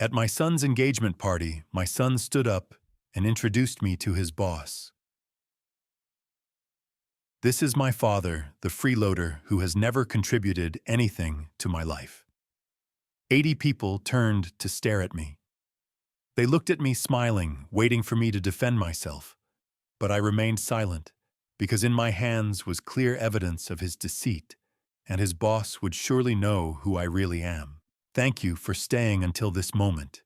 At my son's engagement party, my son stood up and introduced me to his boss. This is my father, the freeloader who has never contributed anything to my life. 80 people turned to stare at me. They looked at me smiling, waiting for me to defend myself. But I remained silent, because in my hands was clear evidence of his deceit, and his boss would surely know who I really am. Thank you for staying until this moment.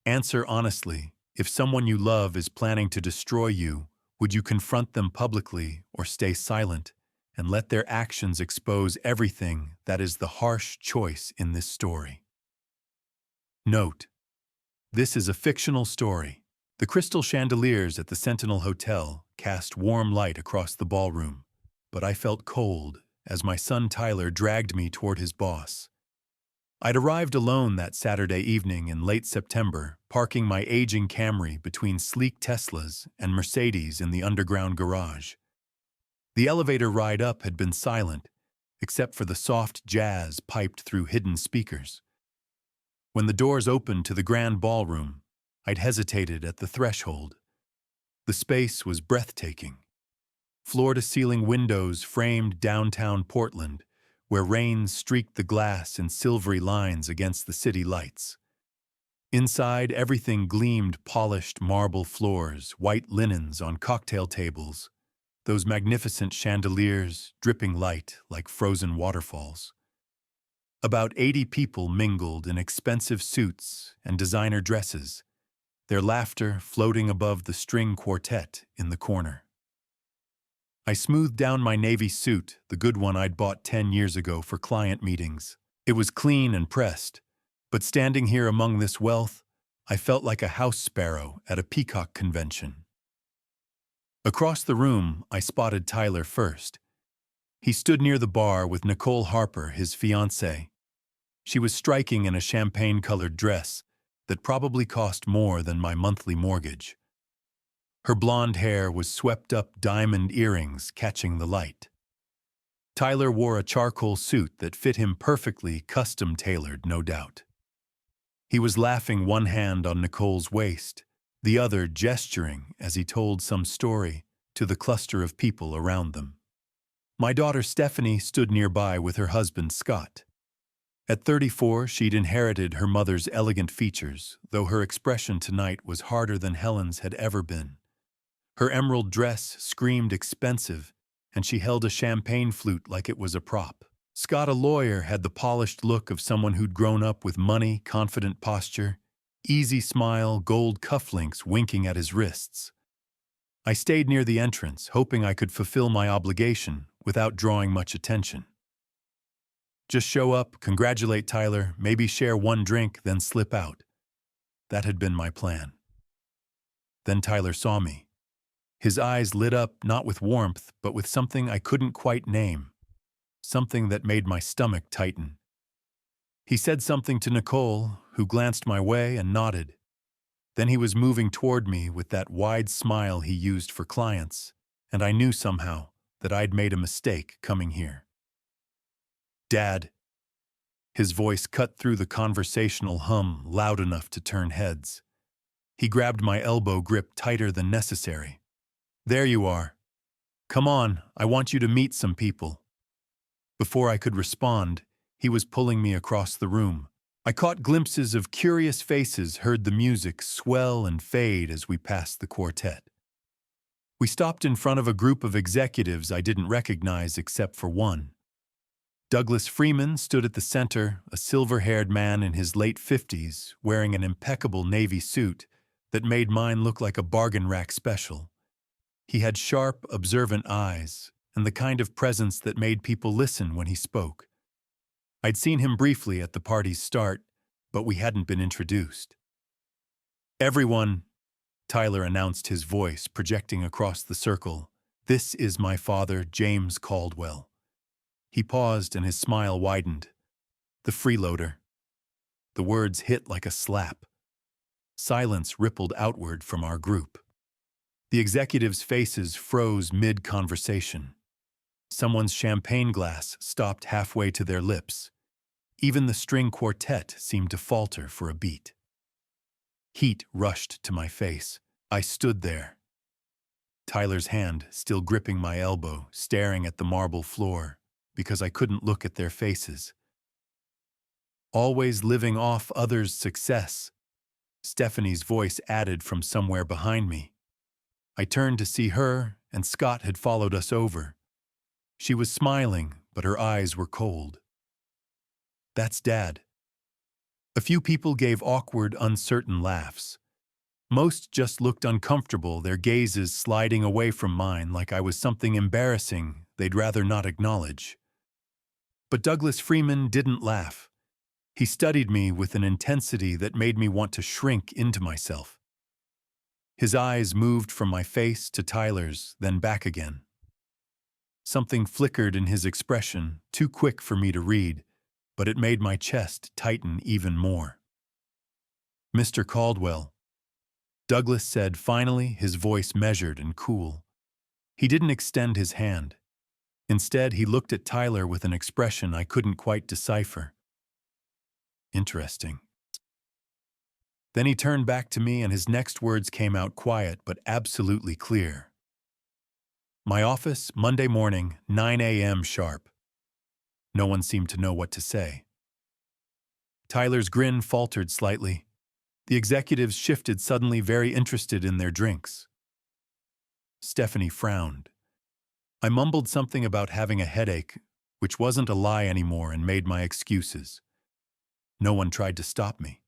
Answer honestly, if someone you love is planning to destroy you, would you confront them publicly or stay silent and let their actions expose everything that is the harsh choice in this story? Note: this is a fictional story. The crystal chandeliers at the Sentinel Hotel cast warm light across the ballroom, but I felt cold as my son Tyler dragged me toward his boss. I'd arrived alone that Saturday evening in late September, parking my aging Camry between sleek Teslas and Mercedes in the underground garage. The elevator ride up had been silent, except for the soft jazz piped through hidden speakers. When the doors opened to the grand ballroom, I'd hesitated at the threshold. The space was breathtaking. Floor-to-ceiling windows framed downtown Portland, where rain streaked the glass in silvery lines against the city lights. Inside, everything gleamed: polished marble floors, white linens on cocktail tables, those magnificent chandeliers dripping light like frozen waterfalls. About 80 people mingled in expensive suits and designer dresses, their laughter floating above the string quartet in the corner. I smoothed down my navy suit, the good one I'd bought 10 years ago for client meetings. It was clean and pressed, but standing here among this wealth, I felt like a house sparrow at a peacock convention. Across the room, I spotted Tyler first. He stood near the bar with Nicole Harper, his fiancée. She was striking in a champagne-colored dress that probably cost more than my monthly mortgage. Her blonde hair was swept up diamond earrings catching the light. Tyler wore a charcoal suit that fit him perfectly, custom-tailored, no doubt. He was laughing, one hand on Nicole's waist, the other gesturing as he told some story to the cluster of people around them. My daughter Stephanie stood nearby with her husband Scott. At 34, she'd inherited her mother's elegant features, though her expression tonight was harder than Helen's had ever been. Her emerald dress screamed expensive, and she held a champagne flute like it was a prop. Scott, a lawyer, had the polished look of someone who'd grown up with money, confident posture, easy smile, gold cufflinks winking at his wrists. I stayed near the entrance, hoping I could fulfill my obligation without drawing much attention. Just show up, congratulate Tyler, maybe share one drink, then slip out. That had been my plan. Then Tyler saw me. His eyes lit up not with warmth, but with something I couldn't quite name, something that made my stomach tighten. He said something to Nicole, who glanced my way and nodded. Then he was moving toward me with that wide smile he used for clients, and I knew somehow that I'd made a mistake coming here. "Dad." His voice cut through the conversational hum loud enough to turn heads. He grabbed my elbow grip tighter than necessary. "There you are. Come on, I want you to meet some people." Before I could respond, he was pulling me across the room. I caught glimpses of curious faces, heard the music swell and fade as we passed the quartet. We stopped in front of a group of executives I didn't recognize except for one. Douglas Freeman stood at the center, a silver-haired man in his late 50s, wearing an impeccable navy suit that made mine look like a bargain rack special. He had sharp, observant eyes, and the kind of presence that made people listen when he spoke. I'd seen him briefly at the party's start, but we hadn't been introduced. "Everyone," Tyler announced, his voice projecting across the circle, "this is my father, James Caldwell." He paused and his smile widened. "The freeloader." The words hit like a slap. Silence rippled outward from our group. The executives' faces froze mid-conversation. Someone's champagne glass stopped halfway to their lips. Even the string quartet seemed to falter for a beat. Heat rushed to my face. I stood there, Tyler's hand still gripping my elbow, staring at the marble floor, because I couldn't look at their faces. Always living off others' success, Stephanie's voice added from somewhere behind me. I turned to see her, and Scott had followed us over. She was smiling, but her eyes were cold. That's Dad. A few people gave awkward, uncertain laughs. Most just looked uncomfortable, their gazes sliding away from mine like I was something embarrassing they'd rather not acknowledge. But Douglas Freeman didn't laugh. He studied me with an intensity that made me want to shrink into myself. His eyes moved from my face to Tyler's, then back again. Something flickered in his expression, too quick for me to read, but it made my chest tighten even more. "Mr. Caldwell," Douglas said finally, his voice measured and cool. He didn't extend his hand. Instead, he looked at Tyler with an expression I couldn't quite decipher. Interesting. Then he turned back to me and his next words came out quiet but absolutely clear. "My office, Monday morning, 9 a.m. sharp." No one seemed to know what to say. Tyler's grin faltered slightly. The executives shifted suddenly, very interested in their drinks. Stephanie frowned. I mumbled something about having a headache, which wasn't a lie anymore, and made my excuses. No one tried to stop me.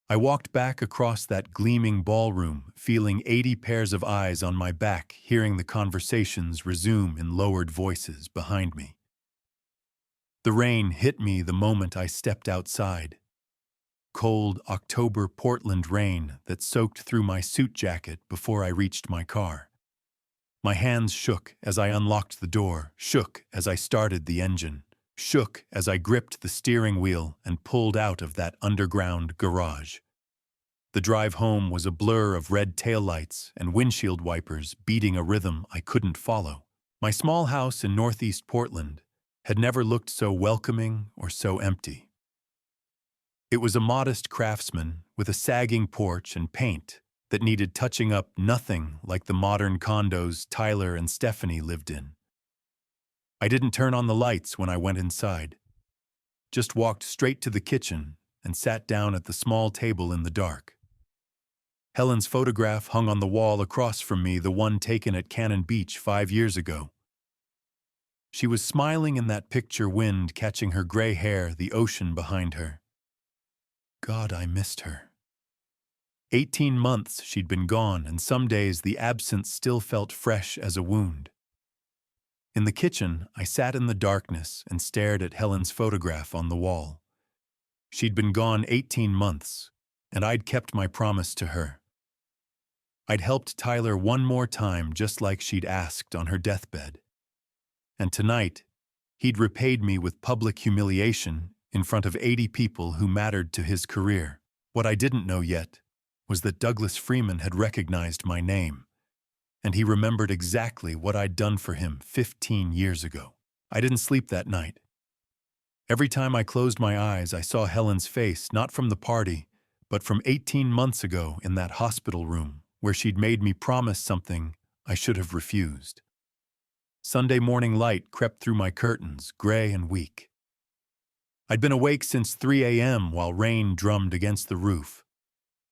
I walked back across that gleaming ballroom, feeling 80 pairs of eyes on my back, hearing the conversations resume in lowered voices behind me. The rain hit me the moment I stepped outside. Cold October Portland rain that soaked through my suit jacket before I reached my car. My hands shook as I unlocked the door, shook as I started the engine, shook as I gripped the steering wheel and pulled out of that underground garage. The drive home was a blur of red taillights and windshield wipers beating a rhythm I couldn't follow. My small house in northeast Portland had never looked so welcoming or so empty. It was a modest craftsman with a sagging porch and paint that needed touching up, nothing like the modern condos Tyler and Stephanie lived in. I didn't turn on the lights when I went inside, just walked straight to the kitchen and sat down at the small table in the dark. Helen's photograph hung on the wall across from me, the one taken at Cannon Beach 5 years ago. She was smiling in that picture, wind catching her gray hair, the ocean behind her. God, I missed her. 18 months she'd been gone, and some days the absence still felt fresh as a wound. In the kitchen, I sat in the darkness and stared at Helen's photograph on the wall. She'd been gone 18 months, and I'd kept my promise to her. I'd helped Tyler one more time, just like she'd asked on her deathbed. And tonight, he'd repaid me with public humiliation in front of 80 people who mattered to his career. What I didn't know yet was that Douglas Freeman had recognized my name, and he remembered exactly what I'd done for him 15 years ago. I didn't sleep that night. Every time I closed my eyes, I saw Helen's face, not from the party, but from 18 months ago in that hospital room where she'd made me promise something I should have refused. Sunday morning light crept through my curtains, gray and weak. I'd been awake since 3 a.m. while rain drummed against the roof.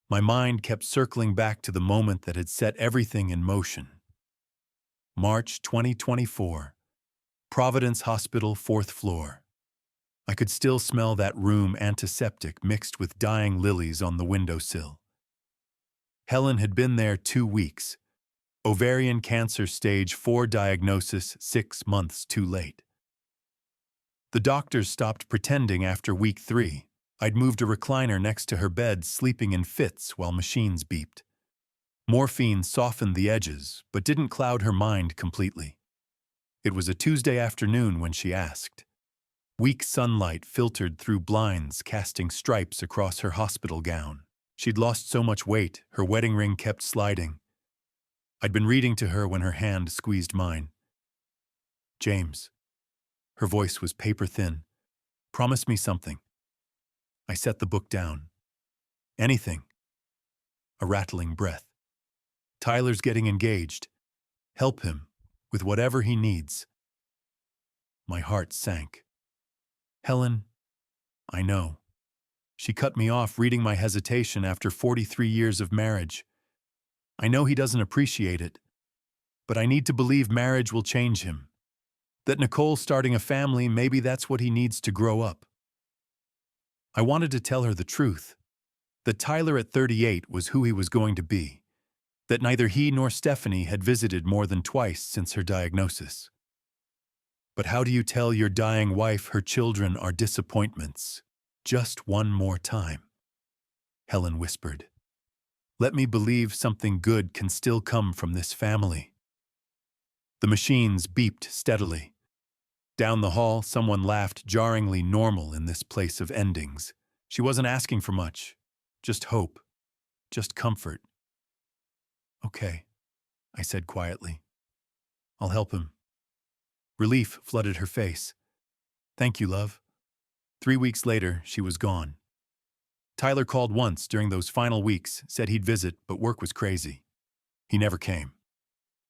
My mind kept circling back to the moment that had set everything in motion. March 2024, Providence Hospital, 4th floor. I could still smell that room antiseptic mixed with dying lilies on the windowsill. Helen had been there 2 weeks. Ovarian cancer stage 4 diagnosis, 6 months too late. The doctors stopped pretending after week 3. I'd moved a recliner next to her bed, sleeping in fits while machines beeped. Morphine softened the edges, but didn't cloud her mind completely. It was a Tuesday afternoon when she asked. Weak sunlight filtered through blinds, casting stripes across her hospital gown. She'd lost so much weight, her wedding ring kept sliding. I'd been reading to her when her hand squeezed mine. "James." Her voice was paper thin. "Promise me something." I set the book down. "Anything," a rattling breath. Tyler's getting engaged. Help him with whatever he needs. My heart sank. Helen, I know. She cut me off, reading my hesitation after 43 years of marriage. I know he doesn't appreciate it, but I need to believe marriage will change him. That Nicole starting a family, maybe that's what he needs to grow up. I wanted to tell her the truth, that Tyler at 38 was who he was going to be, that neither he nor Stephanie had visited more than twice since her diagnosis. But how do you tell your dying wife her children are disappointments? Just one more time, Helen whispered. Let me believe something good can still come from this family. The machines beeped steadily. Down the hall, someone laughed, jarringly normal in this place of endings. She wasn't asking for much, just hope, just comfort. Okay, I said quietly. I'll help him. Relief flooded her face. Thank you, love. 3 weeks later, she was gone. Tyler called once during those final weeks, said he'd visit, but work was crazy. He never came.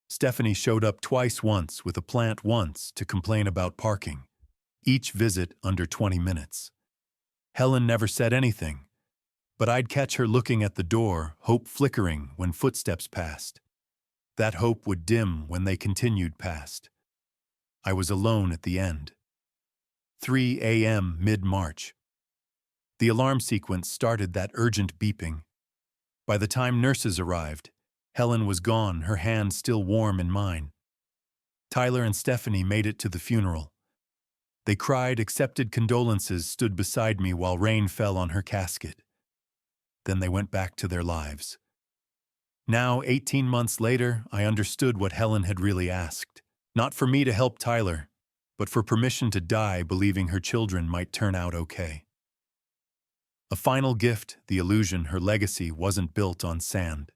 Stephanie showed up twice once with a plant once to complain about parking. Each visit under 20 minutes. Helen never said anything, but I'd catch her looking at the door, hope flickering when footsteps passed. That hope would dim when they continued past. I was alone at the end. 3 a.m. mid-March. The alarm sequence started that urgent beeping. By the time nurses arrived, Helen was gone, her hand still warm in mine. Tyler and Stephanie made it to the funeral. They cried, accepted condolences, stood beside me while rain fell on her casket. Then they went back to their lives. Now, 18 months later, I understood what Helen had really asked. Not for me to help Tyler, but for permission to die believing her children might turn out okay. A final gift, the illusion her legacy wasn't built on sand.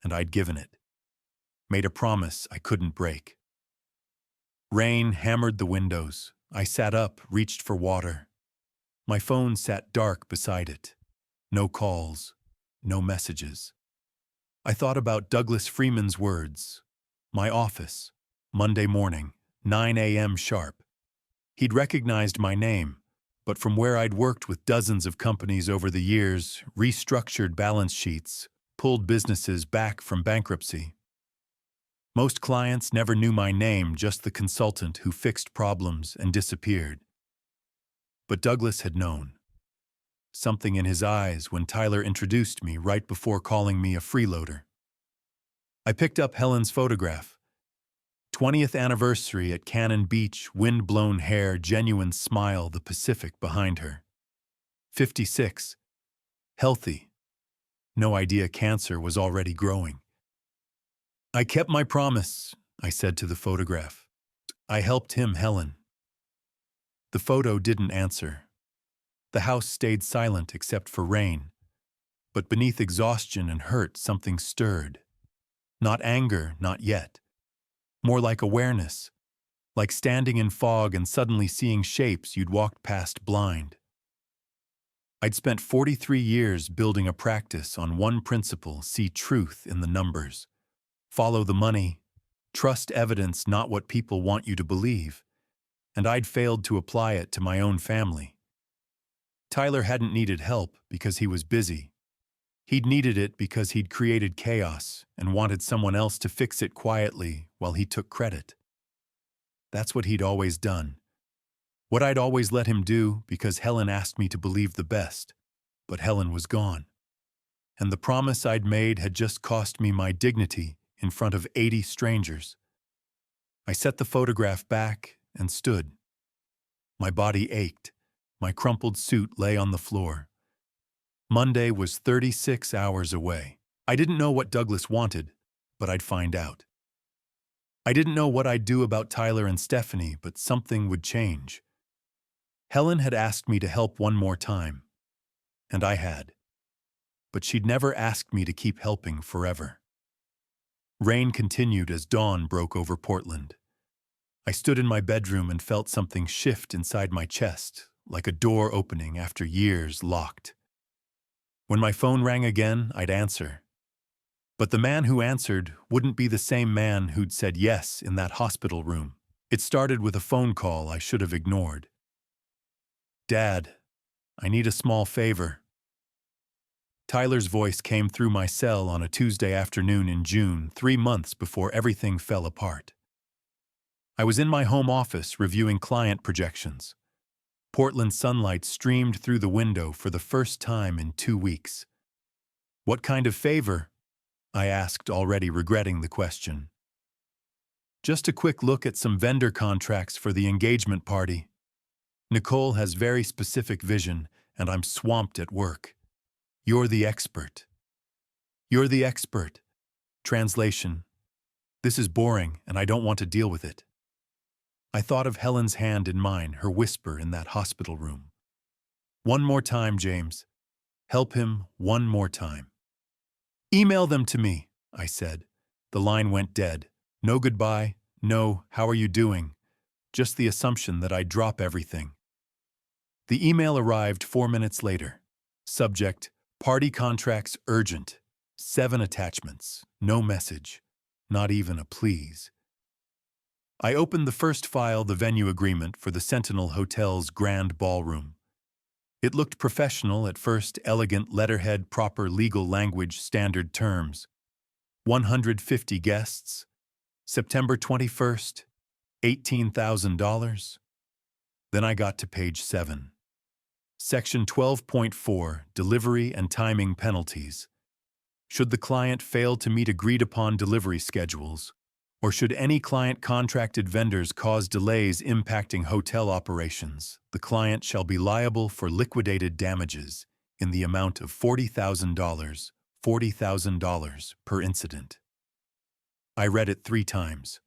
And I'd given it. Made a promise I couldn't break. Rain hammered the windows. I sat up, reached for water. My phone sat dark beside it. No calls, no messages. I thought about Douglas Freeman's words. My office, Monday morning, 9 a.m. sharp. He'd recognized my name, but from where I'd worked with dozens of companies over the years, restructured balance sheets, pulled businesses back from bankruptcy. Most clients never knew my name, just the consultant who fixed problems and disappeared. But Douglas had known. Something in his eyes when Tyler introduced me right before calling me a freeloader. I picked up Helen's photograph. 20th anniversary at Cannon Beach, wind-blown hair, genuine smile, the Pacific behind her. 56. Healthy. No idea cancer was already growing. I kept my promise, I said to the photograph. I helped him, Helen. The photo didn't answer. The house stayed silent except for rain. But beneath exhaustion and hurt, something stirred. Not anger, not yet. More like awareness. Like standing in fog and suddenly seeing shapes you'd walked past blind. I'd spent 43 years building a practice on one principle: see truth in the numbers. Follow the money. Trust evidence, not what people want you to believe. And I'd failed to apply it to my own family. Tyler hadn't needed help because he was busy. He'd needed it because he'd created chaos and wanted someone else to fix it quietly while he took credit. That's what he'd always done. What I'd always let him do because Helen asked me to believe the best. But Helen was gone. And the promise I'd made had just cost me my dignity in front of 80 strangers. I set the photograph back and stood. My body ached. My crumpled suit lay on the floor. Monday was 36 hours away. I didn't know what Douglas wanted, but I'd find out. I didn't know what I'd do about Tyler and Stephanie, but something would change. Helen had asked me to help one more time, and I had. But she'd never asked me to keep helping forever. Rain continued as dawn broke over Portland. I stood in my bedroom and felt something shift inside my chest, like a door opening after years locked. When my phone rang again, I'd answer. But the man who answered wouldn't be the same man who'd said yes in that hospital room. It started with a phone call I should have ignored. "Dad, I need a small favor." Tyler's voice came through my cell on a Tuesday afternoon in June, 3 months before everything fell apart. I was in my home office reviewing client projections. Portland sunlight streamed through the window for the first time in 2 weeks. "What kind of favor?" I asked, already regretting the question. "Just a quick look at some vendor contracts for the engagement party. Nicole has very specific vision, and I'm swamped at work. You're the expert." You're the expert. Translation: "This is boring, and I don't want to deal with it." I thought of Helen's hand in mine, her whisper in that hospital room. "One more time, James. Help him one more time." "Email them to me," I said. The line went dead. No goodbye, no "how are you doing?" Just the assumption that I'd drop everything. The email arrived 4 minutes later. Subject: "Party contracts urgent." 7 attachments. No message. Not even a please. I opened the first file, the venue agreement for the Sentinel Hotel's grand ballroom. It looked professional at first, elegant letterhead, proper legal language, standard terms. 150 guests. September 21st, $18,000. Then I got to page 7. Section 12.4, Delivery and Timing Penalties. Should the client fail to meet agreed-upon delivery schedules, or should any client-contracted vendors cause delays impacting hotel operations, the client shall be liable for liquidated damages in the amount of $40,000 per incident. I read it 3 times.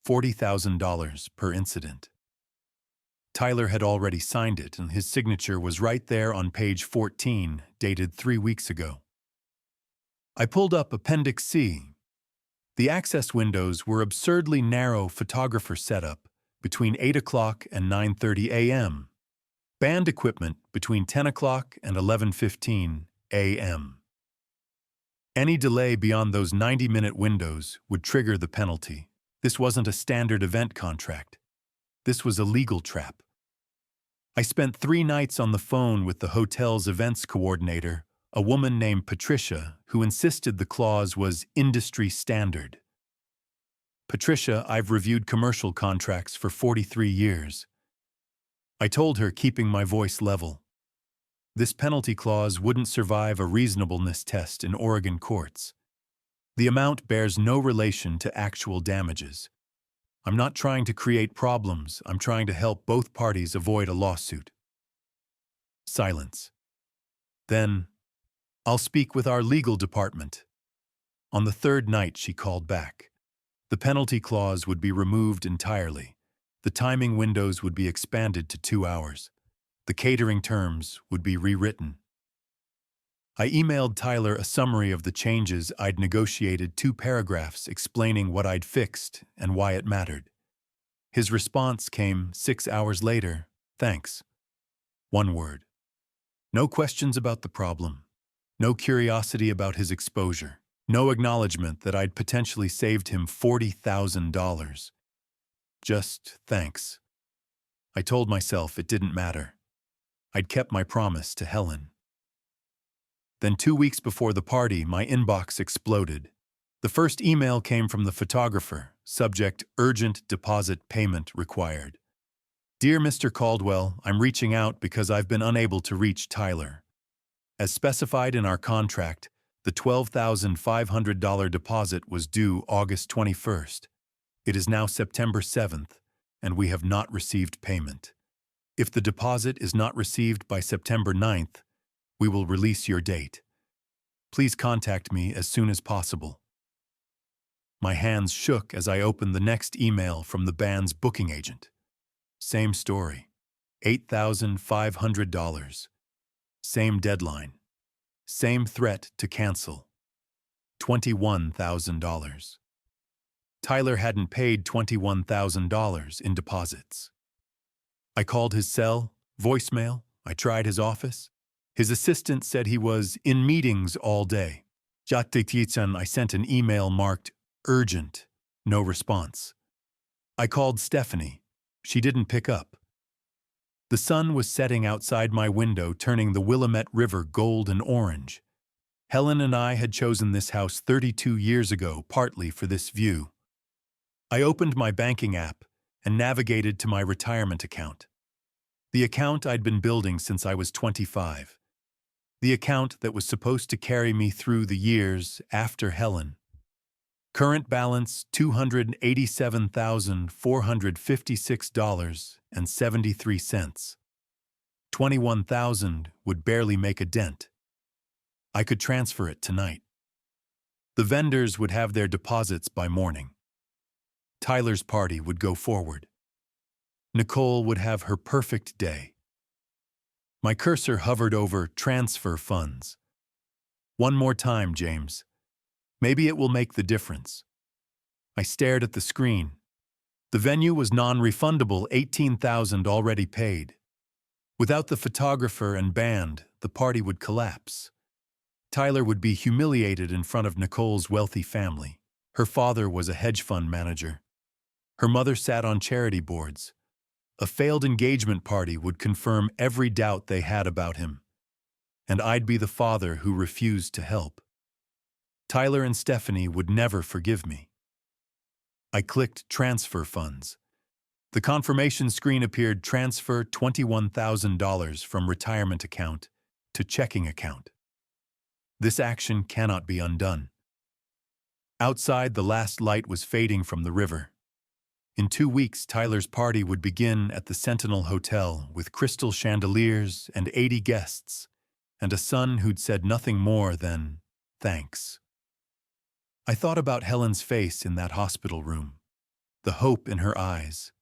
$40,000 per incident. Tyler had already signed it, and his signature was right there on page 14, dated 3 weeks ago. I pulled up Appendix C. The access windows were absurdly narrow photographer setup between 8 o'clock and 9:30 a.m. Band equipment between 10 o'clock and 11:15 a.m. Any delay beyond those 90-minute windows would trigger the penalty. This wasn't a standard event contract. This was a legal trap. I spent 3 nights on the phone with the hotel's events coordinator, a woman named Patricia, who insisted the clause was industry standard. "Patricia, I've reviewed commercial contracts for 43 years. I told her, keeping my voice level. This penalty clause wouldn't survive a reasonableness test in Oregon courts. The amount bears no relation to actual damages. I'm not trying to create problems, I'm trying to help both parties avoid a lawsuit." Silence. Then, "I'll speak with our legal department." On the 3rd night, she called back. The penalty clause would be removed entirely. The timing windows would be expanded to 2 hours. The catering terms would be rewritten. I emailed Tyler a summary of the changes I'd negotiated, 2 paragraphs explaining what I'd fixed and why it mattered. His response came 6 hours later: "Thanks." 1 word. No questions about the problem. No curiosity about his exposure. No acknowledgement that I'd potentially saved him $40,000. Just thanks. I told myself it didn't matter. I'd kept my promise to Helen. Then 2 weeks before the party, my inbox exploded. The first email came from the photographer, subject: "Urgent deposit payment required." "Dear Mr. Caldwell, I'm reaching out because I've been unable to reach Tyler. As specified in our contract, the $12,500 deposit was due August 21st. It is now September 7th, and we have not received payment. If the deposit is not received by September 9th, we will release your date. Please contact me as soon as possible." My hands shook as I opened the next email from the band's booking agent. Same story. $8,500. Same deadline. Same threat to cancel. $21,000. Tyler hadn't paid $21,000 in deposits. I called his cell, voicemail. I tried his office. His assistant said he was in meetings all day. Jatitietsan, I sent an email marked urgent. No response. I called Stephanie. She didn't pick up. The sun was setting outside my window, turning the Willamette River gold and orange. Helen and I had chosen this house 32 years ago, partly for this view. I opened my banking app and navigated to my retirement account. The account I'd been building since I was 25. The account that was supposed to carry me through the years after Helen. Current balance $287,456.73. $21,000 would barely make a dent. I could transfer it tonight. The vendors would have their deposits by morning. Tyler's party would go forward. Nicole would have her perfect day. My cursor hovered over transfer funds. One more time, James. Maybe it will make the difference. I stared at the screen. The venue was non-refundable, $18,000 already paid. Without the photographer and band, the party would collapse. Tyler would be humiliated in front of Nicole's wealthy family. Her father was a hedge fund manager. Her mother sat on charity boards. A failed engagement party would confirm every doubt they had about him. And I'd be the father who refused to help. Tyler and Stephanie would never forgive me. I clicked transfer funds. The confirmation screen appeared: transfer $21,000 from retirement account to checking account. This action cannot be undone. Outside, the last light was fading from the river. In 2 weeks, Tyler's party would begin at the Sentinel Hotel with crystal chandeliers and 80 guests, and a son who'd said nothing more than thanks. I thought about Helen's face in that hospital room, the hope in her eyes,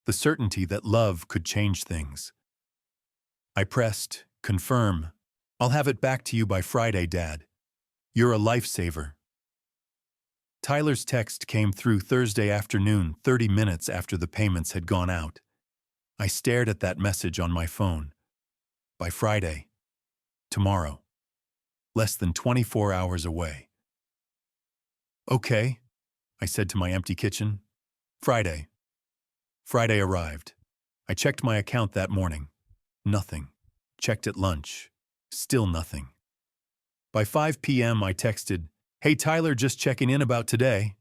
the certainty that love could change things. I pressed, confirm. I'll have it back to you by Friday, Dad. You're a lifesaver. Tyler's text came through Thursday afternoon, 30 minutes after the payments had gone out. I stared at that message on my phone. By Friday. Tomorrow. Less than 24 hours away. Okay, I said to my empty kitchen. Friday. Friday arrived. I checked my account that morning. Nothing. Checked at lunch. Still nothing. By 5 p.m. I texted, "Hey Tyler, just checking in about today."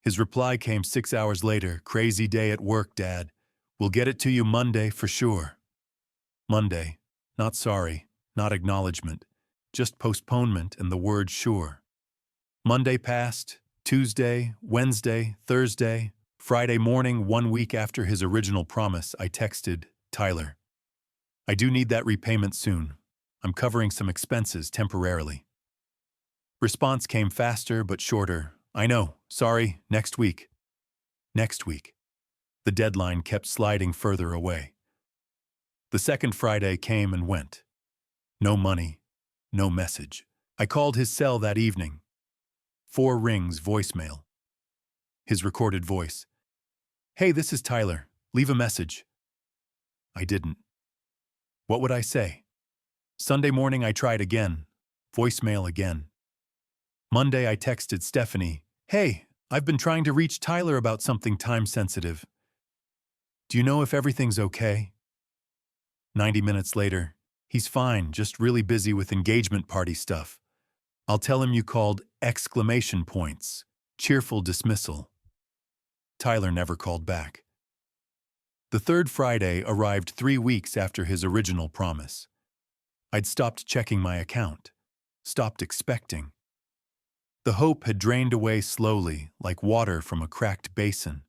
His reply came 6 hours later. "Crazy day at work, Dad. We'll get it to you Monday for sure." Monday. Not sorry, not acknowledgement, just postponement and the word sure. Monday passed, Tuesday, Wednesday, Thursday, Friday morning, 1 week after his original promise, I texted, "Tyler, I do need that repayment soon. I'm covering some expenses temporarily." Response came faster but shorter. "I know, sorry, next week." Next week. The deadline kept sliding further away. The second Friday came and went. No money, no message. I called his cell that evening. 4 rings, voicemail. His recorded voice. "Hey, this is Tyler. Leave a message." I didn't. What would I say? Sunday morning I tried again. Voicemail again. Monday I texted Stephanie, "Hey, I've been trying to reach Tyler about something time-sensitive. Do you know if everything's okay?" 90 minutes later, "He's fine, just really busy with engagement party stuff. I'll tell him you called, exclamation points, cheerful dismissal." Tyler never called back. The third Friday arrived 3 weeks after his original promise. I'd stopped checking my account, stopped expecting. The hope had drained away slowly, like water from a cracked basin.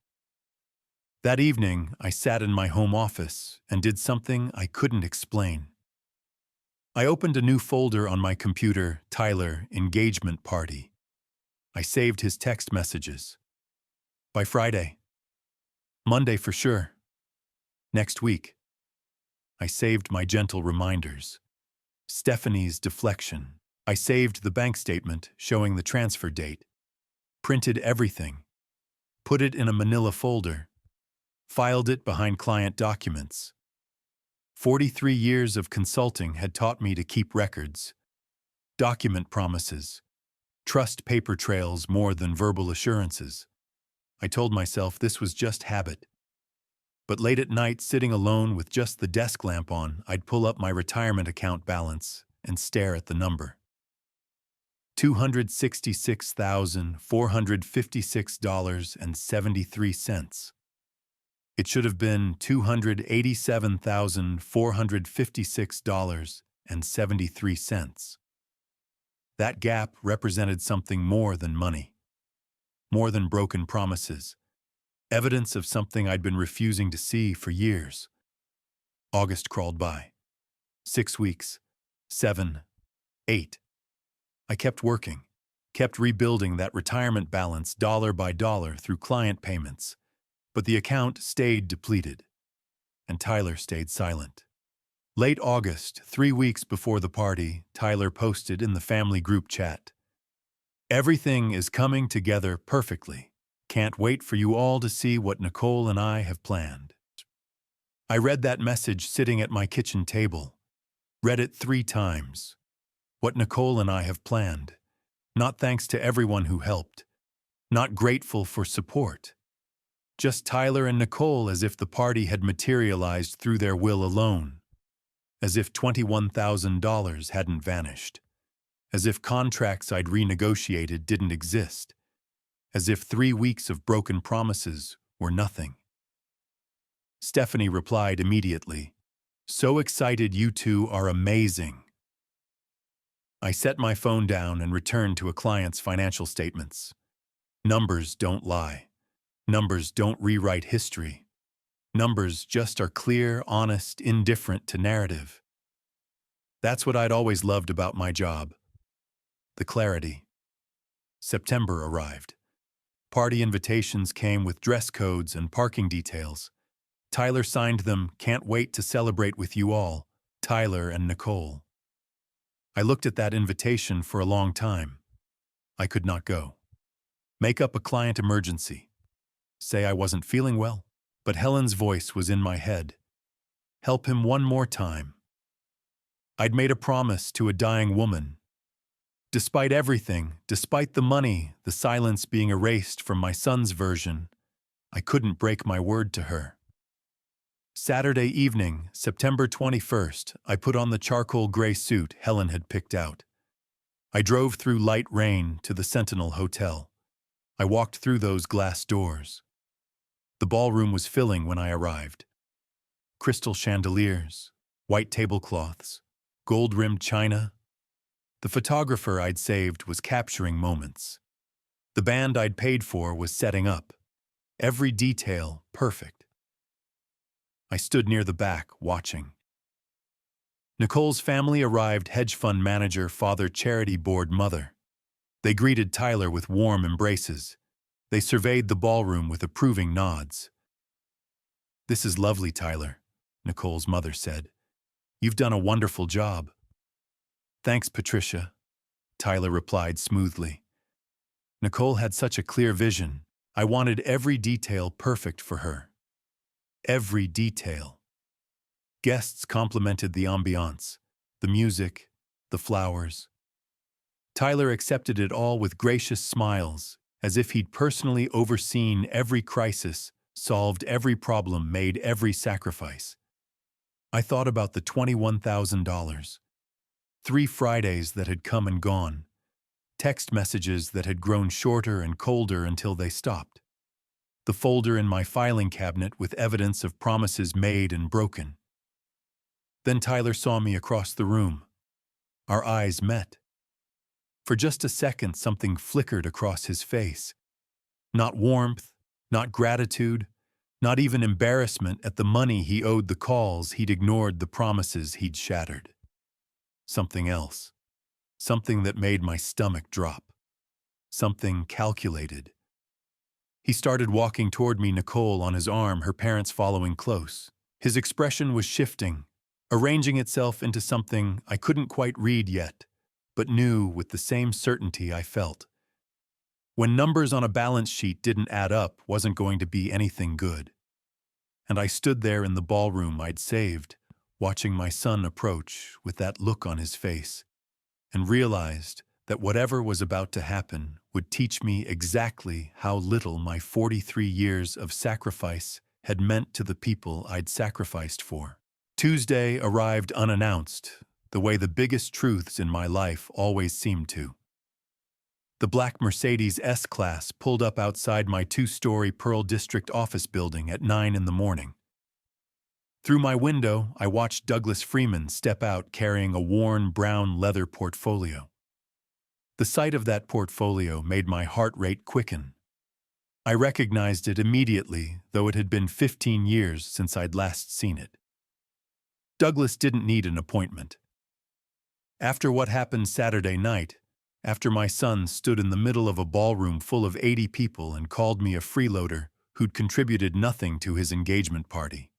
That evening, I sat in my home office and did something I couldn't explain. I opened a new folder on my computer, Tyler, engagement party. I saved his text messages. By Friday. Monday for sure. Next week. I saved my gentle reminders. Stephanie's deflection. I saved the bank statement showing the transfer date. Printed everything. Put it in a manila folder. Filed it behind client documents. 43 years of consulting had taught me to keep records. Document promises. Trust paper trails more than verbal assurances. I told myself this was just habit. But late at night, sitting alone with just the desk lamp on, I'd pull up my retirement account balance and stare at the number. $266,456.73. It should have been $287,456.73. That gap represented something more than money, more than broken promises, evidence of something I'd been refusing to see for years. August crawled by. 6 weeks. 7. 8. I kept working, kept rebuilding that retirement balance dollar by dollar through client payments, but the account stayed depleted, and Tyler stayed silent. Late August, 3 weeks before the party, Tyler posted in the family group chat, "Everything is coming together perfectly. Can't wait for you all to see what Nicole and I have planned." I read that message sitting at my kitchen table, read it 3 times. What Nicole and I have planned. Not thanks to everyone who helped. Not grateful for support. Just Tyler and Nicole, as if the party had materialized through their will alone. As if $21,000 hadn't vanished. As if contracts I'd renegotiated didn't exist. As if 3 weeks of broken promises were nothing. Stephanie replied immediately, "So excited, you two are amazing." I set my phone down and returned to a client's financial statements. Numbers don't lie. Numbers don't rewrite history. Numbers just are clear, honest, indifferent to narrative. That's what I'd always loved about my job. The clarity. September arrived. Party invitations came with dress codes and parking details. Tyler signed them, "Can't wait to celebrate with you all, Tyler and Nicole." I looked at that invitation for a long time. I could not go. Make up a client emergency. Say I wasn't feeling well, but Helen's voice was in my head. Help him one more time. I'd made a promise to a dying woman. Despite everything, despite the money, the silence being erased from my son's version, I couldn't break my word to her. Saturday evening, September 21st, I put on the charcoal gray suit Helen had picked out. I drove through light rain to the Sentinel Hotel. I walked through those glass doors. The ballroom was filling when I arrived. Crystal chandeliers, white tablecloths, gold-rimmed china. The photographer I'd saved was capturing moments. The band I'd paid for was setting up. Every detail perfect. I stood near the back, watching. Nicole's family arrived, hedge fund manager, father, charity board, mother. They greeted Tyler with warm embraces. They surveyed the ballroom with approving nods. "This is lovely, Tyler," Nicole's mother said. "You've done a wonderful job." "Thanks, Patricia," Tyler replied smoothly. Nicole had such a clear vision. I wanted every detail perfect for her. Every detail. Guests complimented the ambiance, the music, the flowers. Tyler accepted it all with gracious smiles, as if he'd personally overseen every crisis, solved every problem, made every sacrifice. I thought about the $21,000. 3 Fridays that had come and gone. Text messages that had grown shorter and colder until they stopped. The folder in my filing cabinet with evidence of promises made and broken. Then Tyler saw me across the room. Our eyes met. For just a second, something flickered across his face. Not warmth, not gratitude, not even embarrassment at the money he owed, the calls he'd ignored, the promises he'd shattered. Something else. Something that made my stomach drop. Something calculated. He started walking toward me, Nicole on his arm, her parents following close. His expression was shifting, arranging itself into something I couldn't quite read yet, but knew with the same certainty I felt. When numbers on a balance sheet didn't add up, wasn't going to be anything good. And I stood there in the ballroom I'd saved, watching my son approach with that look on his face, and realized that whatever was about to happen would teach me exactly how little my 43 years of sacrifice had meant to the people I'd sacrificed for. Tuesday arrived unannounced, the way the biggest truths in my life always seemed to. The black Mercedes S-Class pulled up outside my 2-story Pearl District office building at 9 in the morning. Through my window, I watched Douglas Freeman step out carrying a worn brown leather portfolio. The sight of that portfolio made my heart rate quicken. I recognized it immediately, though it had been 15 years since I'd last seen it. Douglas didn't need an appointment. After what happened Saturday night, after my son stood in the middle of a ballroom full of 80 people and called me a freeloader who'd contributed nothing to his engagement party,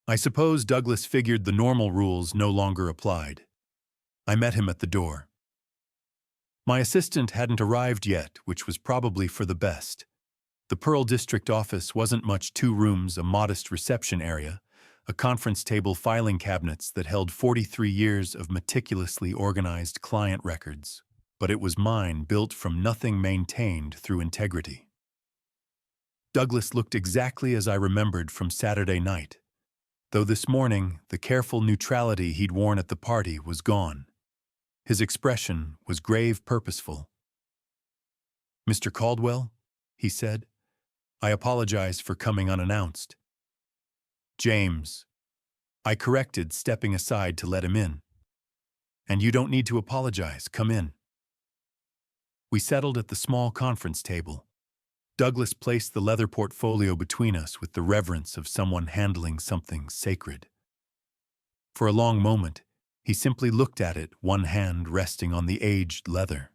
I suppose Douglas figured the normal rules no longer applied. I met him at the door. My assistant hadn't arrived yet, which was probably for the best. The Pearl District office wasn't much: 2 rooms, a modest reception area, a conference table, filing cabinets that held 43 years of meticulously organized client records. But it was mine, built from nothing, maintained through integrity. Douglas looked exactly as I remembered from Saturday night, though this morning the careful neutrality he'd worn at the party was gone. His expression was grave, purposeful. "Mr. Caldwell," he said, "I apologize for coming unannounced." "James," I corrected, stepping aside to let him in. "And you don't need to apologize. Come in." We settled at the small conference table. Douglas placed the leather portfolio between us with the reverence of someone handling something sacred. For a long moment, he simply looked at it, one hand resting on the aged leather.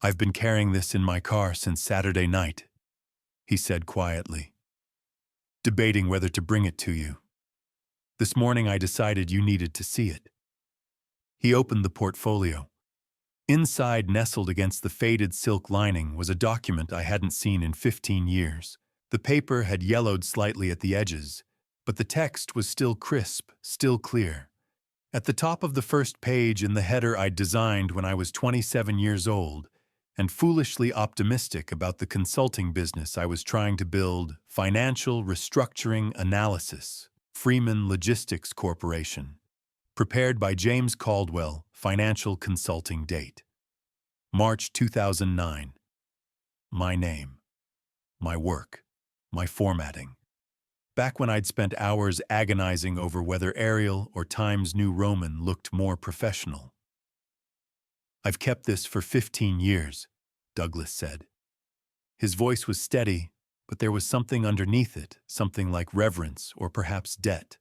"I've been carrying this in my car since Saturday night," he said quietly, "debating whether to bring it to you. This morning I decided you needed to see it." He opened the portfolio. Inside, nestled against the faded silk lining, was a document I hadn't seen in 15 years. The paper had yellowed slightly at the edges, but the text was still crisp, still clear. At the top of the first page, in the header I'd designed when I was 27 years old, and foolishly optimistic about the consulting business I was trying to build: Financial Restructuring Analysis, Freeman Logistics Corporation. Prepared by James Caldwell, Financial Consulting. Date: March 2009. My name, my work, my formatting. Back when I'd spent hours agonizing over whether Arial or Times New Roman looked more professional. "I've kept this for 15 years, Douglas said. His voice was steady, but there was something underneath it, something like reverence or perhaps debt.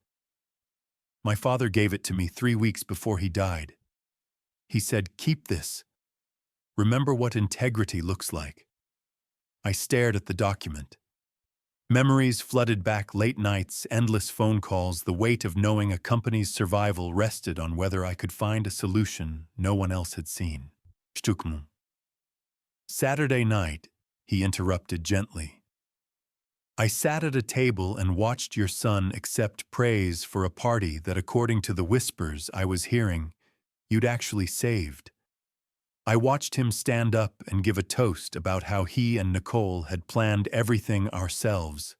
"My father gave it to me 3 weeks before he died. He said, 'Keep this. Remember what integrity looks like.'" I stared at the document. Memories flooded back: late nights, endless phone calls, the weight of knowing a company's survival rested on whether I could find a solution no one else had seen. "Saturday night," he interrupted gently. "I sat at a table and watched your son accept praise for a party that, according to the whispers I was hearing, you'd actually saved. I watched him stand up and give a toast about how he and Nicole had planned everything ourselves.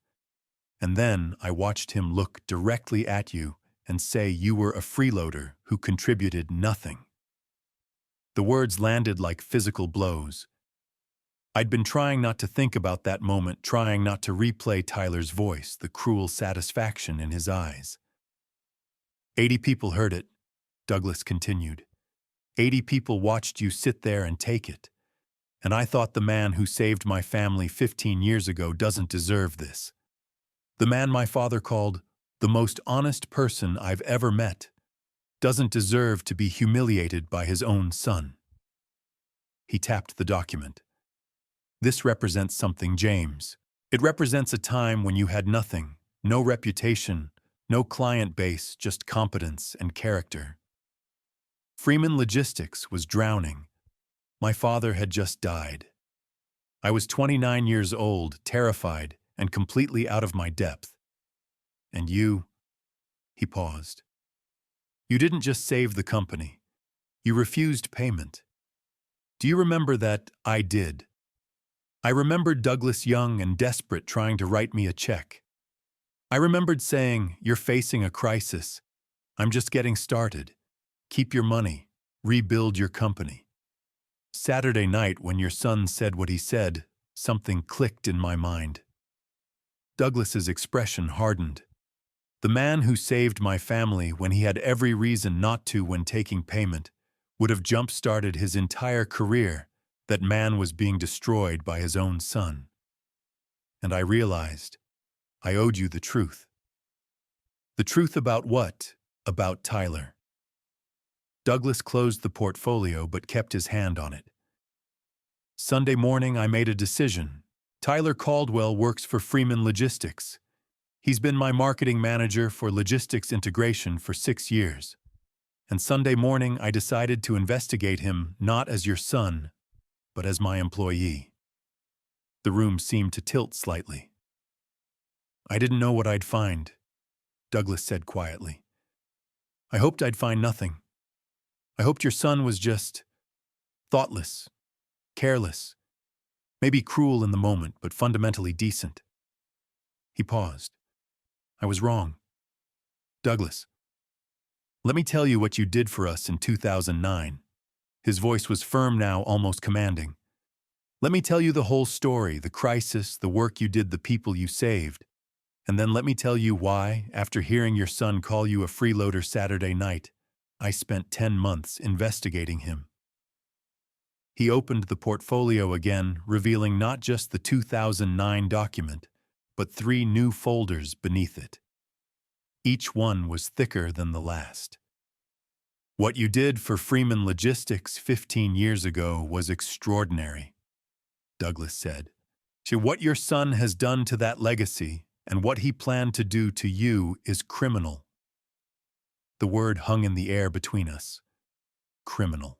And then I watched him look directly at you and say you were a freeloader who contributed nothing." The words landed like physical blows. I'd been trying not to think about that moment, trying not to replay Tyler's voice, the cruel satisfaction in his eyes. 80 people heard it, Douglas continued. 80 people watched you sit there and take it. And I thought the man who saved my family 15 years ago doesn't deserve this. The man my father called the most honest person I've ever met doesn't deserve to be humiliated by his own son. He tapped the document. "This represents something, James. It represents a time when you had nothing, no reputation, no client base, just competence and character. Freeman Logistics was drowning. My father had just died. I was 29 years old, terrified, and completely out of my depth. And you," he paused, "you didn't just save the company. You refused payment. Do you remember that I did? I remembered Douglas young and desperate trying to write me a check. I remembered saying, "You're facing a crisis. I'm just getting started. Keep your money. Rebuild your company." Saturday night, when your son said what he said, something clicked in my mind. Douglas's expression hardened. The man who saved my family when he had every reason not to when taking payment would have jump-started his entire career. That man was being destroyed by his own son. And I realized I owed you the truth. The truth about what? About Tyler. Douglas closed the portfolio but kept his hand on it. Sunday morning, I made a decision. Tyler Caldwell works for Freeman Logistics. He's been my marketing manager for logistics integration for 6 years. And Sunday morning, I decided to investigate him not as your son, but as my employee. The room seemed to tilt slightly. I didn't know what I'd find, Douglas said quietly. I hoped I'd find nothing. I hoped your son was just thoughtless, careless, maybe cruel in the moment, but fundamentally decent. He paused. I was wrong. Douglas, let me tell you what you did for us in 2009. His voice was firm now, almost commanding. Let me tell you the whole story, the crisis, the work you did, the people you saved. And then let me tell you why, after hearing your son call you a freeloader Saturday night, I spent 10 months investigating him. He opened the portfolio again, revealing not just the 2009 document, but 3 new folders beneath it. Each one was thicker than the last. What you did for Freeman Logistics 15 years ago was extraordinary, Douglas said. What your son has done to that legacy and what he planned to do to you is criminal. The word hung in the air between us. Criminal.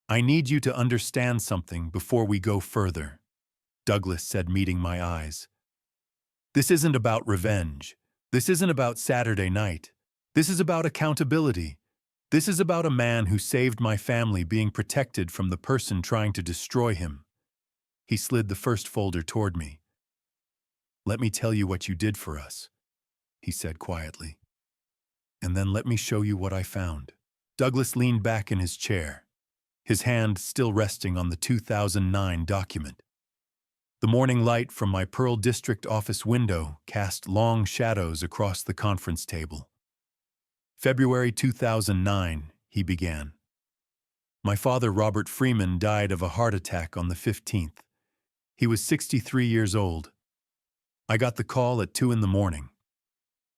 I need you to understand something before we go further, Douglas said, meeting my eyes. This isn't about revenge. This isn't about Saturday night. This is about accountability. This is about a man who saved my family being protected from the person trying to destroy him. He slid the first folder toward me. Let me tell you what you did for us, he said quietly. And then let me show you what I found. Douglas leaned back in his chair, his hand still resting on the 2009 document. The morning light from my Pearl District office window cast long shadows across the conference table. February 2009, he began. My father, Robert Freeman, died of a heart attack on the 15th. He was 63 years old. I got the call at 2 in the morning.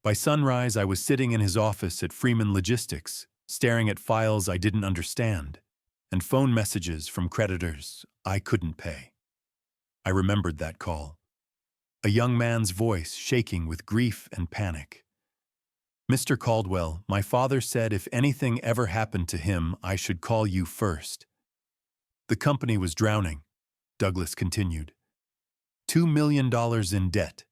By sunrise, I was sitting in his office at Freeman Logistics, staring at files I didn't understand, and phone messages from creditors I couldn't pay. I remembered that call. A young man's voice shaking with grief and panic. Mr. Caldwell, my father said if anything ever happened to him, I should call you first. The company was drowning, Douglas continued. $2 million in debt.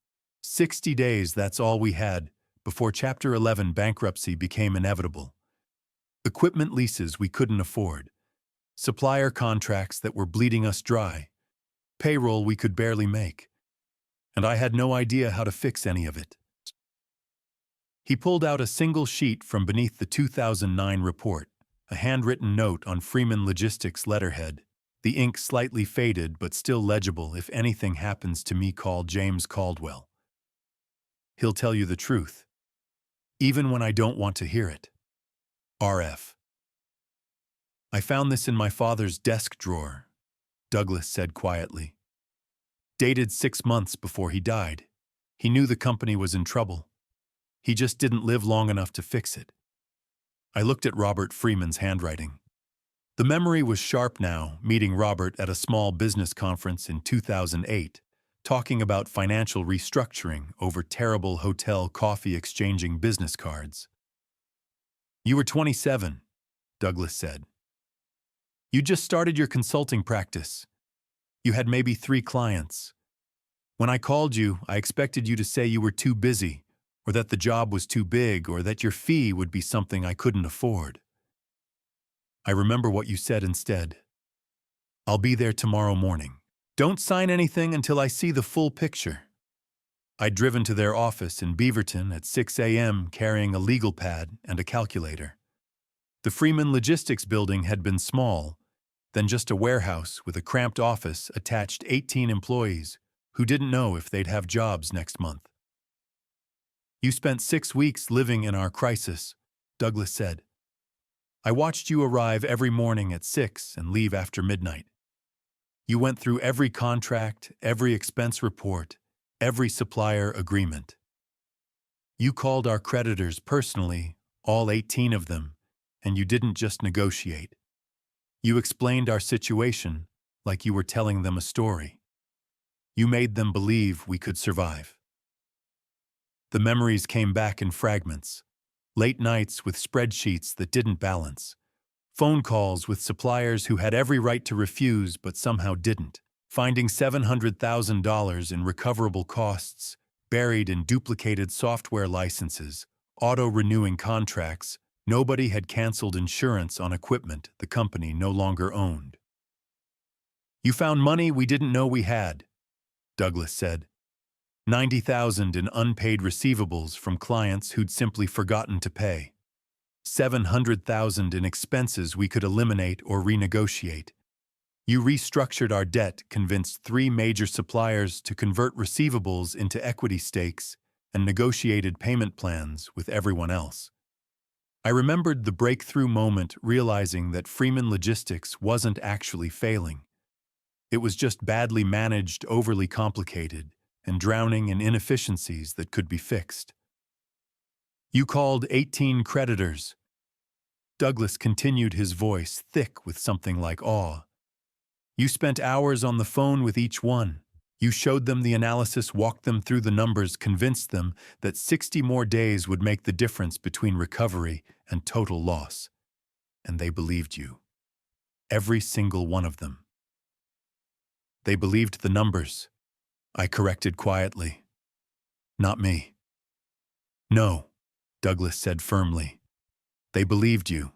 60 days, that's all we had, before Chapter 11 bankruptcy became inevitable. Equipment leases we couldn't afford. Supplier contracts that were bleeding us dry. Payroll we could barely make. And I had no idea how to fix any of it. He pulled out a single sheet from beneath the 2009 report, a handwritten note on Freeman Logistics letterhead, the ink slightly faded but still legible. If anything happens to me, call James Caldwell. He'll tell you the truth, even when I don't want to hear it. RF. I found this in my father's desk drawer, Douglas said quietly. Dated 6 months before he died. He knew the company was in trouble. He just didn't live long enough to fix it. I looked at Robert Freeman's handwriting. The memory was sharp now, meeting Robert at a small business conference in 2008, talking about financial restructuring over terrible hotel coffee exchanging business cards. You were 27, Douglas said. You just started your consulting practice. You had maybe 3 clients. When I called you, I expected you to say you were too busy, or that the job was too big, or that your fee would be something I couldn't afford. I remember what you said instead. I'll be there tomorrow morning. Don't sign anything until I see the full picture. I'd driven to their office in Beaverton at 6 a.m. carrying a legal pad and a calculator. The Freeman Logistics building had been small, then just a warehouse with a cramped office attached 18 employees who didn't know if they'd have jobs next month. You spent 6 weeks living in our crisis, Douglas said. I watched you arrive every morning at 6 and leave after midnight. You went through every contract, every expense report, every supplier agreement. You called our creditors personally, all 18 of them, and you didn't just negotiate. You explained our situation like you were telling them a story. You made them believe we could survive. The memories came back in fragments. Late nights with spreadsheets that didn't balance. Phone calls with suppliers who had every right to refuse but somehow didn't. Finding $700,000 in recoverable costs, buried in duplicated software licenses, auto-renewing contracts. Nobody had canceled insurance on equipment the company no longer owned. You found money we didn't know we had, Douglas said. $90,000 in unpaid receivables from clients who'd simply forgotten to pay. $700,000 in expenses we could eliminate or renegotiate. You restructured our debt, convinced 3 major suppliers to convert receivables into equity stakes, and negotiated payment plans with everyone else. I remembered the breakthrough moment, realizing that Freeman Logistics wasn't actually failing. It was just badly managed, overly complicated, and drowning in inefficiencies that could be fixed. You called 18 creditors. Douglas continued, his voice thick with something like awe. You spent hours on the phone with each one. You showed them the analysis, walked them through the numbers, convinced them that 60 more days would make the difference between recovery and total loss. And they believed you. Every single one of them. They believed the numbers, I corrected quietly. Not me. No, Douglas said firmly. They believed you.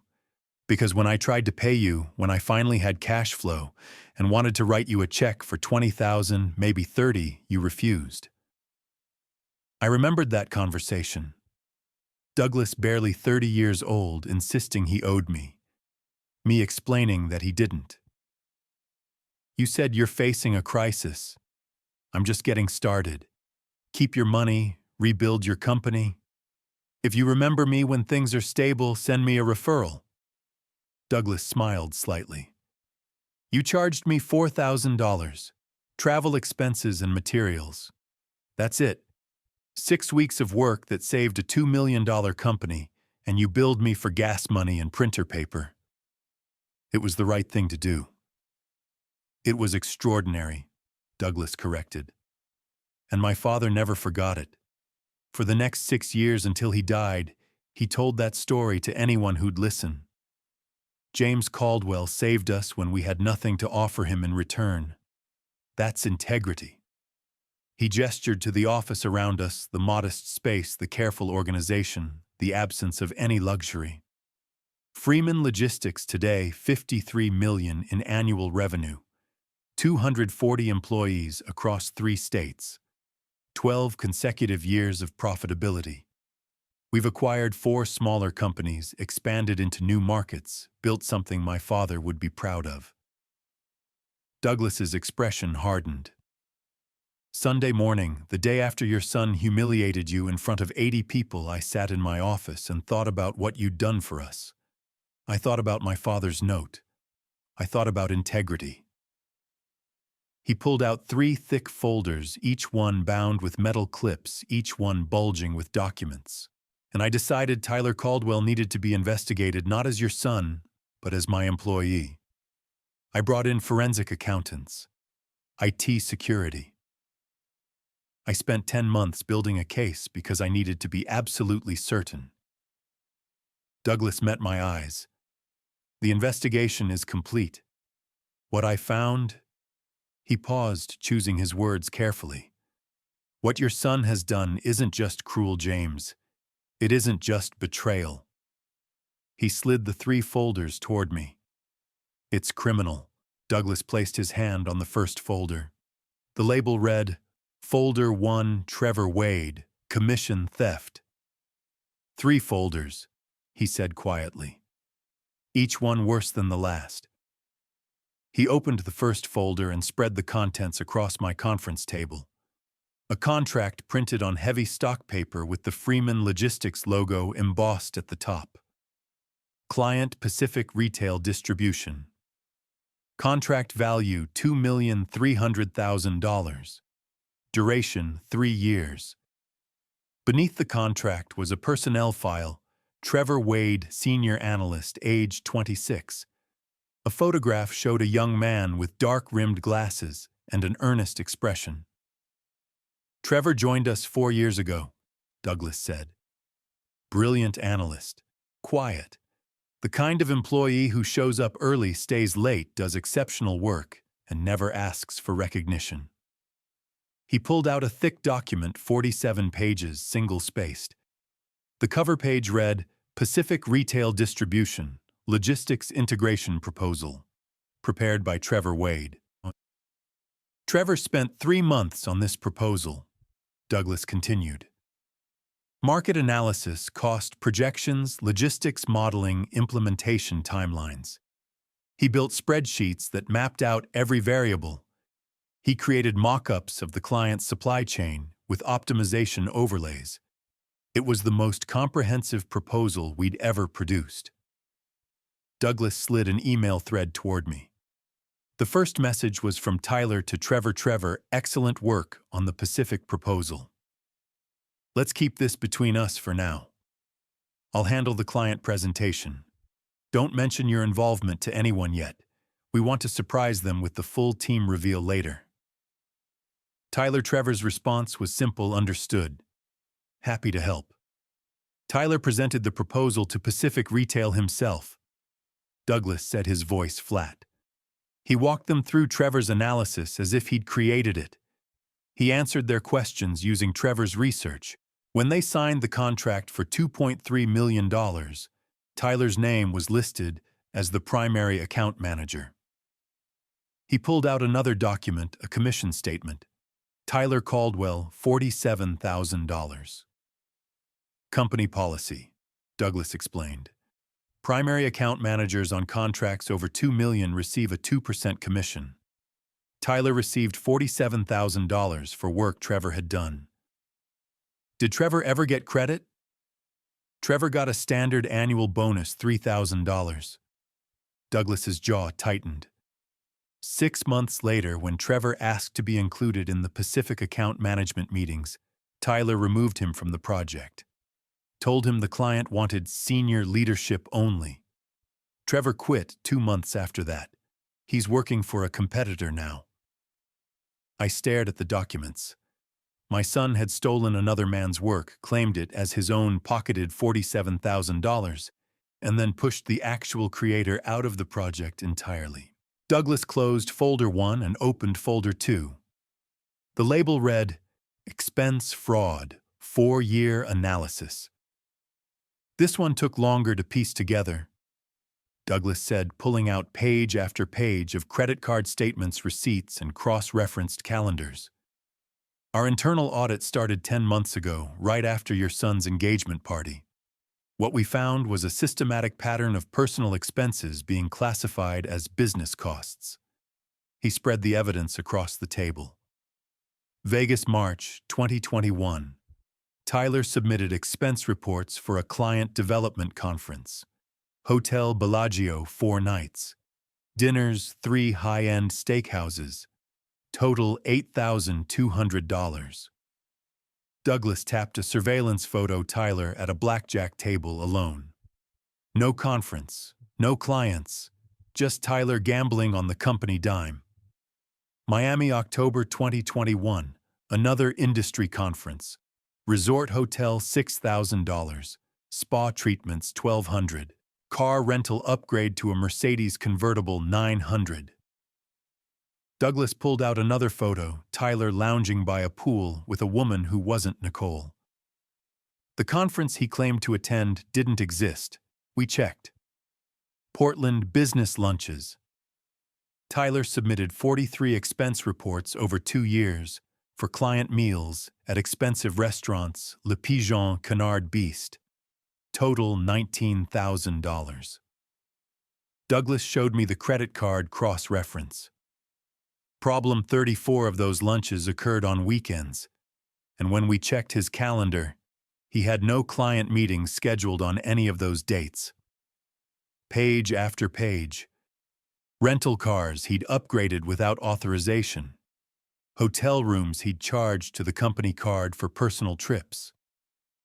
Because when I tried to pay you, when I finally had cash flow and wanted to write you a check for $20,000, maybe $30,000, you refused. I remembered that conversation. Douglas, barely 30 years old, insisting he owed me. Me explaining that he didn't. You said, you're facing a crisis. I'm just getting started. Keep your money, rebuild your company. If you remember me when things are stable, send me a referral. Douglas smiled slightly. You charged me $4,000, travel expenses and materials. That's it. 6 weeks of work that saved a $2 million company, and you billed me for gas money and printer paper. It was the right thing to do. It was extraordinary, Douglas corrected. And my father never forgot it. For the next 6 years until he died, he told that story to anyone who'd listen. James Caldwell saved us when we had nothing to offer him in return. That's integrity. He gestured to the office around us, the modest space, the careful organization, the absence of any luxury. Freeman Logistics today, $53 million in annual revenue, 240 employees across 3 states, 12 consecutive years of profitability. We've acquired 4 smaller companies, expanded into new markets, built something my father would be proud of. Douglas's expression hardened. Sunday morning, the day after your son humiliated you in front of 80 people, I sat in my office and thought about what you'd done for us. I thought about my father's note. I thought about integrity. He pulled out 3 thick folders, each one bound with metal clips, each one bulging with documents. And I decided Tyler Caldwell needed to be investigated not as your son, but as my employee. I brought in forensic accountants, IT security. I spent 10 months building a case because I needed to be absolutely certain. Douglas met my eyes. The investigation is complete. What I found... He paused, choosing his words carefully. What your son has done isn't just cruel, James. It isn't just betrayal. He slid the 3 folders toward me. It's criminal, Douglas placed his hand on the first folder. The label read, Folder 1, Trevor Wade, Commission Theft. 3 folders, he said quietly, each one worse than the last. He opened the first folder and spread the contents across my conference table. A contract printed on heavy stock paper with the Freeman Logistics logo embossed at the top. Client Pacific Retail Distribution. Contract value $2,300,000. Duration 3 years. Beneath the contract was a personnel file, Trevor Wade, Senior Analyst, age 26. A photograph showed a young man with dark-rimmed glasses and an earnest expression. Trevor joined us 4 years ago, Douglas said. Brilliant analyst. Quiet. The kind of employee who shows up early, stays late, does exceptional work, and never asks for recognition. He pulled out a thick document, 47 pages, single-spaced. The cover page read, Pacific Retail Distribution, Logistics Integration Proposal, prepared by Trevor Wade. Trevor spent 3 months on this proposal, Douglas continued. Market analysis, cost projections, logistics modeling, implementation timelines. He built spreadsheets that mapped out every variable. He created mock-ups of the client's supply chain with optimization overlays. It was the most comprehensive proposal we'd ever produced. Douglas slid an email thread toward me. The first message was from Tyler to Trevor. Trevor, excellent work on the Pacific proposal. Let's keep this between us for now. I'll handle the client presentation. Don't mention your involvement to anyone yet. We want to surprise them with the full team reveal later. Tyler. Trevor's response was simple, understood. Happy to help. Tyler presented the proposal to Pacific Retail himself. Douglas said, his voice flat. He walked them through Trevor's analysis as if he'd created it. He answered their questions using Trevor's research. When they signed the contract for $2.3 million, Tyler's name was listed as the primary account manager. He pulled out another document, a commission statement. Tyler Caldwell, $47,000. Company policy, Douglas explained. Primary account managers on contracts over $2 million receive a 2% commission. Tyler received $47,000 for work Trevor had done. Did Trevor ever get credit? Trevor got a standard annual bonus, $3,000. Douglas's jaw tightened. 6 months later, when Trevor asked to be included in the Pacific account management meetings, Tyler removed him from the project. Told him the client wanted senior leadership only. Trevor quit 2 months after that. He's working for a competitor now. I stared at the documents. My son had stolen another man's work, claimed it as his own, pocketed $47,000, and then pushed the actual creator out of the project entirely. Douglas closed folder 1 and opened folder 2. The label read, Expense Fraud, 4-year analysis. This one took longer to piece together, Douglas said, pulling out page after page of credit card statements, receipts, and cross-referenced calendars. Our internal audit started 10 months ago, right after your son's engagement party. What we found was a systematic pattern of personal expenses being classified as business costs. He spread the evidence across the table. Vegas, March 2021. Tyler submitted expense reports for a client development conference. Hotel Bellagio 4 nights. Dinners 3 high-end steakhouses. Total $8,200. Douglas tapped a surveillance photo. Tyler at a blackjack table alone. No conference, no clients, just Tyler gambling on the company dime. Miami, October 2021. Another industry conference. Resort hotel $6,000. Spa treatments $1,200. Car rental upgrade to a Mercedes convertible $900. Douglas pulled out another photo, Tyler lounging by a pool with a woman who wasn't Nicole. The conference he claimed to attend didn't exist. We checked. Portland business lunches. Tyler submitted 43 expense reports over 2 years for client meals at expensive restaurants, Le Pigeon Canard Beast. Total $19,000. Douglas showed me the credit card cross-reference. Problem 34 of those lunches occurred on weekends, and when we checked his calendar, he had no client meetings scheduled on any of those dates. Page after page. Rental cars he'd upgraded without authorization. Hotel rooms he'd charged to the company card for personal trips.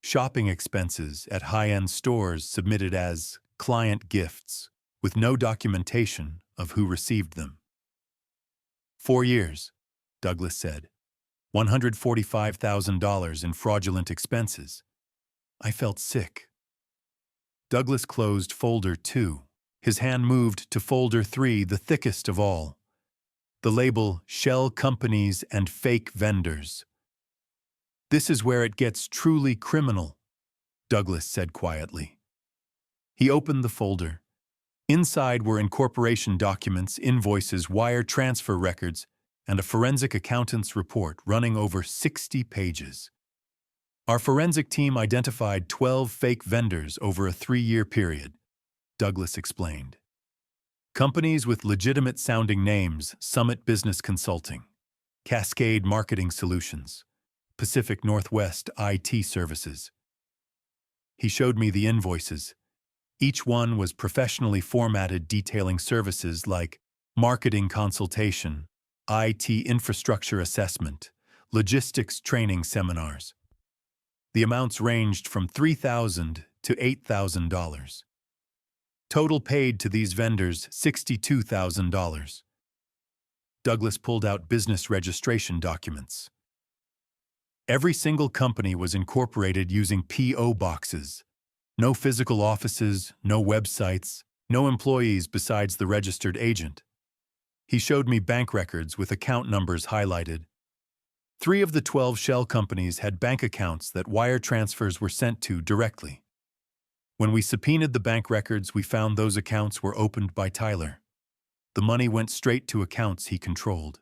Shopping expenses at high-end stores submitted as client gifts, with no documentation of who received them. 4 years, Douglas said. $145,000 in fraudulent expenses. I felt sick. Douglas closed folder 2. His hand moved to folder 3, the thickest of all. The label, Shell Companies and Fake Vendors. This is where it gets truly criminal, Douglas said quietly. He opened the folder. Inside were incorporation documents, invoices, wire transfer records, and a forensic accountant's report running over 60 pages. Our forensic team identified 12 fake vendors over a 3-year period, Douglas explained. Companies with legitimate-sounding names: Summit Business Consulting, Cascade Marketing Solutions, Pacific Northwest IT Services. He showed me the invoices. Each one was professionally formatted, detailing services like marketing consultation, IT infrastructure assessment, logistics training seminars. The amounts ranged from $3,000 to $8,000. Total paid to these vendors, $62,000. Douglas pulled out business registration documents. Every single company was incorporated using P.O. boxes. No physical offices, no websites, no employees besides the registered agent. He showed me bank records with account numbers highlighted. 3 of the 12 shell companies had bank accounts that wire transfers were sent to directly. When we subpoenaed the bank records, we found those accounts were opened by Tyler. The money went straight to accounts he controlled.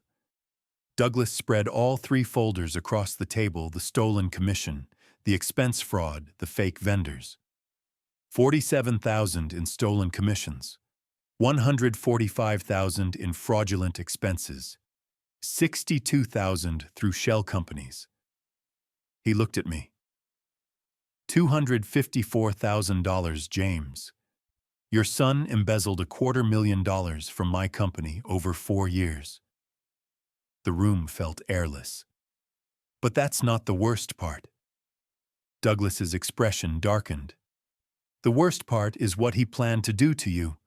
Douglas spread all 3 folders across the table: the stolen commission, the expense fraud, the fake vendors. $47,000 in stolen commissions, $145,000 in fraudulent expenses, $62,000 through shell companies. He looked at me. $254,000, James. Your son embezzled $250,000 from my company over 4 years. The room felt airless. But that's not the worst part. Douglas's expression darkened. The worst part is what he planned to do to you,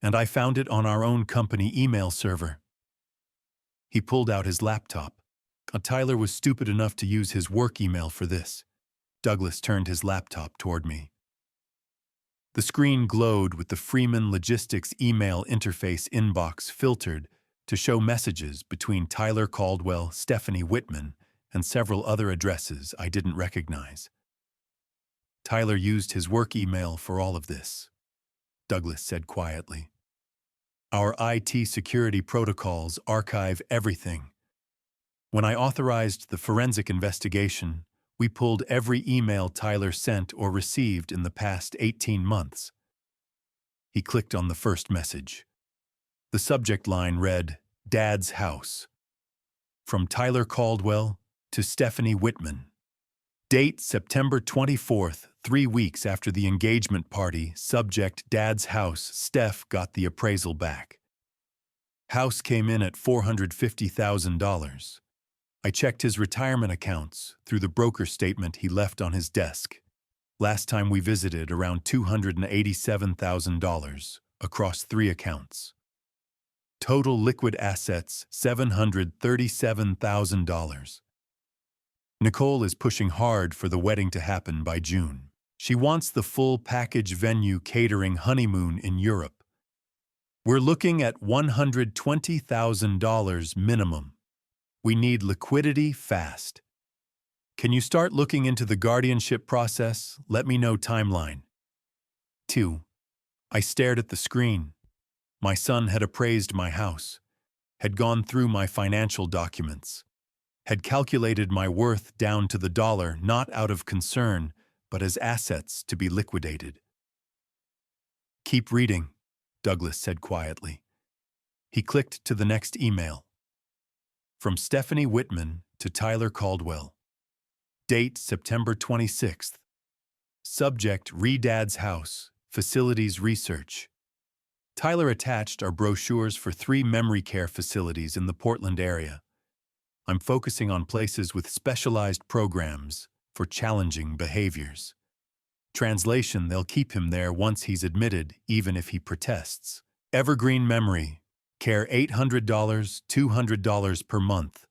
and I found it on our own company email server. He pulled out his laptop. Tyler was stupid enough to use his work email for this. Douglas turned his laptop toward me. The screen glowed with the Freeman Logistics email interface inbox filtered to show messages between Tyler Caldwell, Stephanie Whitman, and several other addresses I didn't recognize. Tyler used his work email for all of this, Douglas said quietly. Our IT security protocols archive everything. When I authorized the forensic investigation, we pulled every email Tyler sent or received in the past 18 months. He clicked on the first message. The subject line read, Dad's House. From Tyler Caldwell to Stephanie Whitman. Date September 24th, 3 weeks after the engagement party. Subject Dad's House. Steph got the appraisal back. House came in at $450,000. I checked his retirement accounts through the broker statement he left on his desk. Last time we visited, around $287,000 across 3 accounts. Total liquid assets, $737,000. Nicole is pushing hard for the wedding to happen by June. She wants the full package venue, catering, honeymoon in Europe. We're looking at $120,000 minimum. We need liquidity fast. Can you start looking into the guardianship process? Let me know timeline. 2. I stared at the screen. My son had appraised my house. had gone through my financial documents, had calculated my worth down to the dollar, not out of concern, but as assets to be liquidated. "Keep reading," Douglas said quietly. He clicked to the next email. From Stephanie Whitman to Tyler Caldwell. Date September 26th. Subject Re-Dad's House, Facilities Research. Tyler attached our brochures for 3 memory care facilities in the Portland area. I'm focusing on places with specialized programs for challenging behaviors. Translation: they'll keep him there once he's admitted, even if he protests. Evergreen Memory Care $800, $200 per month.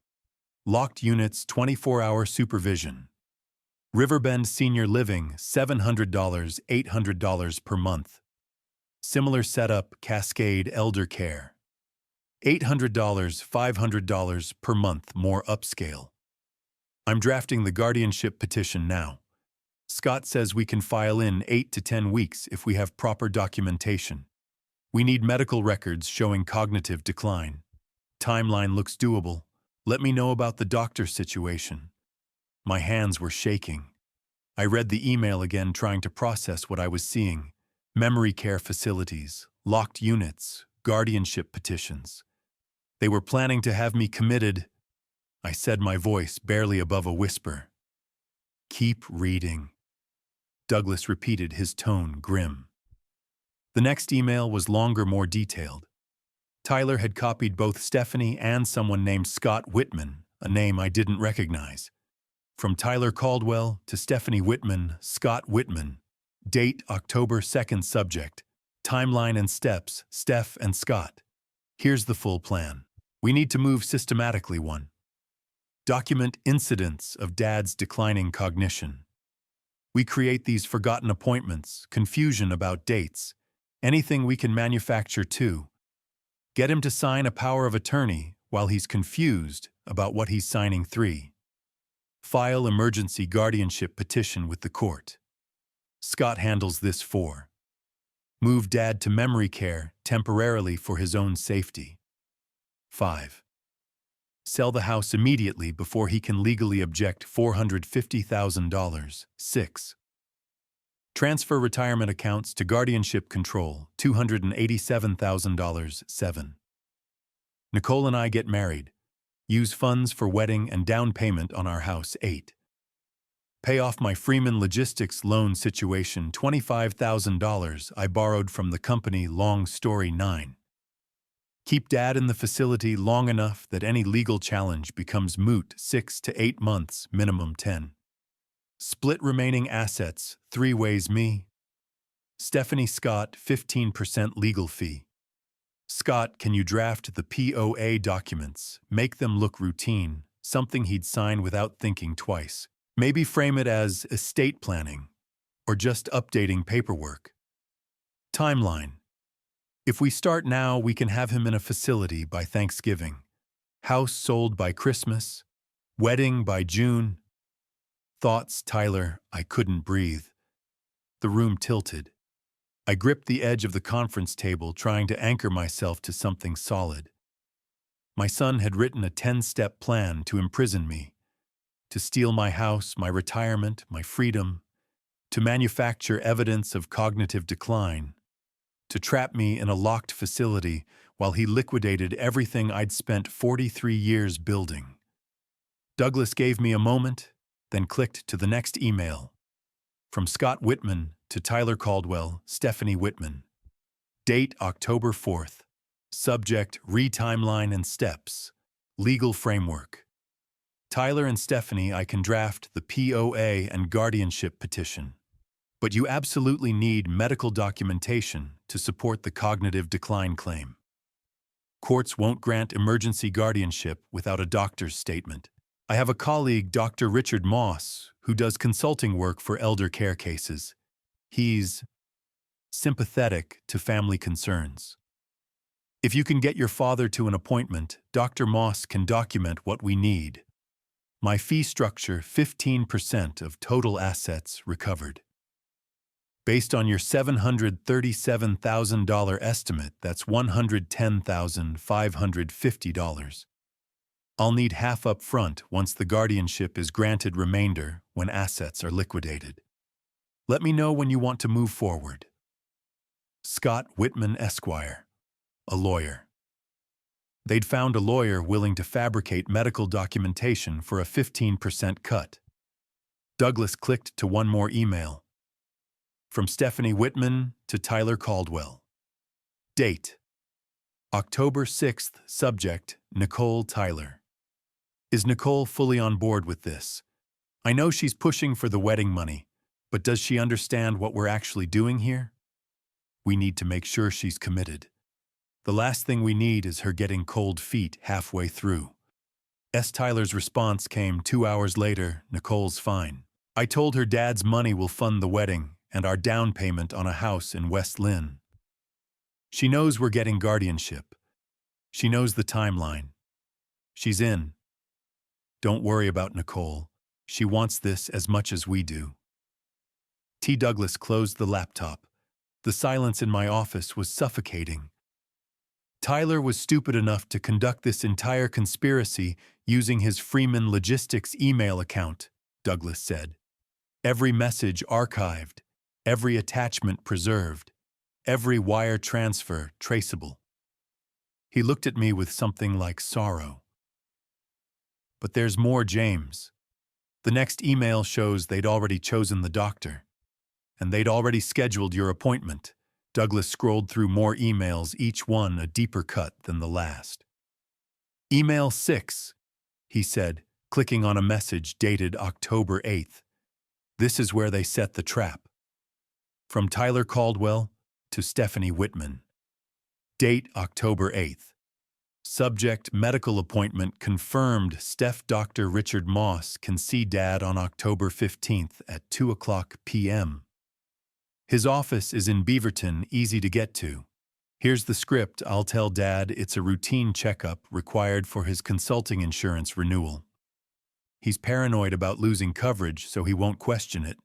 Locked Units 24-hour supervision. Riverbend Senior Living $700, $800 per month. Similar setup Cascade Elder Care. $800, $500 per month, more upscale. I'm drafting the guardianship petition now. Scott says we can file in 8 to 10 weeks if we have proper documentation. We need medical records showing cognitive decline. Timeline looks doable. Let me know about the doctor situation. My hands were shaking. I read the email again, trying to process what I was seeing. Memory care facilities, locked units, guardianship petitions. They were planning to have me committed. I said, my voice barely above a whisper. "Keep reading." Douglas repeated, his tone grim. The next email was longer, more detailed. Tyler had copied both Stephanie and someone named Scott Whitman, a name I didn't recognize. From Tyler Caldwell to Stephanie Whitman, Scott Whitman. Date October 2nd. Subject Timeline and steps Steph and Scott. Here's the full plan. We need to move systematically. 1. Document incidents of Dad's declining cognition. We create these forgotten appointments, confusion about dates, anything we can manufacture. 2. Get him to sign a power of attorney while he's confused about what he's signing. 3. File emergency guardianship petition with the court. Scott handles this. 4. Move Dad to memory care temporarily for his own safety. 5. Sell the house immediately before he can legally object. $450,000. 6. Transfer retirement accounts to guardianship control. $287,000. 7. Nicole and I get married. Use funds for wedding and down payment on our house. 8. Pay off my Freeman Logistics loan situation. $25,000 I borrowed from the company. Long story. 9. Keep Dad in the facility long enough that any legal challenge becomes moot. 6 to 8 months minimum. 10. Split remaining assets 3 ways. Me, Stephanie, Scott. 15% legal fee. Scott, can you draft the POA documents? Make them look routine, something he'd sign without thinking twice. Maybe frame it as estate planning or just updating paperwork. Timeline. If we start now, we can have him in a facility by Thanksgiving. House sold by Christmas. Wedding by June. Thoughts, Tyler. I couldn't breathe. The room tilted. I gripped the edge of the conference table, trying to anchor myself to something solid. My son had written a 10-step plan to imprison me, to steal my house, my retirement, my freedom, to manufacture evidence of cognitive decline, to trap me in a locked facility while he liquidated everything I'd spent 43 years building. Douglas gave me a moment, then clicked to the next email. From Scott Whitman to Tyler Caldwell, Stephanie Whitman. Date October 4th. Subject Re-timeline and steps. Legal framework. Tyler and Stephanie, I can draft the POA and guardianship petition. But you absolutely need medical documentation to support the cognitive decline claim. Courts won't grant emergency guardianship without a doctor's statement. I have a colleague, Dr. Richard Moss, who does consulting work for elder care cases. He's sympathetic to family concerns. If you can get your father to an appointment, Dr. Moss can document what we need. My fee structure, 15% of total assets recovered. Based on your $737,000 estimate, that's $110,550. I'll need half up front once the guardianship is granted, remainder when assets are liquidated. Let me know when you want to move forward. Scott Whitman, Esquire, a lawyer. They'd found a lawyer willing to fabricate medical documentation for a 15% cut. Douglas clicked to one more email. From Stephanie Whitman to Tyler Caldwell. Date: October 6th. Subject: Nicole Tyler. Is Nicole fully on board with this? I know she's pushing for the wedding money, but does she understand what we're actually doing here? We need to make sure she's committed. The last thing we need is her getting cold feet halfway through. Tyler's response came 2 hours later. Nicole's fine. I told her Dad's money will fund the wedding and our down payment on a house in West Lynn. She knows we're getting guardianship. She knows the timeline. She's in. Don't worry about Nicole. She wants this as much as we do. Douglas closed the laptop. The silence in my office was suffocating. Tyler was stupid enough to conduct this entire conspiracy using his Freeman Logistics email account, Douglas said. Every message archived, every attachment preserved, every wire transfer traceable. He looked at me with something like sorrow. But there's more, James. The next email shows they'd already chosen the doctor, and they'd already scheduled your appointment. Douglas scrolled through more emails, each one a deeper cut than the last. Email 6, he said, clicking on a message dated October 8th. This is where they set the trap. From Tyler Caldwell to Stephanie Whitman. Date October 8th. Subject: medical appointment confirmed. Dr. Richard Moss can see Dad on October 15th at 2:00 p.m. His office is in Beaverton, easy to get to. Here's the script. I'll tell Dad it's a routine checkup required for his consulting insurance renewal. He's paranoid about losing coverage, so he won't question it.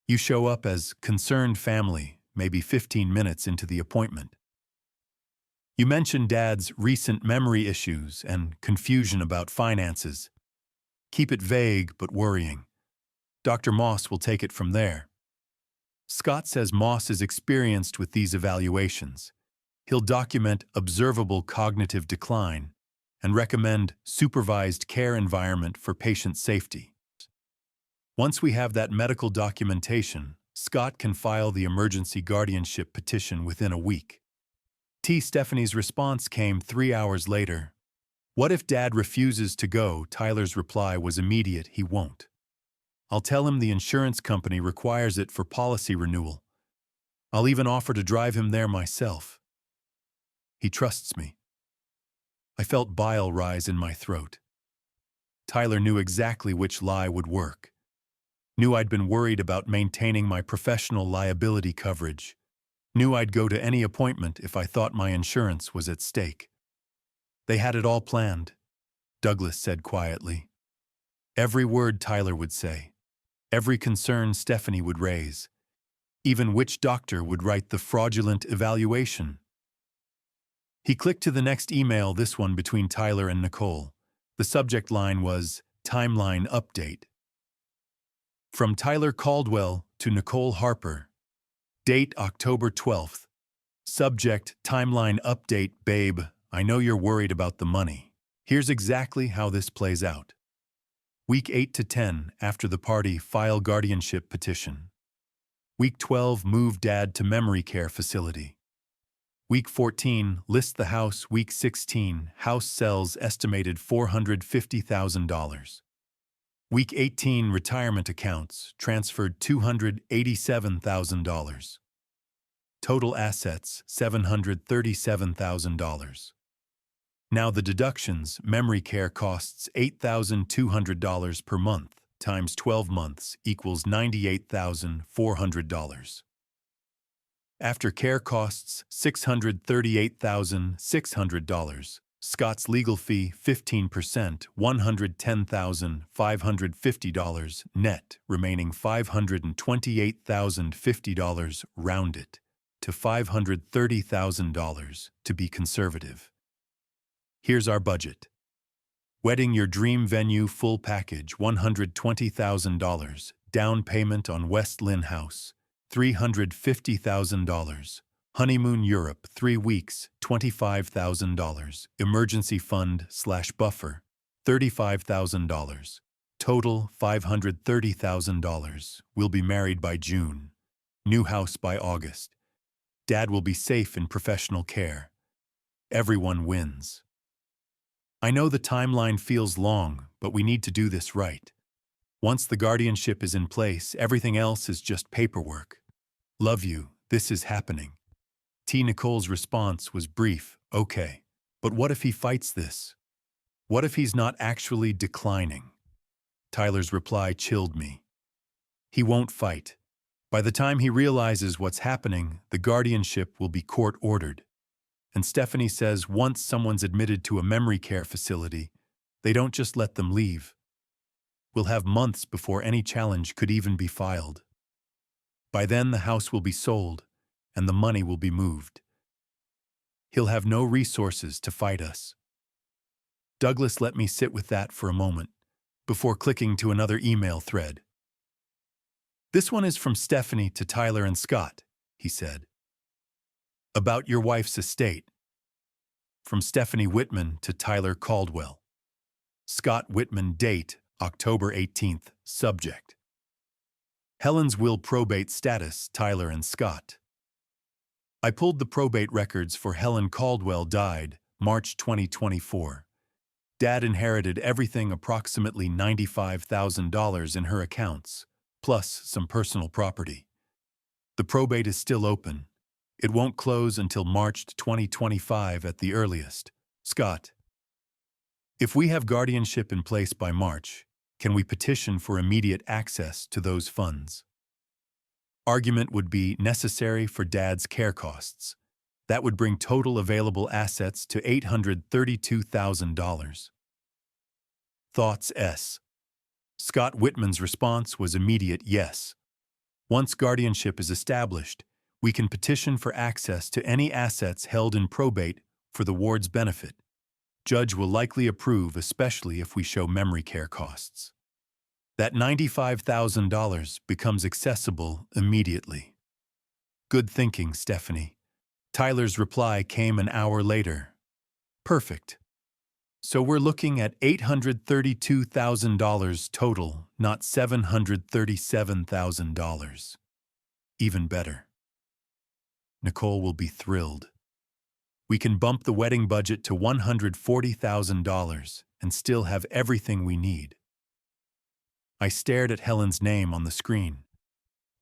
You show up as concerned family, maybe 15 minutes into the appointment. You mention Dad's recent memory issues and confusion about finances. Keep it vague but worrying. Dr. Moss will take it from there. Scott says Moss is experienced with these evaluations. He'll document observable cognitive decline and recommend supervised care environment for patient safety. Once we have that medical documentation, Scott can file the emergency guardianship petition within a week. Stephanie's response came 3 hours later. What if Dad refuses to go? Tyler's reply was immediate: he won't. I'll tell him the insurance company requires it for policy renewal. I'll even offer to drive him there myself. He trusts me. I felt bile rise in my throat. Tyler knew exactly which lie would work. Knew I'd been worried about maintaining my professional liability coverage. Knew I'd go to any appointment if I thought my insurance was at stake. They had it all planned, Douglas said quietly. Every word Tyler would say, every concern Stephanie would raise, even which doctor would write the fraudulent evaluation. He clicked to the next email, this one between Tyler and Nicole. The subject line was Timeline Update. From Tyler Caldwell to Nicole Harper. Date October 12th. Subject: Timeline Update. Babe, I know you're worried about the money. Here's exactly how this plays out. Week 8 to 10, after the party, file guardianship petition. Week 12, move Dad to memory care facility. Week 14, list the house. Week 16, house sells, estimated $450,000. Week 18, retirement accounts, transferred $287,000. Total assets, $737,000. Now the deductions: memory care costs $8,200 per month, times 12 months equals $98,400. After care costs, $638,600. Scott's legal fee 15%, $110,550 net, remaining $528,050 rounded to $530,000 to be conservative. Here's our budget. Wedding your dream venue full package $120,000, down payment on West Lynn House $350,000. Honeymoon Europe 3 weeks, $25,000. Emergency fund/buffer, $35,000. Total $530,000. We'll be married by June. New house by August. Dad will be safe in professional care. Everyone wins. I know the timeline feels long, but we need to do this right. Once the guardianship is in place, everything else is just paperwork. Love you, this is happening. Nicole's response was brief, okay. But what if he fights this? What if he's not actually declining? Tyler's reply chilled me. He won't fight. By the time he realizes what's happening, the guardianship will be court-ordered. And Stephanie says once someone's admitted to a memory care facility, they don't just let them leave. We'll have months before any challenge could even be filed. By then, the house will be sold, and the money will be moved. He'll have no resources to fight us. Douglas let me sit with that for a moment, before clicking to another email thread. This one is from Stephanie to Tyler and Scott, he said. About your wife's estate. From Stephanie Whitman to Tyler Caldwell. Scott Whitman, date, October 18th, subject. Helen's will probate status, Tyler and Scott. I pulled the probate records for Helen Caldwell, died, March 2024. Dad inherited everything, approximately $95,000 in her accounts, plus some personal property. The probate is still open. It won't close until March 2025 at the earliest. Scott. If we have guardianship in place by March, can we petition for immediate access to those funds? Argument would be necessary for Dad's care costs. That would bring total available assets to $832,000. Thoughts S. Scott Whitman's response was immediate yes. Once guardianship is established, we can petition for access to any assets held in probate for the ward's benefit. Judge will likely approve, especially if we show memory care costs. That $95,000 becomes accessible immediately. Good thinking, Stephanie. Tyler's reply came an hour later. Perfect. So we're looking at $832,000 total, not $737,000. Even better. Nicole will be thrilled. We can bump the wedding budget to $140,000 and still have everything we need. I stared at Helen's name on the screen.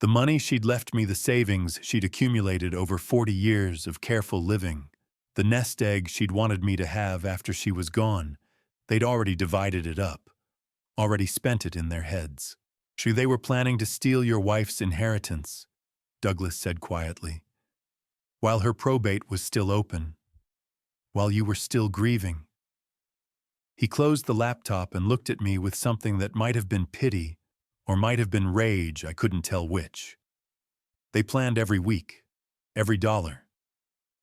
The money she'd left me, the savings she'd accumulated over 40 years of careful living, the nest egg she'd wanted me to have after she was gone, they'd already divided it up, already spent it in their heads. They were planning to steal your wife's inheritance, Douglas said quietly. While her probate was still open, while you were still grieving. He closed the laptop and looked at me with something that might have been pity or might have been rage, I couldn't tell which. They planned every week, every dollar.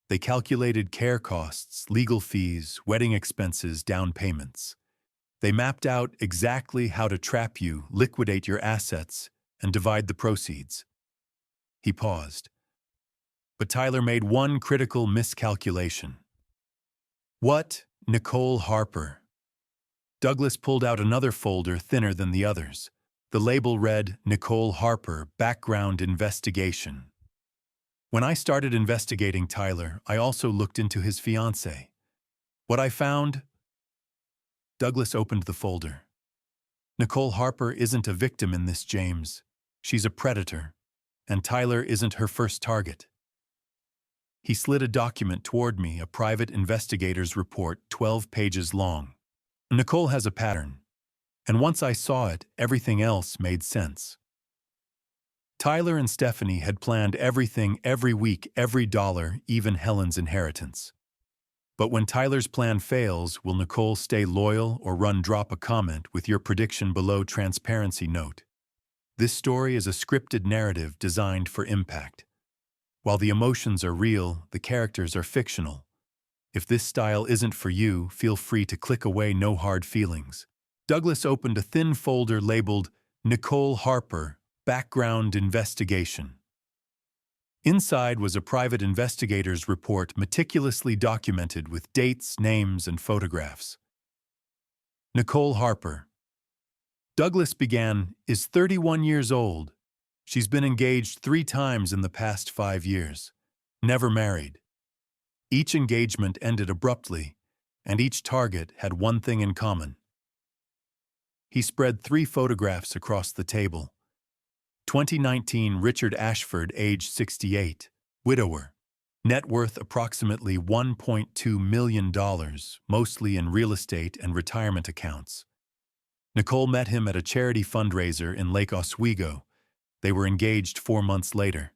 They calculated care costs, legal fees, wedding expenses, down payments. They mapped out exactly how to trap you, liquidate your assets, and divide the proceeds. He paused. But Tyler made one critical miscalculation. What? Nicole Harper. Douglas pulled out another folder thinner than the others. The label read, Nicole Harper, Background Investigation. When I started investigating Tyler, I also looked into his fiancée. What I found? Douglas opened the folder. Nicole Harper isn't a victim in this, James. She's a predator, and Tyler isn't her first target. He slid a document toward me, a private investigator's report, 12 pages long. Nicole has a pattern, and once I saw it, everything else made sense. Tyler and Stephanie had planned everything, every week, every dollar, even Helen's inheritance. But when Tyler's plan fails, will Nicole stay loyal or drop a comment with your prediction below? Transparency note. This story is a scripted narrative designed for impact. While the emotions are real, the characters are fictional. If this style isn't for you, feel free to click away, no hard feelings. Douglas opened a thin folder labeled Nicole Harper, Background Investigation. Inside was a private investigator's report meticulously documented with dates, names, and photographs. Nicole Harper. Douglas began, is 31 years old. She's been engaged 3 times in the past 5 years. Never married. Each engagement ended abruptly, and each target had one thing in common. He spread 3 photographs across the table. 2019 Richard Ashford, age 68, widower. Net worth approximately $1.2 million, mostly in real estate and retirement accounts. Nicole met him at a charity fundraiser in Lake Oswego. They were engaged 4 months later.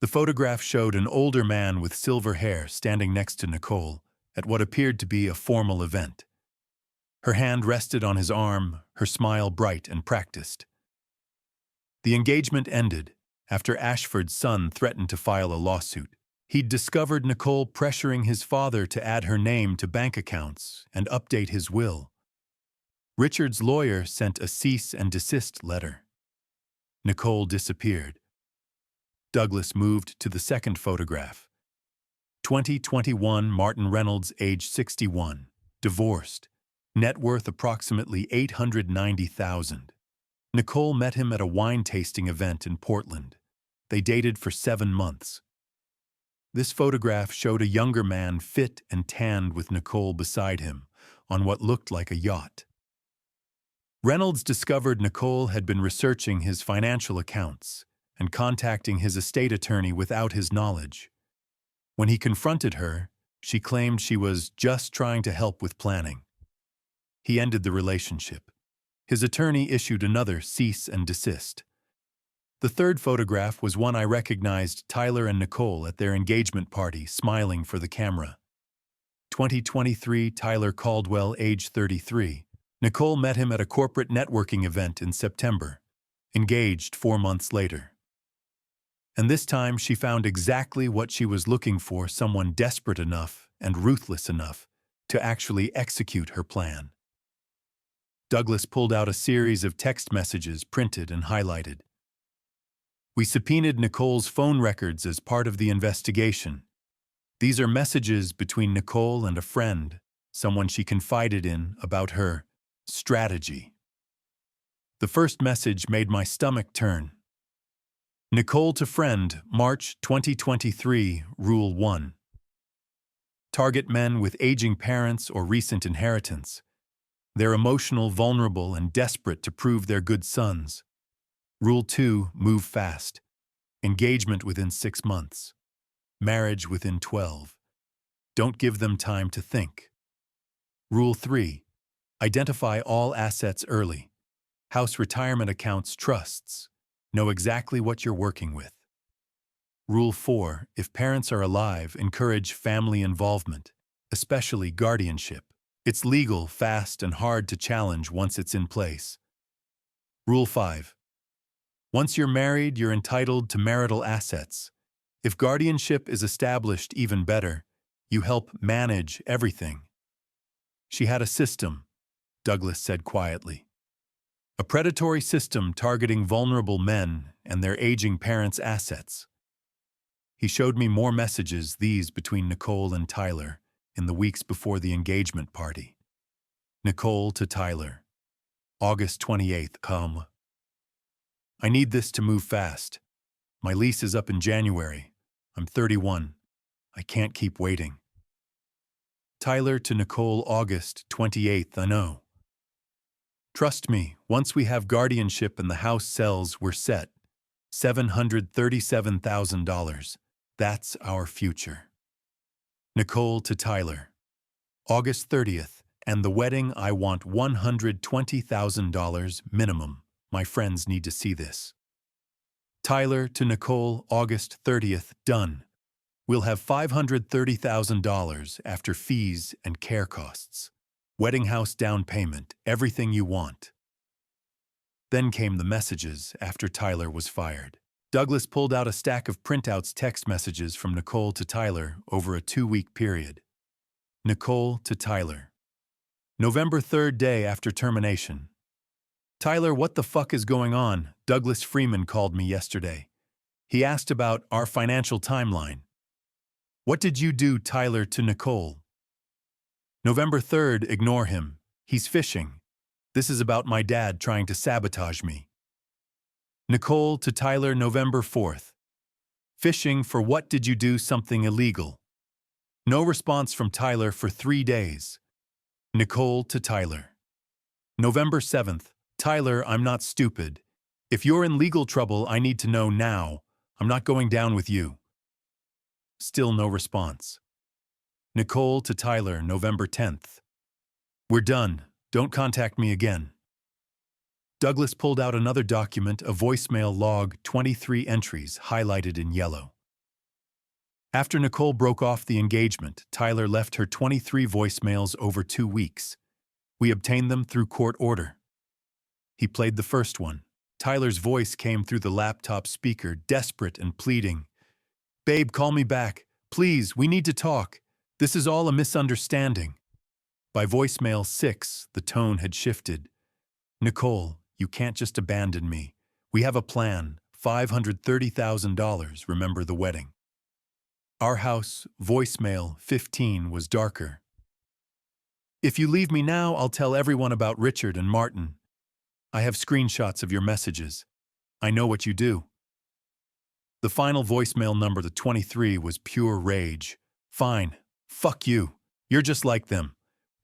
The photograph showed an older man with silver hair standing next to Nicole at what appeared to be a formal event. Her hand rested on his arm, her smile bright and practiced. The engagement ended after Ashford's son threatened to file a lawsuit. He'd discovered Nicole pressuring his father to add her name to bank accounts and update his will. Richard's lawyer sent a cease and desist letter. Nicole disappeared. Douglas moved to the second photograph. 2021 Martin Reynolds, age 61, divorced. Net worth approximately $890,000. Nicole met him at a wine tasting event in Portland. They dated for 7 months. This photograph showed a younger man fit and tanned with Nicole beside him on what looked like a yacht. Reynolds discovered Nicole had been researching his financial accounts and contacting his estate attorney without his knowledge. When he confronted her, she claimed she was just trying to help with planning. He ended the relationship. His attorney issued another cease and desist. The third photograph was one I recognized Tyler and Nicole at their engagement party, smiling for the camera. 2023 Tyler Caldwell, age 33. Nicole met him at a corporate networking event in September, engaged 4 months later. And this time she found exactly what she was looking for, someone desperate enough and ruthless enough to actually execute her plan. Douglas pulled out a series of text messages printed and highlighted. We subpoenaed Nicole's phone records as part of the investigation. These are messages between Nicole and a friend, someone she confided in about her strategy. The first message made my stomach turn. Nicole to friend, March 2023, Rule 1. Target men with aging parents or recent inheritance. They're emotional, vulnerable, and desperate to prove they're good sons. Rule 2, move fast. Engagement within 6 months. Marriage within 12. Don't give them time to think. Rule 3, identify all assets early. House, retirement accounts, trusts. Know exactly what you're working with. Rule 4, if parents are alive, encourage family involvement, especially guardianship. It's legal, fast, and hard to challenge once it's in place. Rule 5. Once you're married, you're entitled to marital assets. If guardianship is established, even better, you help manage everything. She had a system, Douglas said quietly. A predatory system targeting vulnerable men and their aging parents' assets. He showed me more messages, these between Nicole and Tyler, in the weeks before the engagement party. Nicole to Tyler. August 28th, come. I need this to move fast. My lease is up in January. I'm 31. I can't keep waiting. Tyler to Nicole, August 28th, I know. Trust me, once we have guardianship and the house sells, we're set. $737,000. That's our future. Nicole to Tyler. August 30th, and the wedding, I want $120,000 minimum. My friends need to see this. Tyler to Nicole, August 30th, done. We'll have $530,000 after fees and care costs. Wedding house down payment, everything you want. Then came the messages after Tyler was fired. Douglas pulled out a stack of printouts text messages from Nicole to Tyler over a 2-week period. Nicole to Tyler. November 3rd day after termination. Tyler, what the fuck is going on? Douglas Freeman called me yesterday. He asked about our financial timeline. What did you do, Tyler to Nicole? November 3rd, ignore him. He's fishing. This is about my dad trying to sabotage me. Nicole to Tyler, November 4th. Fishing for what did you do something illegal? No response from Tyler for 3 days. Nicole to Tyler. November 7th. Tyler, I'm not stupid. If you're in legal trouble, I need to know now. I'm not going down with you. Still no response. Nicole to Tyler, November 10th. We're done. Don't contact me again. Douglas pulled out another document, a voicemail log, 23 entries, highlighted in yellow. After Nicole broke off the engagement, Tyler left her 23 voicemails over 2 weeks. We obtained them through court order. He played the first one. Tyler's voice came through the laptop speaker, desperate and pleading. Babe, call me back. Please, we need to talk. This is all a misunderstanding. By voicemail 6, the tone had shifted. Nicole, you can't just abandon me. We have a plan. $530,000, remember the wedding. Our house, voicemail 15, was darker. If you leave me now, I'll tell everyone about Richard and Martin. I have screenshots of your messages. I know what you do. The final voicemail number, the 23, was pure rage. Fine. Fuck you. You're just like them.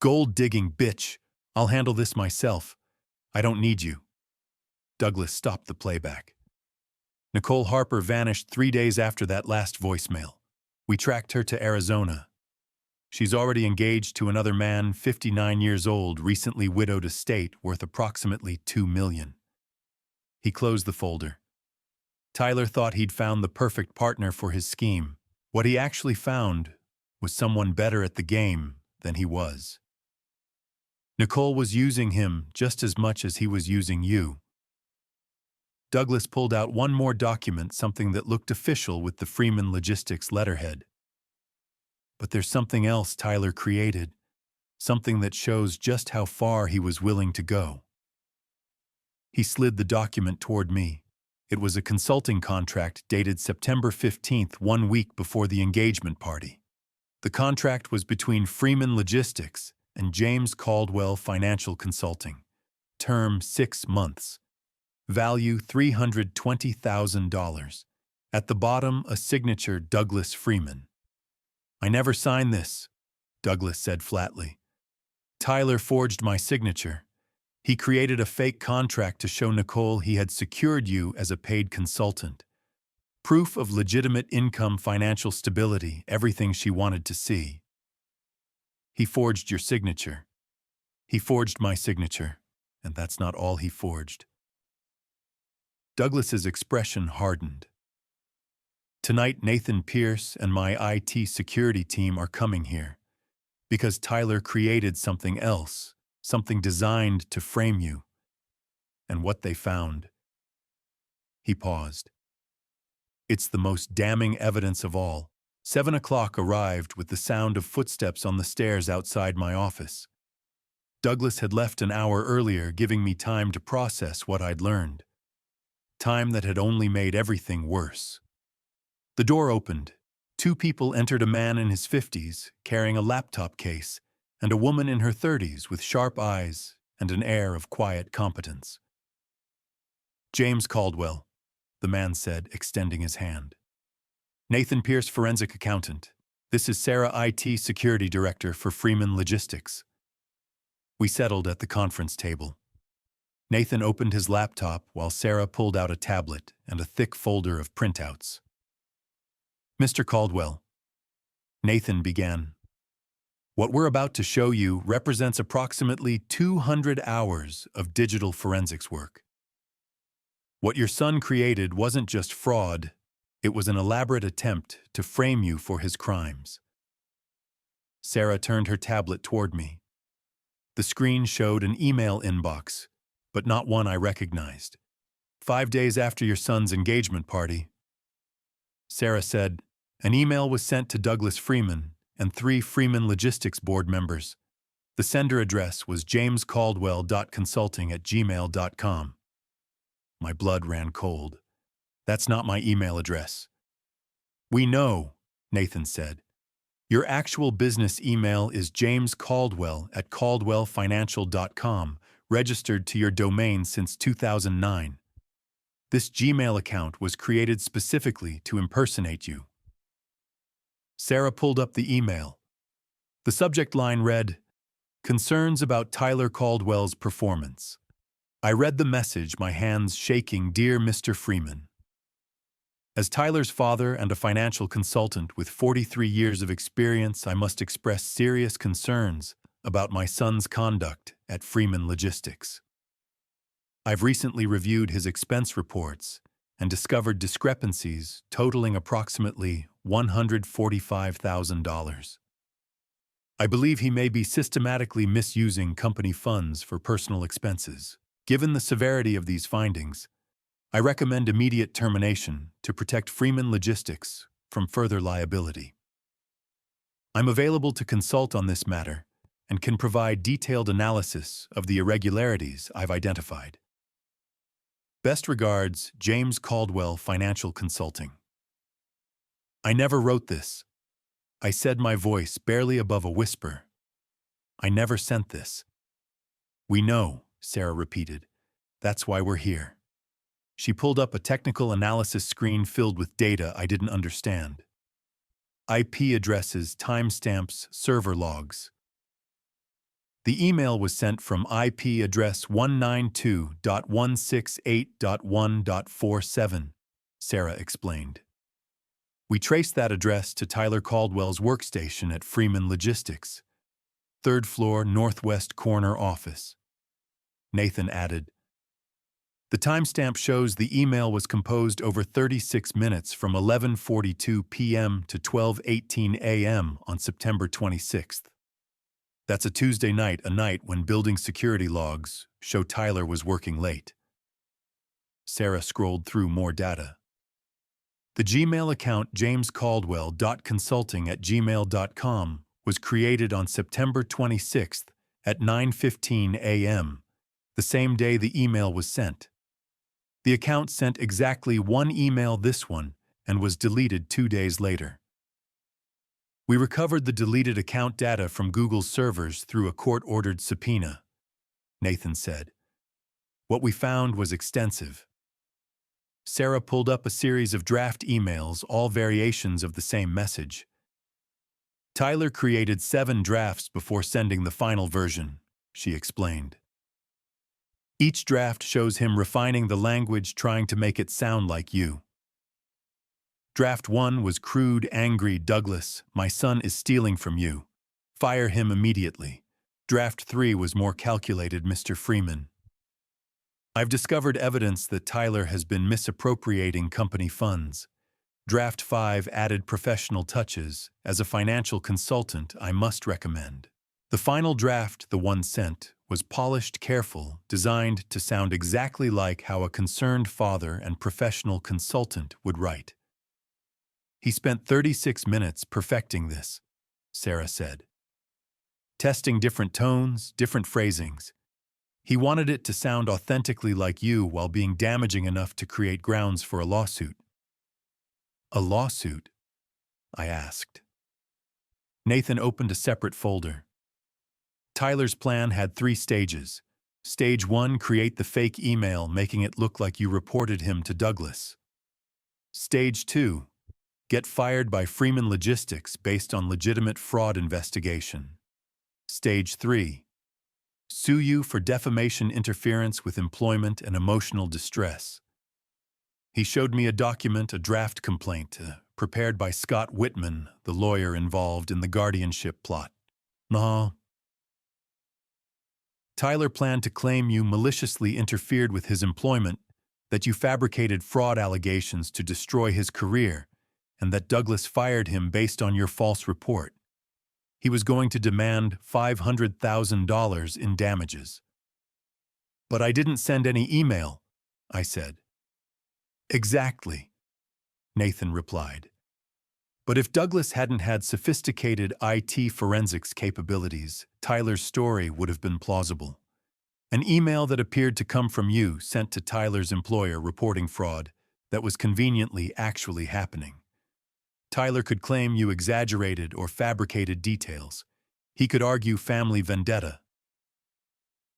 Gold-digging bitch. I'll handle this myself. I don't need you. Douglas stopped the playback. Nicole Harper vanished 3 days after that last voicemail. We tracked her to Arizona. She's already engaged to another man, 59 years old, recently widowed estate worth approximately $2 million. He closed the folder. Tyler thought he'd found the perfect partner for his scheme. What he actually found was someone better at the game than he was. Nicole was using him just as much as he was using you. Douglas pulled out one more document, something that looked official with the Freeman Logistics letterhead. But there's something else Tyler created, something that shows just how far he was willing to go. He slid the document toward me. It was a consulting contract dated September 15th, 1 week before the engagement party. The contract was between Freeman Logistics and James Caldwell Financial Consulting. Term 6 months. Value $320,000. At the bottom, a signature, Douglas Freeman. I never signed this, Douglas said flatly. Tyler forged my signature. He created a fake contract to show Nicole he had secured you as a paid consultant. Proof of legitimate income, financial stability, everything she wanted to see. He forged your signature. He forged my signature, and that's not all he forged. Douglas's expression hardened. Tonight, Nathan Pierce and my IT security team are coming here because Tyler created something else. Something designed to frame you. And what they found. He paused. It's the most damning evidence of all. 7 o'clock arrived with the sound of footsteps on the stairs outside my office. Douglas had left an hour earlier, giving me time to process what I'd learned. Time that had only made everything worse. The door opened. 2 people entered, a man in his 50s, carrying a laptop case, and a woman in her 30s with sharp eyes and an air of quiet competence. James Caldwell, the man said, extending his hand. Nathan Pierce, forensic accountant. This is Sarah, IT security director for Freeman Logistics. We settled at the conference table. Nathan opened his laptop while Sarah pulled out a tablet and a thick folder of printouts. Mr. Caldwell, Nathan began. What we're about to show you represents approximately 200 hours of digital forensics work. What your son created wasn't just fraud, It was an elaborate attempt to frame you for his crimes. Sarah turned her tablet toward me. The screen showed an email inbox, but not one I recognized. 5 days after your son's engagement party, Sarah said, an email was sent to Douglas Freeman and 3 Freeman Logistics board members. The sender address was jamescaldwell.consulting@gmail.com. My blood ran cold. That's not my email address. We know, Nathan said. Your actual business email is jamescaldwell@caldwellfinancial.com, registered to your domain since 2009. This Gmail account was created specifically to impersonate you. Sarah pulled up the email. The subject line read, "Concerns about Tyler Caldwell's performance." I read the message, my hands shaking. Dear Mr. Freeman, as Tyler's father and a financial consultant with 43 years of experience, I must express serious concerns about my son's conduct at Freeman Logistics. I've recently reviewed his expense reports and discovered discrepancies totaling approximately $145,000. I believe he may be systematically misusing company funds for personal expenses. Given the severity of these findings, I recommend immediate termination to protect Freeman Logistics from further liability. I'm available to consult on this matter and can provide detailed analysis of the irregularities I've identified. Best regards, James Caldwell Financial Consulting. I never wrote this. I said, my voice barely above a whisper. I never sent this. We know, Sarah repeated. That's why we're here. She pulled up a technical analysis screen filled with data I didn't understand. IP addresses, timestamps, server logs. The email was sent from IP address 192.168.1.47, Sarah explained. We traced that address to Tyler Caldwell's workstation at Freeman Logistics, 3rd floor, northwest corner office. Nathan added, the timestamp shows the email was composed over 36 minutes from 11:42 p.m. to 12:18 a.m. on September 26th. That's a Tuesday night, a night when building security logs show Tyler was working late. Sarah scrolled through more data. The Gmail account jamescaldwell.consulting@gmail.com was created on September 26th at 9:15 a.m., the same day the email was sent. The account sent exactly one email, this one, and was deleted 2 days later. We recovered the deleted account data from Google's servers through a court-ordered subpoena, Nathan said. What we found was extensive. Sarah pulled up a series of draft emails, all variations of the same message. Tyler created 7 drafts before sending the final version, she explained. Each draft shows him refining the language, trying to make it sound like you. Draft 1 was crude, angry. Douglas, my son is stealing from you. Fire him immediately. Draft 3 was more calculated. Mr. Freeman, I've discovered evidence that Tyler has been misappropriating company funds. Draft 5 added professional touches. As a financial consultant, I must recommend. The final draft, the one sent, was polished, careful, designed to sound exactly like how a concerned father and professional consultant would write. He spent 36 minutes perfecting this, Sarah said. Testing different tones, different phrasings. He wanted it to sound authentically like you while being damaging enough to create grounds for a lawsuit. A lawsuit? I asked. Nathan opened a separate folder. Tyler's plan had 3 stages. Stage 1, create the fake email, making it look like you reported him to Douglas. Stage 2, get fired by Freeman Logistics based on legitimate fraud investigation. Stage 3, sue you for defamation, interference with employment, and emotional distress. He showed me a document, a draft complaint, prepared by Scott Whitman, the lawyer involved in the guardianship plot. No. Tyler planned to claim you maliciously interfered with his employment that you fabricated fraud allegations to destroy his career, and that Douglas fired him based on your false report. He was going to demand $500,000 in damages. But I didn't send any email, I said. Exactly, Nathan replied. But if Douglas hadn't had sophisticated IT forensics capabilities, Tyler's story would have been plausible. An email that appeared to come from you sent to Tyler's employer reporting fraud that was conveniently actually happening. Tyler could claim you exaggerated or fabricated details. He could argue family vendetta.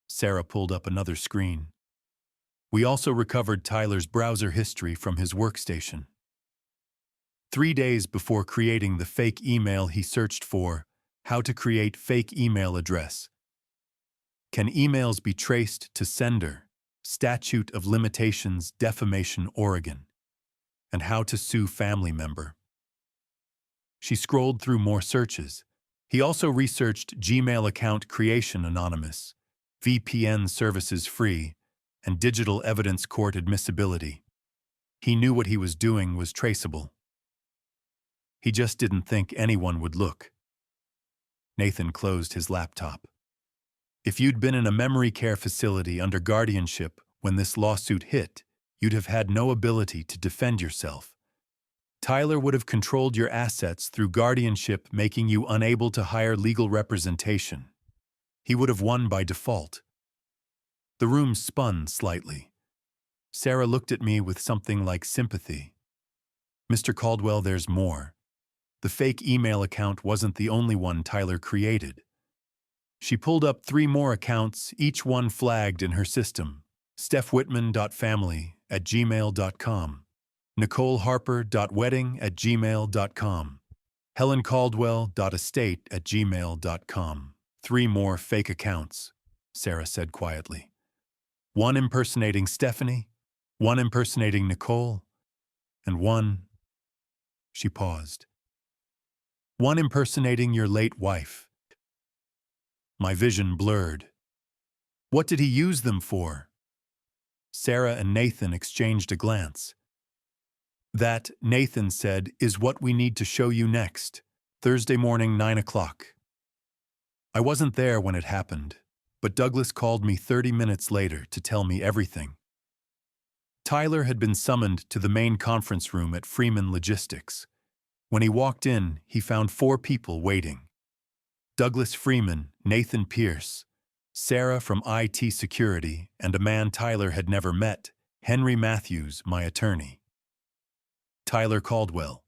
Sarah pulled up another screen. We also recovered Tyler's browser history from his workstation. 3 days before creating the fake email he searched for, how to create fake email address. Can emails be traced to sender? Statute of Limitations, Defamation, Oregon. And how to sue family member. She scrolled through more searches. He also researched Gmail account creation anonymous, VPN services free, and digital evidence court admissibility. He knew what he was doing was traceable. He just didn't think anyone would look. Nathan closed his laptop. If you'd been in a memory care facility under guardianship when this lawsuit hit, you'd have had no ability to defend yourself. Tyler would have controlled your assets through guardianship, making you unable to hire legal representation. He would have won by default. The room spun slightly. Sarah looked at me with something like sympathy. Mr. Caldwell, there's more. The fake email account wasn't the only one Tyler created. She pulled up 3 more accounts, each one flagged in her system. stephwhitman.family@gmail.com, nicoleharper.wedding@gmail.com, helencaldwell.estate@gmail.com. 3 more fake accounts, Sarah said quietly. 1 impersonating Stephanie, 1 impersonating Nicole, and 1... She paused. 1 impersonating your late wife. My vision blurred. What did he use them for? Sarah and Nathan exchanged a glance. That, Nathan said, is what we need to show you next. Thursday morning, 9 o'clock. I wasn't there when it happened, but Douglas called me 30 minutes later to tell me everything. Tyler had been summoned to the main conference room at Freeman Logistics. When he walked in, he found 4 people waiting. Douglas Freeman, Nathan Pierce, Sarah from IT Security, and a man Tyler had never met, Henry Matthews, my attorney. Tyler Caldwell.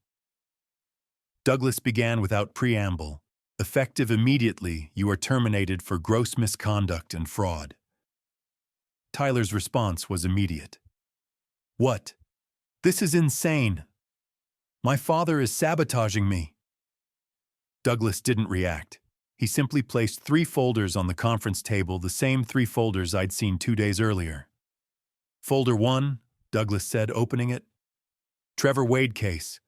Douglas began without preamble. Effective immediately, you are terminated for gross misconduct and fraud. Tyler's response was immediate. What? This is insane. My father is sabotaging me. Douglas didn't react. He simply placed 3 folders on the conference table, the same 3 folders I'd seen 2 days earlier. Folder 1, Douglas said, opening it. Trevor Wade case.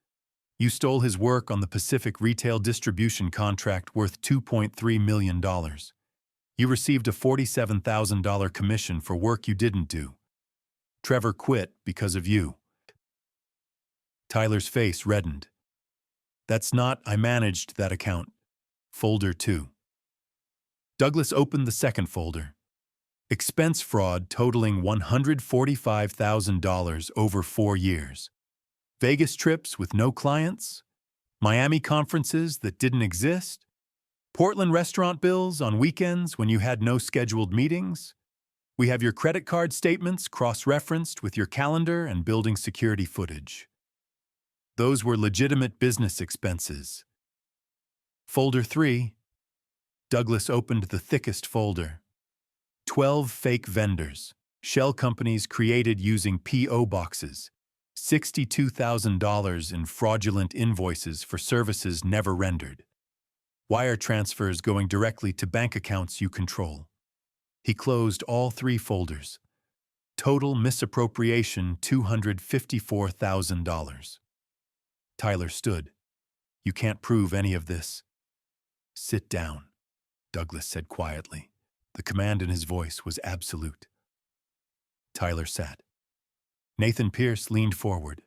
You stole his work on the Pacific retail distribution contract worth $2.3 million. You received a $47,000 commission for work you didn't do. Trevor quit because of you. Tyler's face reddened. That's not, I managed that account. Folder 2. Douglas opened the second folder. Expense fraud totaling $145,000 over 4 years. Vegas trips with no clients. Miami conferences that didn't exist. Portland restaurant bills on weekends when you had no scheduled meetings. We have your credit card statements cross-referenced with your calendar and building security footage. Those were legitimate business expenses. Folder 3. Douglas opened the thickest folder. 12 fake vendors, shell companies created using P.O. boxes, $62,000 in fraudulent invoices for services never rendered. Wire transfers going directly to bank accounts you control. He closed all 3 folders. Total misappropriation $254,000. Tyler stood. You can't prove any of this. Sit down, Douglas said quietly. The command in his voice was absolute. Tyler sat. Nathan Pierce leaned forward.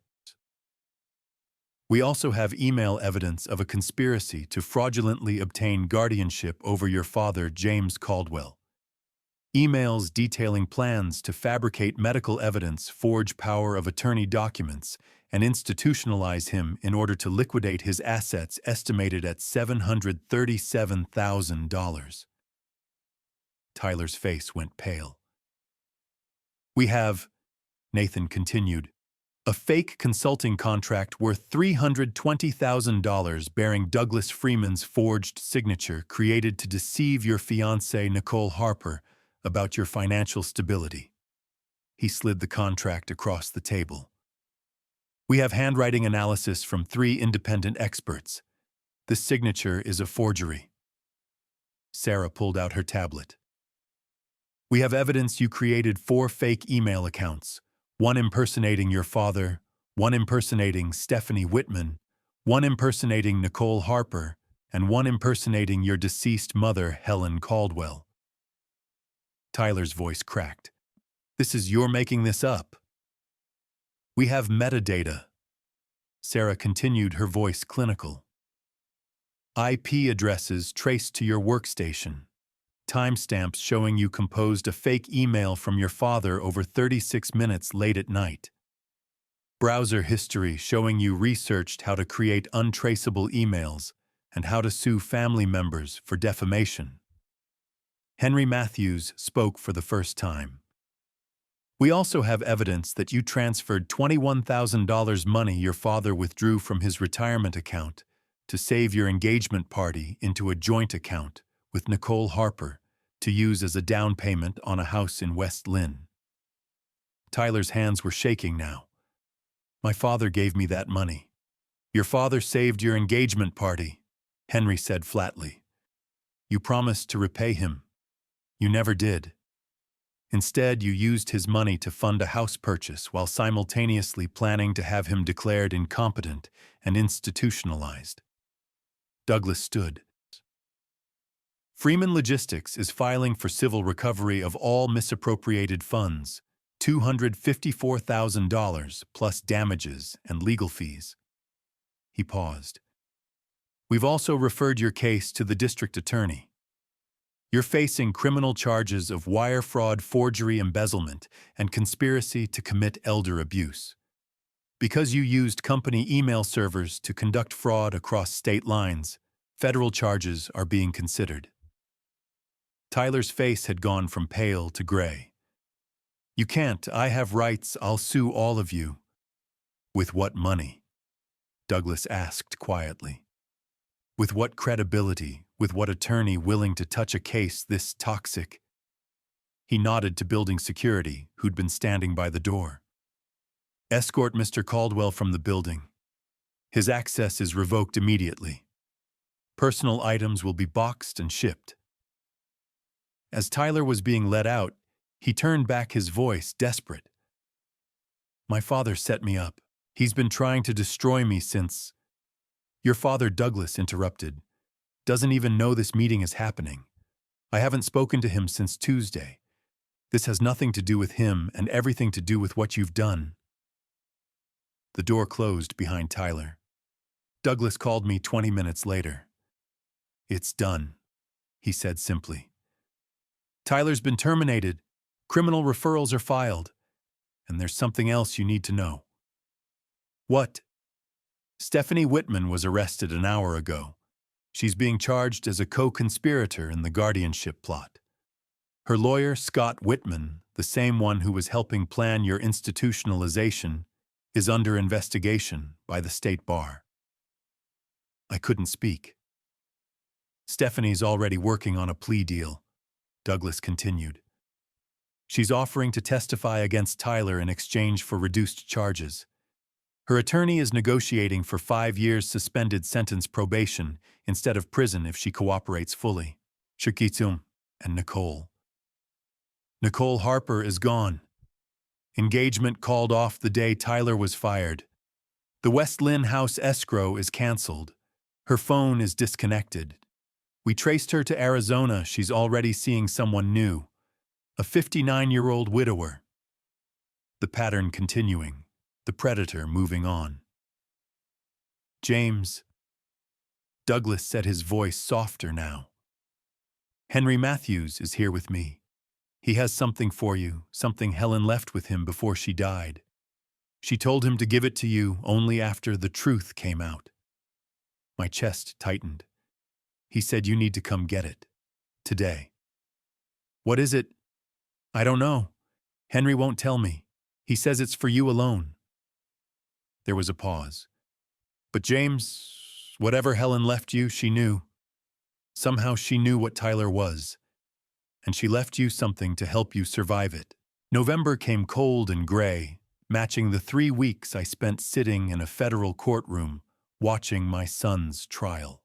We also have email evidence of a conspiracy to fraudulently obtain guardianship over your father, James Caldwell. Emails detailing plans to fabricate medical evidence, forge power of attorney documents, and institutionalize him in order to liquidate his assets estimated at $737,000. Tyler's face went pale. We have, Nathan continued, a fake consulting contract worth $320,000 bearing Douglas Freeman's forged signature created to deceive your fiancée, Nicole Harper, about your financial stability. He slid the contract across the table. We have handwriting analysis from 3 independent experts. This signature is a forgery. Sarah pulled out her tablet. We have evidence you created 4 fake email accounts, one impersonating your father, one impersonating Stephanie Whitman, one impersonating Nicole Harper, and one impersonating your deceased mother, Helen Caldwell. Tyler's voice cracked. This is you're making this up. We have metadata. Sarah continued, her voice clinical. IP addresses traced to your workstation. Timestamps showing you composed a fake email from your father over 36 minutes late at night. Browser history showing you researched how to create untraceable emails and how to sue family members for defamation. Henry Matthews spoke for the first time. We also have evidence that you transferred $21,000 money your father withdrew from his retirement account to save your engagement party into a joint account with Nicole Harper to use as a down payment on a house in West Lynn. Tyler's hands were shaking now. My father gave me that money. Your father saved your engagement party, Henry said flatly. You promised to repay him. You never did. Instead, you used his money to fund a house purchase while simultaneously planning to have him declared incompetent and institutionalized. Douglas stood. Freeman Logistics is filing for civil recovery of all misappropriated funds, $254,000 plus damages and legal fees. He paused. We've also referred your case to the district attorney. You're facing criminal charges of wire fraud, forgery, embezzlement, and conspiracy to commit elder abuse. Because you used company email servers to conduct fraud across state lines, federal charges are being considered. Tyler's face had gone from pale to gray. You can't. I have rights. I'll sue all of you. With what money? Douglas asked quietly. With what credibility? With what attorney willing to touch a case this toxic? He nodded to building security, who'd been standing by the door. Escort Mr. Caldwell from the building. His access is revoked immediately. Personal items will be boxed and shipped. As Tyler was being let out, he turned back, his voice desperate. My father set me up. He's been trying to destroy me since... Your father, Douglas interrupted, doesn't even know this meeting is happening. I haven't spoken to him since Tuesday. This has nothing to do with him and everything to do with what you've done. The door closed behind Tyler. Douglas called me 20 minutes later. It's done, he said simply. Tyler's been terminated. Criminal referrals are filed. And there's something else you need to know. What? Stephanie Whitman was arrested an hour ago. She's being charged as a co-conspirator in the guardianship plot. Her lawyer, Scott Whitman, the same one who was helping plan your institutionalization, is under investigation by the state bar. I couldn't speak. Stephanie's already working on a plea deal, Douglas continued. She's offering to testify against Tyler in exchange for reduced charges. Her attorney is negotiating for 5 years suspended sentence probation instead of prison if she cooperates fully. Shakitsum and Nicole. Nicole Harper is gone. Engagement called off the day Tyler was fired. The West Lynn house escrow is canceled. Her phone is disconnected. We traced her to Arizona. She's already seeing someone new. A 59-year-old widower. The pattern continuing, the predator moving on. James. Douglas said, his voice softer now. Henry Matthews is here with me. He has something for you, something Helen left with him before she died. She told him to give it to you only after the truth came out. My chest tightened. He said you need to come get it. Today. What is it? I don't know. Henry won't tell me. He says it's for you alone. There was a pause. But James, whatever Helen left you, she knew. Somehow she knew what Tyler was. And she left you something to help you survive it. November came cold and gray, matching the 3 weeks I spent sitting in a federal courtroom watching my son's trial.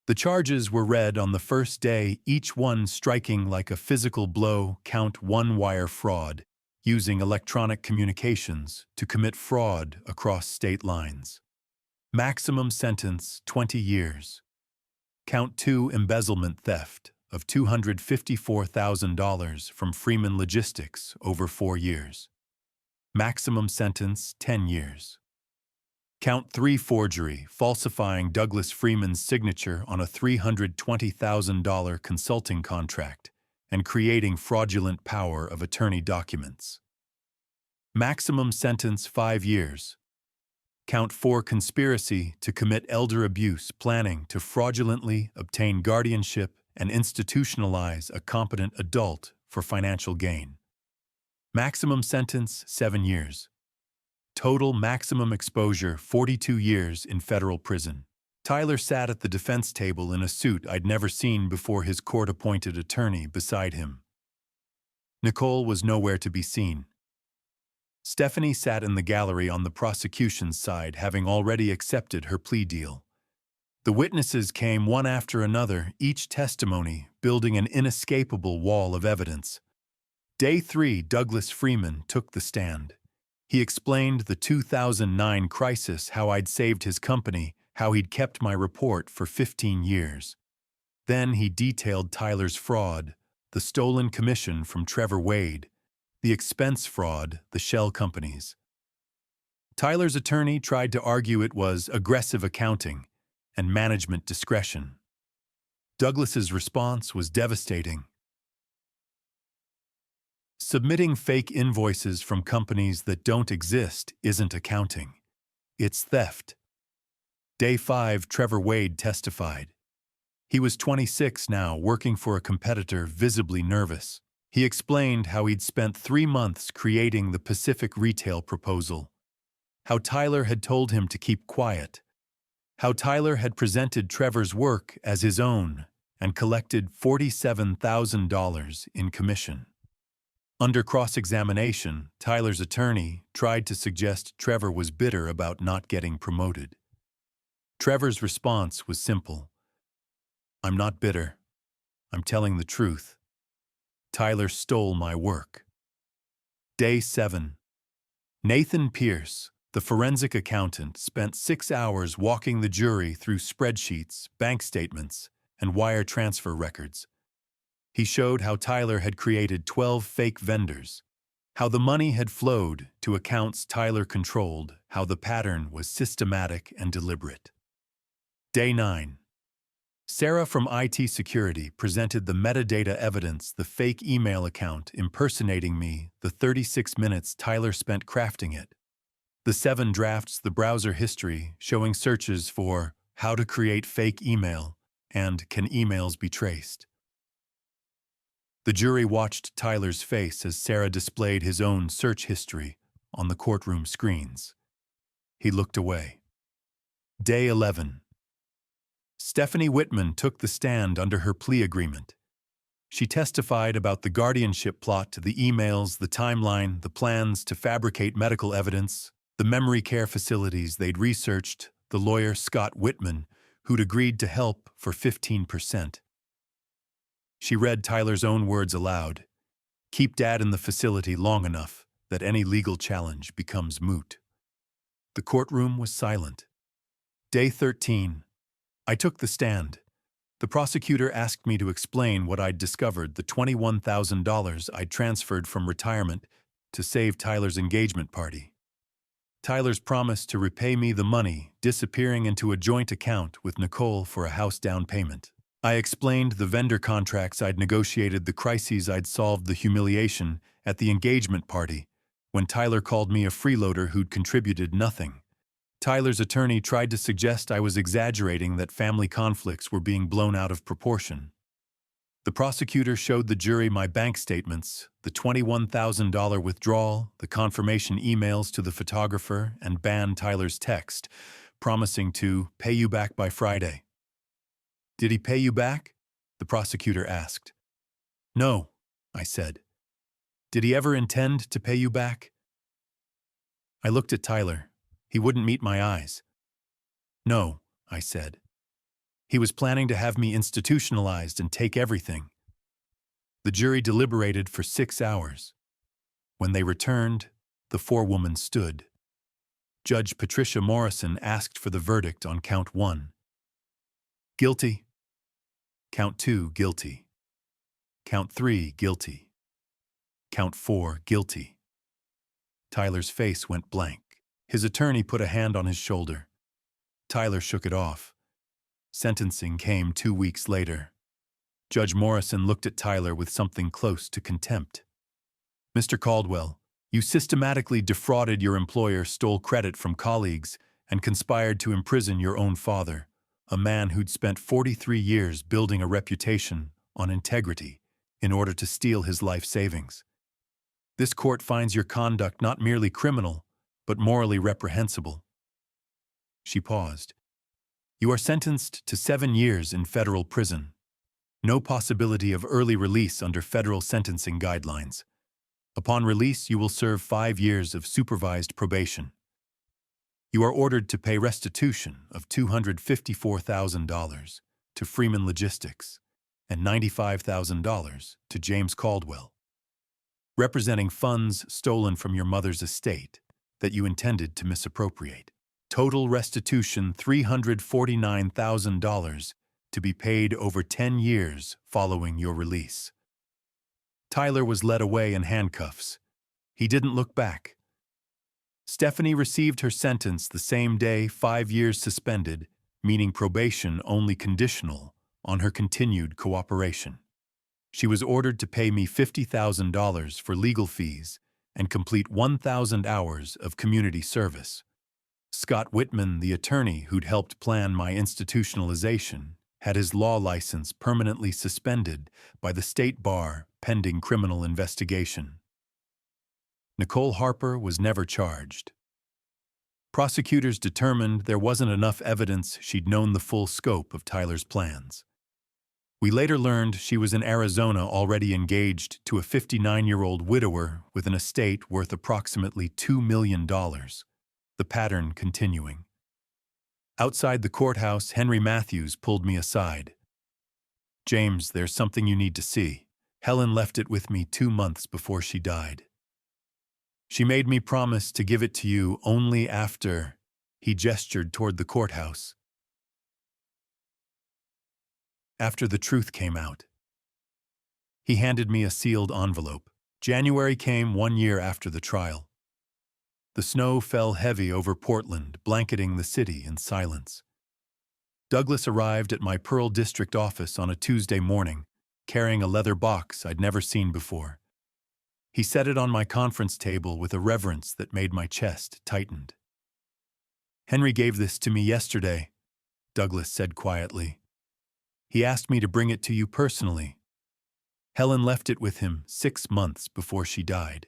The charges were read on the first day, each one striking like a physical blow. Count 1, wire fraud, using electronic communications to commit fraud across state lines. Maximum sentence, 20 years. Count 2, embezzlement theft of $254,000 from Freeman Logistics over 4 years. Maximum sentence, 10 years. Count 3, forgery, falsifying Douglas Freeman's signature on a $320,000 consulting contract and creating fraudulent power of attorney documents. Maximum sentence, 5 years. Count 4, conspiracy to commit elder abuse, planning to fraudulently obtain guardianship and institutionalize a competent adult for financial gain. Maximum sentence, 7 years. Total maximum exposure, 42 years in federal prison. Tyler sat at the defense table in a suit I'd never seen before, his court-appointed attorney beside him. Nicole was nowhere to be seen. Stephanie sat in the gallery on the prosecution's side, having already accepted her plea deal. The witnesses came one after another, each testimony building an inescapable wall of evidence. Day 3, Douglas Freeman took the stand. He explained the 2009 crisis, how I'd saved his company, how he'd kept my report for 15 years. Then he detailed Tyler's fraud, the stolen commission from Trevor Wade, the expense fraud, the shell companies. Tyler's attorney tried to argue it was aggressive accounting and management discretion. Douglas's response was devastating. Submitting fake invoices from companies that don't exist isn't accounting. It's theft. Day 5, Trevor Wade testified. He was 26 now, working for a competitor, visibly nervous. He explained how he'd spent 3 months creating the Pacific retail proposal, how Tyler had told him to keep quiet, how Tyler had presented Trevor's work as his own and collected $47,000 in commission. Under cross-examination, Tyler's attorney tried to suggest Trevor was bitter about not getting promoted. Trevor's response was simple. I'm not bitter. I'm telling the truth. Tyler stole my work. Day 7. Nathan Pierce, the forensic accountant, spent 6 hours walking the jury through spreadsheets, bank statements, and wire transfer records. He showed how Tyler had created 12 fake vendors, how the money had flowed to accounts Tyler controlled, how the pattern was systematic and deliberate. Day 9. Sarah from IT Security presented the metadata evidence, the fake email account impersonating me, the 36 minutes Tyler spent crafting it, the 7 drafts, the browser history showing searches for how to create fake email and can emails be traced. The jury watched Tyler's face as Sarah displayed his own search history on the courtroom screens. He looked away. Day 11. Stephanie Whitman took the stand under her plea agreement. She testified about the guardianship plot, the emails, the timeline, the plans to fabricate medical evidence, the memory care facilities they'd researched, the lawyer Scott Whitman, who'd agreed to help for 15%. She read Tyler's own words aloud. Keep Dad in the facility long enough that any legal challenge becomes moot. The courtroom was silent. Day 13. I took the stand. The prosecutor asked me to explain what I'd discovered, the $21,000 I'd transferred from retirement to save Tyler's engagement party. Tyler's promise to repay me the money disappearing into a joint account with Nicole for a house down payment. I explained the vendor contracts I'd negotiated, the crises I'd solved, the humiliation at the engagement party, when Tyler called me a freeloader who'd contributed nothing. Tyler's attorney tried to suggest I was exaggerating, that family conflicts were being blown out of proportion. The prosecutor showed the jury my bank statements, the $21,000 withdrawal, the confirmation emails to the photographer, and banned Tyler's text, promising to pay you back by Friday. Did he pay you back? The prosecutor asked. No, I said. Did he ever intend to pay you back? I looked at Tyler. He wouldn't meet my eyes. No, I said. He was planning to have me institutionalized and take everything. The jury deliberated for 6 hours. When they returned, the forewoman stood. Judge Patricia Morrison asked for the verdict on count 1. Guilty. Count 2, guilty. Count 3, guilty. Count 4, guilty. Tyler's face went blank. His attorney put a hand on his shoulder. Tyler shook it off. Sentencing came 2 weeks later. Judge Morrison looked at Tyler with something close to contempt. Mr. Caldwell, you systematically defrauded your employer, stole credit from colleagues, and conspired to imprison your own father, a man who'd spent 43 years building a reputation on integrity in order to steal his life savings. This court finds your conduct not merely criminal, but morally reprehensible. She paused. You are sentenced to 7 years in federal prison. No possibility of early release under federal sentencing guidelines. Upon release, you will serve 5 years of supervised probation. You are ordered to pay restitution of $254,000 to Freeman Logistics and $95,000 to James Caldwell, representing funds stolen from your mother's estate that you intended to misappropriate. Total restitution $349,000 to be paid over 10 years following your release. Tyler was led away in handcuffs. He didn't look back. Stephanie received her sentence the same day, 5 years suspended, meaning probation only conditional on her continued cooperation. She was ordered to pay me $50,000 for legal fees and complete 1,000 hours of community service. Scott Whitman, the attorney who'd helped plan my institutionalization, had his law license permanently suspended by the state bar pending criminal investigation. Nicole Harper was never charged. Prosecutors determined there wasn't enough evidence she'd known the full scope of Tyler's plans. We later learned she was in Arizona, already engaged to a 59-year-old widower with an estate worth approximately $2 million. The pattern continuing. Outside the courthouse, Henry Matthews pulled me aside. James, there's something you need to see. Helen left it with me 2 months before she died. She made me promise to give it to you only after. He gestured toward the courthouse. After the truth came out. He handed me a sealed envelope. January came 1 year after the trial. The snow fell heavy over Portland, blanketing the city in silence. Douglas arrived at my Pearl District office on a Tuesday morning, carrying a leather box I'd never seen before. He set it on my conference table with a reverence that made my chest tighten. Henry gave this to me yesterday, Douglas said quietly. He asked me to bring it to you personally. Helen left it with him 6 months before she died.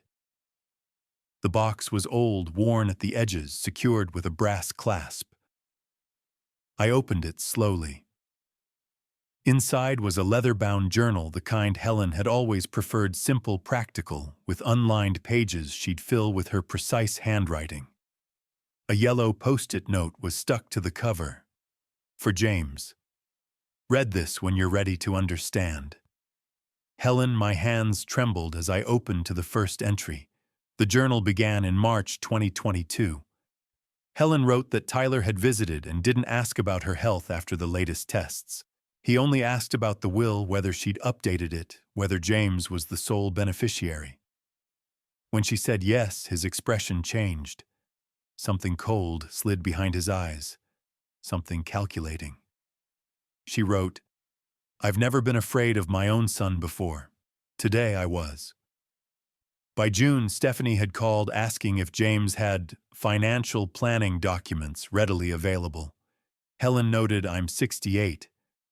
The box was old, worn at the edges, secured with a brass clasp. I opened it slowly. Inside was a leather-bound journal, the kind Helen had always preferred, simple, practical, with unlined pages she'd fill with her precise handwriting. A yellow post-it note was stuck to the cover. For James. Read this when you're ready to understand. Helen, my hands trembled as I opened to the first entry. The journal began in March 2022. Helen wrote that Tyler had visited and didn't ask about her health after the latest tests. He only asked about the will, whether she'd updated it, whether James was the sole beneficiary. When she said yes, his expression changed. Something cold slid behind his eyes, something calculating. She wrote, "I've never been afraid of my own son before. Today I was." By June, Stephanie had called asking if James had financial planning documents readily available. Helen noted, "I'm 68.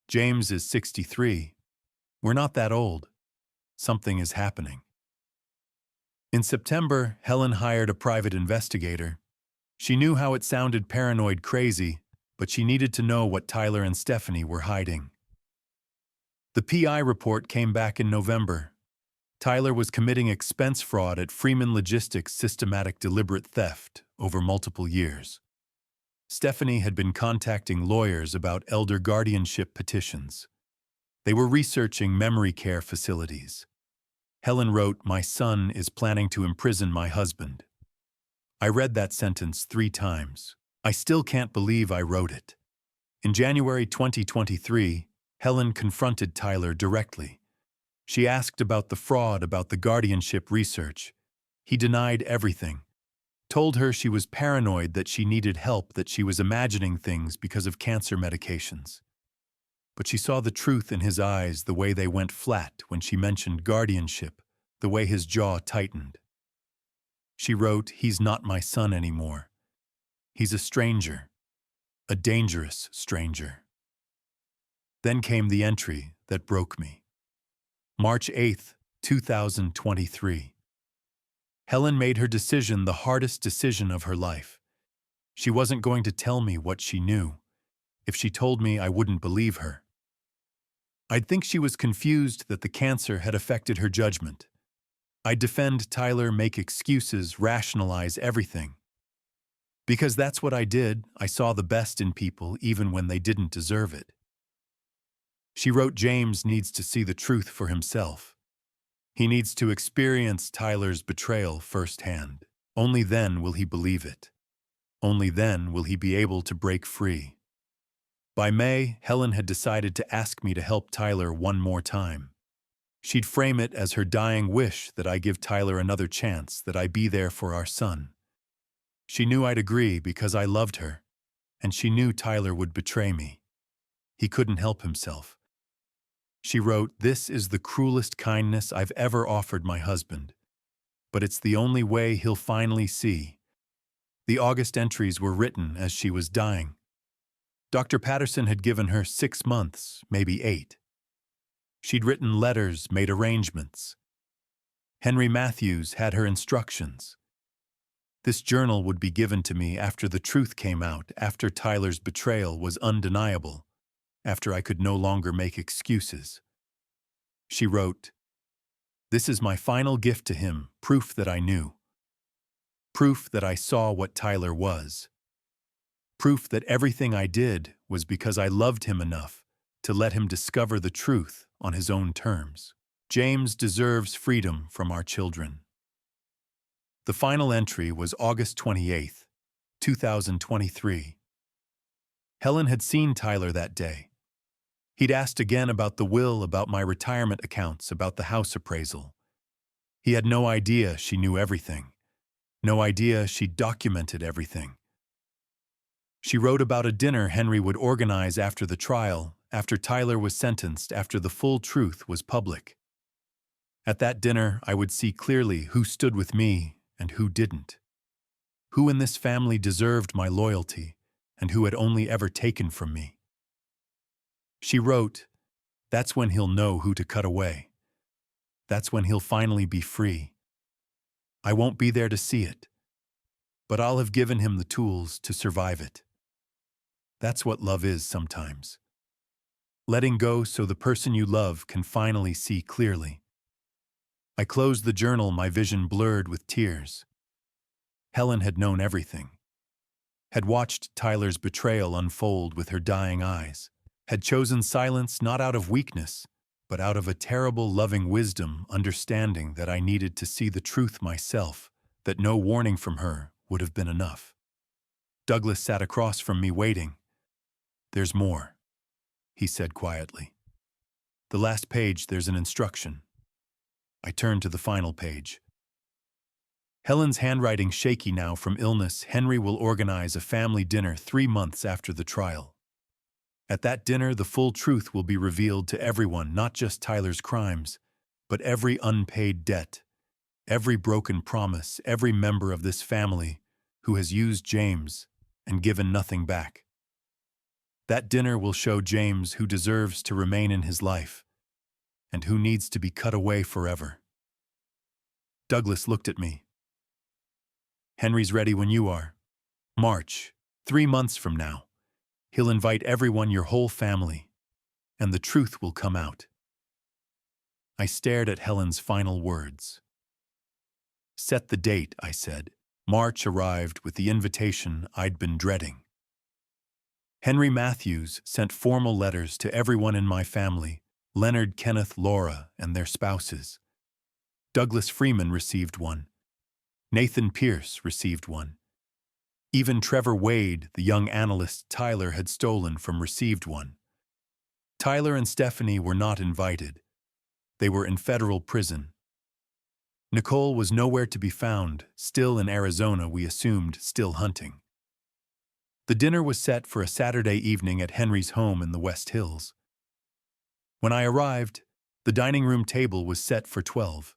James is 63. We're not that old. Something is happening." In September, Helen hired a private investigator. She knew how it sounded paranoid crazy, but she needed to know what Tyler and Stephanie were hiding. The PI report came back in November. Tyler was committing expense fraud at Freeman Logistics' systematic deliberate theft over multiple years. Stephanie had been contacting lawyers about elder guardianship petitions. They were researching memory care facilities. Helen wrote, "My son is planning to imprison my husband." I read that sentence 3 times. I still can't believe I wrote it. In January 2023, Helen confronted Tyler directly. She asked about the fraud, about the guardianship research. He denied everything. Told her she was paranoid, that she needed help, that she was imagining things because of cancer medications. But she saw the truth in his eyes, the way they went flat when she mentioned guardianship, the way his jaw tightened. She wrote, "He's not my son anymore. He's a stranger, a dangerous stranger." Then came the entry that broke me. March 8, 2023. Helen made her decision, the hardest decision of her life. She wasn't going to tell me what she knew. If she told me, I wouldn't believe her. I'd think she was confused, that the cancer had affected her judgment. I'd defend Tyler, make excuses, rationalize everything. Because that's what I did. I saw the best in people even when they didn't deserve it. She wrote, "James needs to see the truth for himself. He needs to experience Tyler's betrayal firsthand. Only then will he believe it. Only then will he be able to break free." By May, Helen had decided to ask me to help Tyler one more time. She'd frame it as her dying wish that I give Tyler another chance, that I be there for our son. She knew I'd agree because I loved her, and she knew Tyler would betray me. He couldn't help himself. She wrote, "This is the cruelest kindness I've ever offered my husband, but it's the only way he'll finally see." The August entries were written as she was dying. Dr. Patterson had given her 6 months, maybe 8. She'd written letters, made arrangements. Henry Matthews had her instructions. This journal would be given to me after the truth came out, after Tyler's betrayal was undeniable, after I could no longer make excuses. She wrote, "This is my final gift to him, proof that I knew. Proof that I saw what Tyler was. Proof that everything I did was because I loved him enough to let him discover the truth on his own terms. James deserves freedom from our children." The final entry was August 28, 2023. Helen had seen Tyler that day. He'd asked again about the will, about my retirement accounts, about the house appraisal. He had no idea she knew everything. No idea she'd documented everything. She wrote about a dinner Henry would organize after the trial, after Tyler was sentenced, after the full truth was public. At that dinner, I would see clearly who stood with me and who didn't. Who in this family deserved my loyalty and who had only ever taken from me. She wrote, "That's when he'll know who to cut away. That's when he'll finally be free. I won't be there to see it, but I'll have given him the tools to survive it." That's what love is sometimes. Letting go so the person you love can finally see clearly. I closed the journal, my vision blurred with tears. Helen had known everything. Had watched Tyler's betrayal unfold with her dying eyes. Had chosen silence not out of weakness, but out of a terrible loving wisdom, understanding that I needed to see the truth myself, that no warning from her would have been enough. Douglas sat across from me waiting. "There's more," he said quietly. "The last page, there's an instruction." I turned to the final page. Helen's handwriting shaky now from illness. Henry will organize a family dinner 3 months after the trial. At that dinner, the full truth will be revealed to everyone, not just Tyler's crimes, but every unpaid debt, every broken promise, every member of this family who has used James and given nothing back. That dinner will show James who deserves to remain in his life and who needs to be cut away forever. Douglas looked at me. Henry's ready when you are. March, 3 months from now. He'll invite everyone, your whole family, and the truth will come out. I stared at Helen's final words. Set the date, I said. March arrived with the invitation I'd been dreading. Henry Matthews sent formal letters to everyone in my family, Leonard, Kenneth, Laura, and their spouses. Douglas Freeman received one. Nathan Pierce received one. Even Trevor Wade, the young analyst Tyler had stolen from, received one. Tyler and Stephanie were not invited. They were in federal prison. Nicole was nowhere to be found, still in Arizona, we assumed, still hunting. The dinner was set for a Saturday evening at Henry's home in the West Hills. When I arrived, the dining room table was set for 12.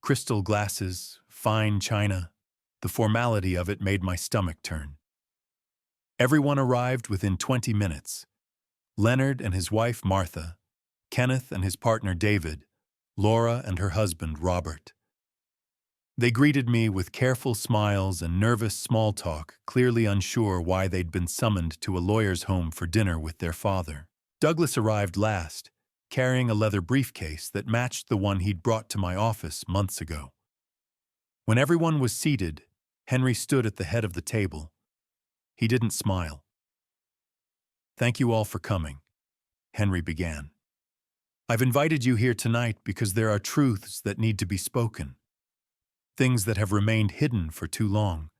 Crystal glasses, fine china. The formality of it made my stomach turn. Everyone arrived within 20 minutes. Leonard and his wife Martha, Kenneth and his partner David, Laura and her husband Robert. They greeted me with careful smiles and nervous small talk, clearly unsure why they'd been summoned to a lawyer's home for dinner with their father. Douglas arrived last, carrying a leather briefcase that matched the one he'd brought to my office months ago. When everyone was seated, Henry stood at the head of the table. He didn't smile. Thank you all for coming, Henry began. I've invited you here tonight because there are truths that need to be spoken. Things that have remained hidden for too long.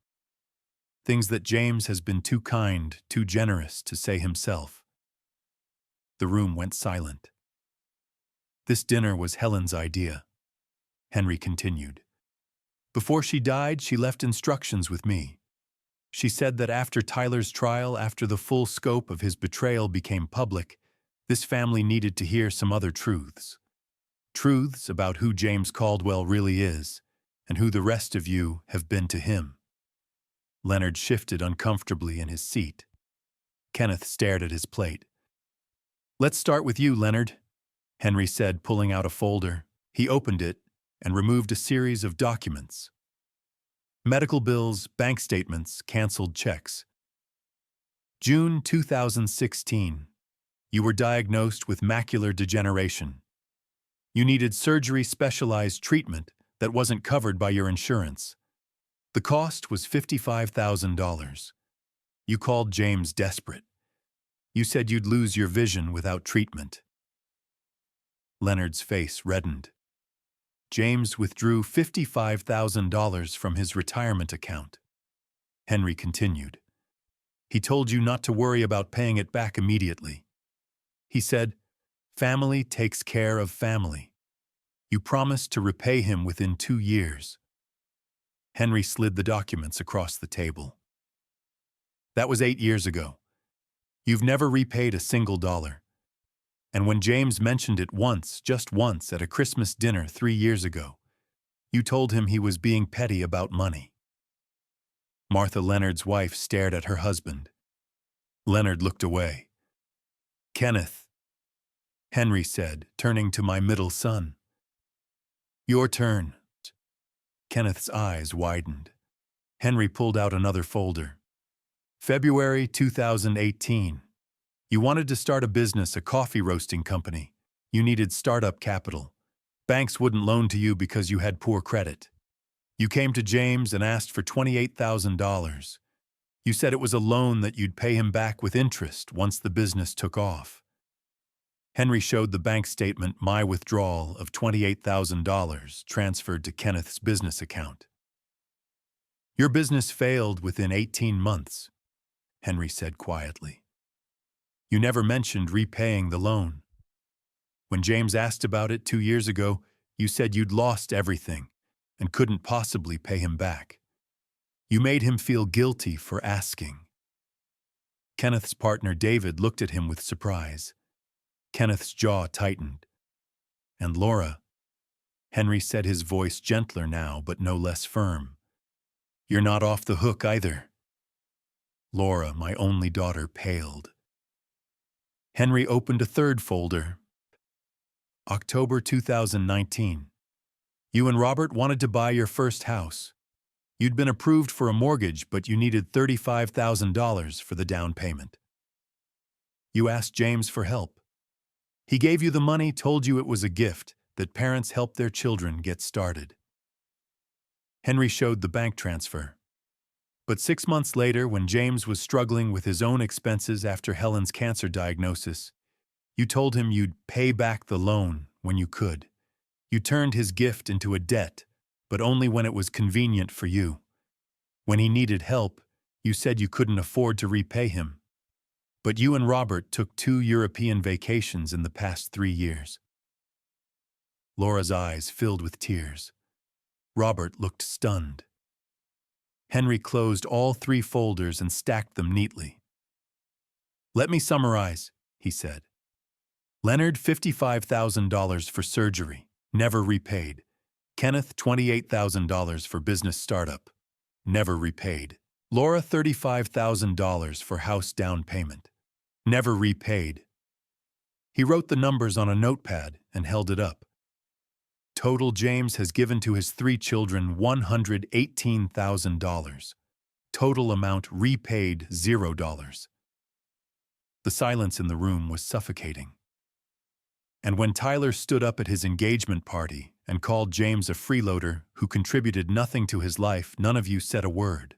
Things that James has been too kind, too generous to say himself. The room went silent. This dinner was Helen's idea, Henry continued. Before she died, she left instructions with me. She said that after Tyler's trial, after the full scope of his betrayal became public, this family needed to hear some other truths. Truths about who James Caldwell really is, and who the rest of you have been to him. Leonard shifted uncomfortably in his seat. Kenneth stared at his plate. Let's start with you, Leonard, Henry said, pulling out a folder. He opened it and removed a series of documents. Medical bills, bank statements, canceled checks. June 2016. You were diagnosed with macular degeneration. You needed surgery, specialized treatment that wasn't covered by your insurance. The cost was $55,000. You called James desperate. You said you'd lose your vision without treatment. Leonard's face reddened. James withdrew $55,000 from his retirement account. Henry continued. He told you not to worry about paying it back immediately. He said, family takes care of family. You promised to repay him within 2 years. Henry slid the documents across the table. That was 8 years ago. You've never repaid a single dollar. And when James mentioned it once, just once, at a Christmas dinner 3 years ago, you told him he was being petty about money. Martha, Leonard's wife, stared at her husband. Leonard looked away. Kenneth, Henry said, turning to my middle son. Your turn. Kenneth's eyes widened. Henry pulled out another folder. February 2018. You wanted to start a business, a coffee roasting company. You needed startup capital. Banks wouldn't loan to you because you had poor credit. You came to James and asked for $28,000. You said it was a loan that you'd pay him back with interest once the business took off. Henry showed the bank statement, my withdrawal of $28,000 transferred to Kenneth's business account. Your business failed within 18 months, Henry said quietly. You never mentioned repaying the loan. When James asked about it 2 years ago, you said you'd lost everything. and couldn't possibly pay him back. You made him feel guilty for asking. Kenneth's partner David looked at him with surprise. Kenneth's jaw tightened. And Laura, Henry said, his voice gentler now but no less firm. You're not off the hook either. Laura, my only daughter, paled. Henry opened a third folder. October 2019. You and Robert wanted to buy your first house. You'd been approved for a mortgage, but you needed $35,000 for the down payment. You asked James for help. He gave you the money, told you it was a gift, that parents help their children get started. Henry showed the bank transfer. But 6 months later, when James was struggling with his own expenses after Helen's cancer diagnosis, you told him you'd pay back the loan when you could. You turned his gift into a debt, but only when it was convenient for you. When he needed help, you said you couldn't afford to repay him. But you and Robert took 2 European vacations in the past 3 years. Laura's eyes filled with tears. Robert looked stunned. Henry closed all 3 folders and stacked them neatly. Let me summarize, he said. Leonard, $55,000 for surgery, never repaid. Kenneth, $28,000 for business startup, never repaid. Laura, $35,000 for house down payment, never repaid. He wrote the numbers on a notepad and held it up. Total, James has given to his 3 children $118,000. Total amount repaid $0. The silence in the room was suffocating. And when Tyler stood up at his engagement party and called James a freeloader who contributed nothing to his life, none of you said a word.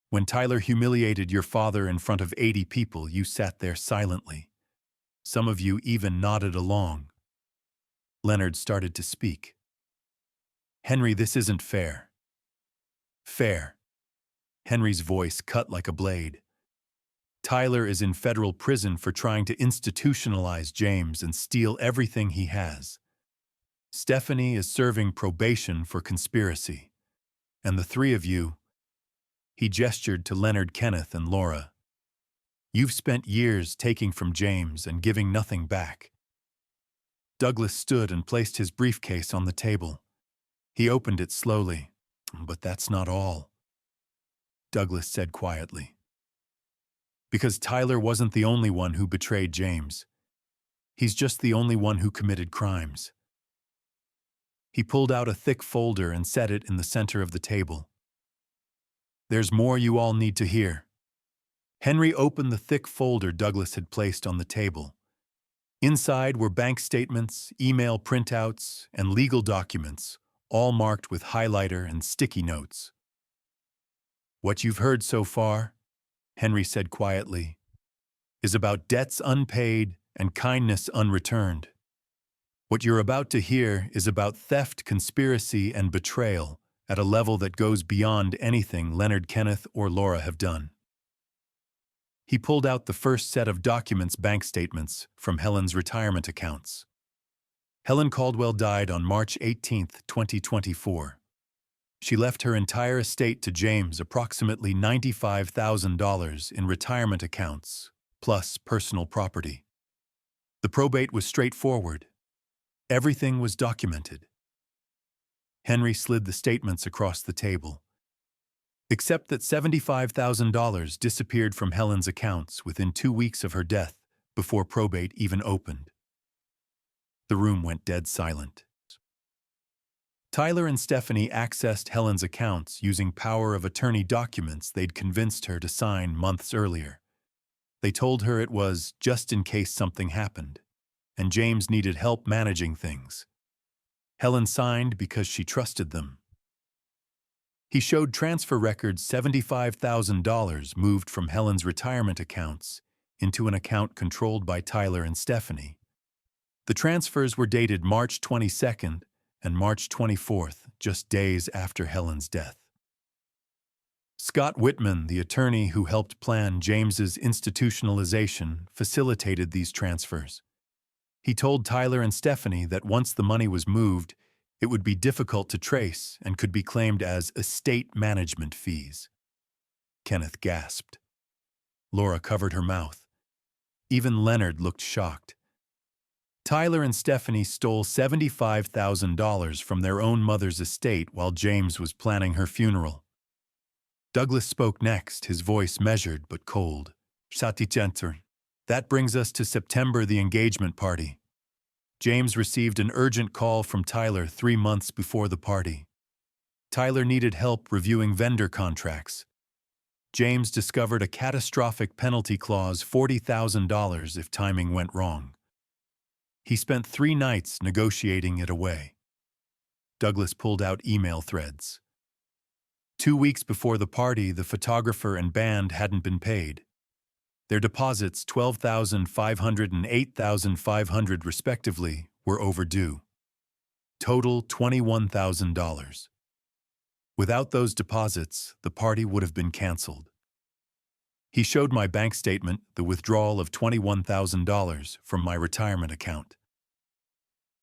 When Tyler humiliated your father in front of 80 people, you sat there silently. Some of you even nodded along. Leonard started to speak. Henry, this isn't fair. Fair. Henry's voice cut like a blade. Tyler is in federal prison for trying to institutionalize James and steal everything he has. Stephanie is serving probation for conspiracy. And the 3 of you, he gestured to Leonard, Kenneth, and Laura. You've spent years taking from James and giving nothing back. Douglas stood and placed his briefcase on the table. He opened it slowly. But that's not all, Douglas said quietly. Because Tyler wasn't the only one who betrayed James. He's just the only one who committed crimes. He pulled out a thick folder and set it in the center of the table. There's more you all need to hear. Henry opened the thick folder Douglas had placed on the table. Inside were bank statements, email printouts, and legal documents, all marked with highlighter and sticky notes. What you've heard so far, Henry said quietly, is about debts unpaid and kindness unreturned. What you're about to hear is about theft, conspiracy, and betrayal at a level that goes beyond anything Leonard, Kenneth, or Laura have done. He pulled out the first set of documents, bank statements, from Helen's retirement accounts. Helen Caldwell died on March 18, 2024. She left her entire estate to James, approximately $95,000 in retirement accounts, plus personal property. The probate was straightforward. Everything was documented. Henry slid the statements across the table. Except that $75,000 disappeared from Helen's accounts within 2 weeks of her death, before probate even opened. The room went dead silent. Tyler and Stephanie accessed Helen's accounts using power of attorney documents they'd convinced her to sign months earlier. They told her it was just in case something happened, and James needed help managing things. Helen signed because she trusted them. He showed transfer records. $75,000 moved from Helen's retirement accounts into an account controlled by Tyler and Stephanie. The transfers were dated March 22nd and March 24th, just days after Helen's death. Scott Whitman, the attorney who helped plan James's institutionalization, facilitated these transfers. He told Tyler and Stephanie that once the money was moved, It would be difficult to trace and could be claimed as estate management fees. Kenneth gasped. Laura covered her mouth. Even Leonard looked shocked. Tyler and Stephanie stole $75,000 from their own mother's estate while James was planning her funeral. Douglas spoke next, his voice measured but cold. That brings us to September, the engagement party. James received an urgent call from Tyler 3 months before the party. Tyler needed help reviewing vendor contracts. James discovered a catastrophic penalty clause, $40,000 if timing went wrong. He spent 3 nights negotiating it away. Douglas pulled out email threads. 2 weeks before the party, the photographer and band hadn't been paid. Their deposits, $12,500 and $8,500 respectively, were overdue. Total $21,000. Without those deposits, the party would have been canceled. He showed my bank statement, the withdrawal of $21,000 from my retirement account.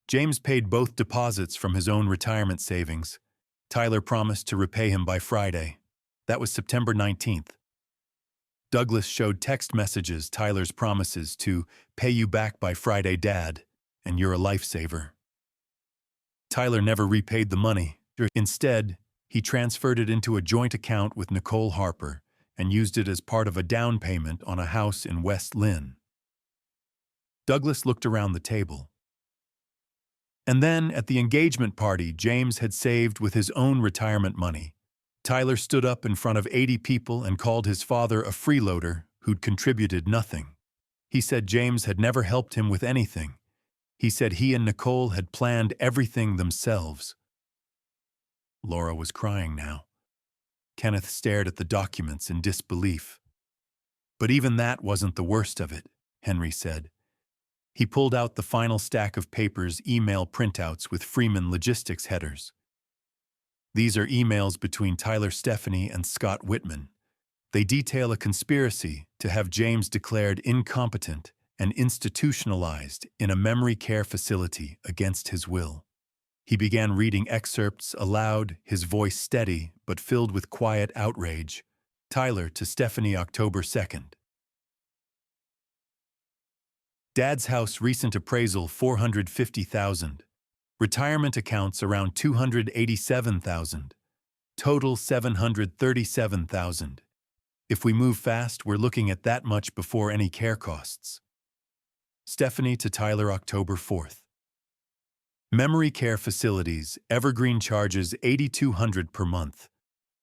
James paid both deposits from his own retirement savings. Tyler promised to repay him by Friday. That was September 19th. Douglas showed text messages, Tyler's promises to pay you back by Friday, Dad, and you're a lifesaver. Tyler never repaid the money. Instead, he transferred it into a joint account with Nicole Harper and used it as part of a down payment on a house in West Lynn. Douglas looked around the table. And then, at the engagement party James had saved with his own retirement money, Tyler stood up in front of 80 people and called his father a freeloader who'd contributed nothing. He said James had never helped him with anything. He said he and Nicole had planned everything themselves. Laura was crying now. Kenneth stared at the documents in disbelief. But even that wasn't the worst of it, Henry said. He pulled out the final stack of papers, email printouts with Freeman Logistics headers. These are emails between Tyler Stephanie and Scott Whitman. They detail a conspiracy to have James declared incompetent and institutionalized in a memory care facility against his will. He began reading excerpts aloud, his voice steady but filled with quiet outrage. Tyler to Stephanie, October 2nd. Dad's house recent appraisal $450,000. Retirement accounts around $287,000. Total $737,000. If we move fast, we're looking at that much before any care costs. Stephanie to Tyler, October 4th. Memory care facilities, Evergreen charges $8,200 per month.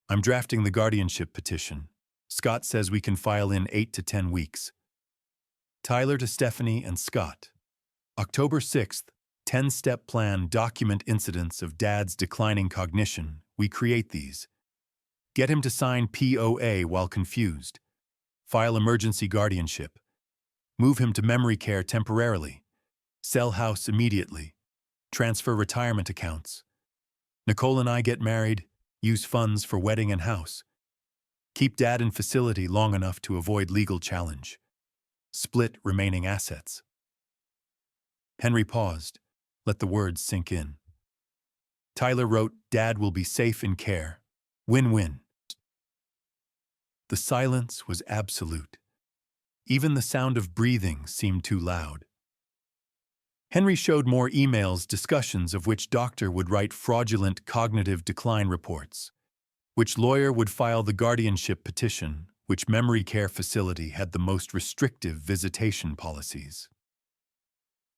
I'm drafting the guardianship petition. Scott says we can file in 8 to 10 weeks. Tyler to Stephanie and Scott. October 6th, 10-step plan, document incidents of Dad's declining cognition. We create these. Get him to sign POA while confused. File emergency guardianship. Move him to memory care temporarily. Sell house immediately. Transfer retirement accounts. Nicole and I get married. Use funds for wedding and house. Keep Dad in facility long enough to avoid legal challenge. Split remaining assets. Henry paused. Let the words sink in. Tyler wrote, Dad will be safe in care. Win-win. The silence was absolute. Even the sound of breathing seemed too loud. Henry showed more emails, discussions of which doctor would write fraudulent cognitive decline reports, which lawyer would file the guardianship petition, which memory care facility had the most restrictive visitation policies.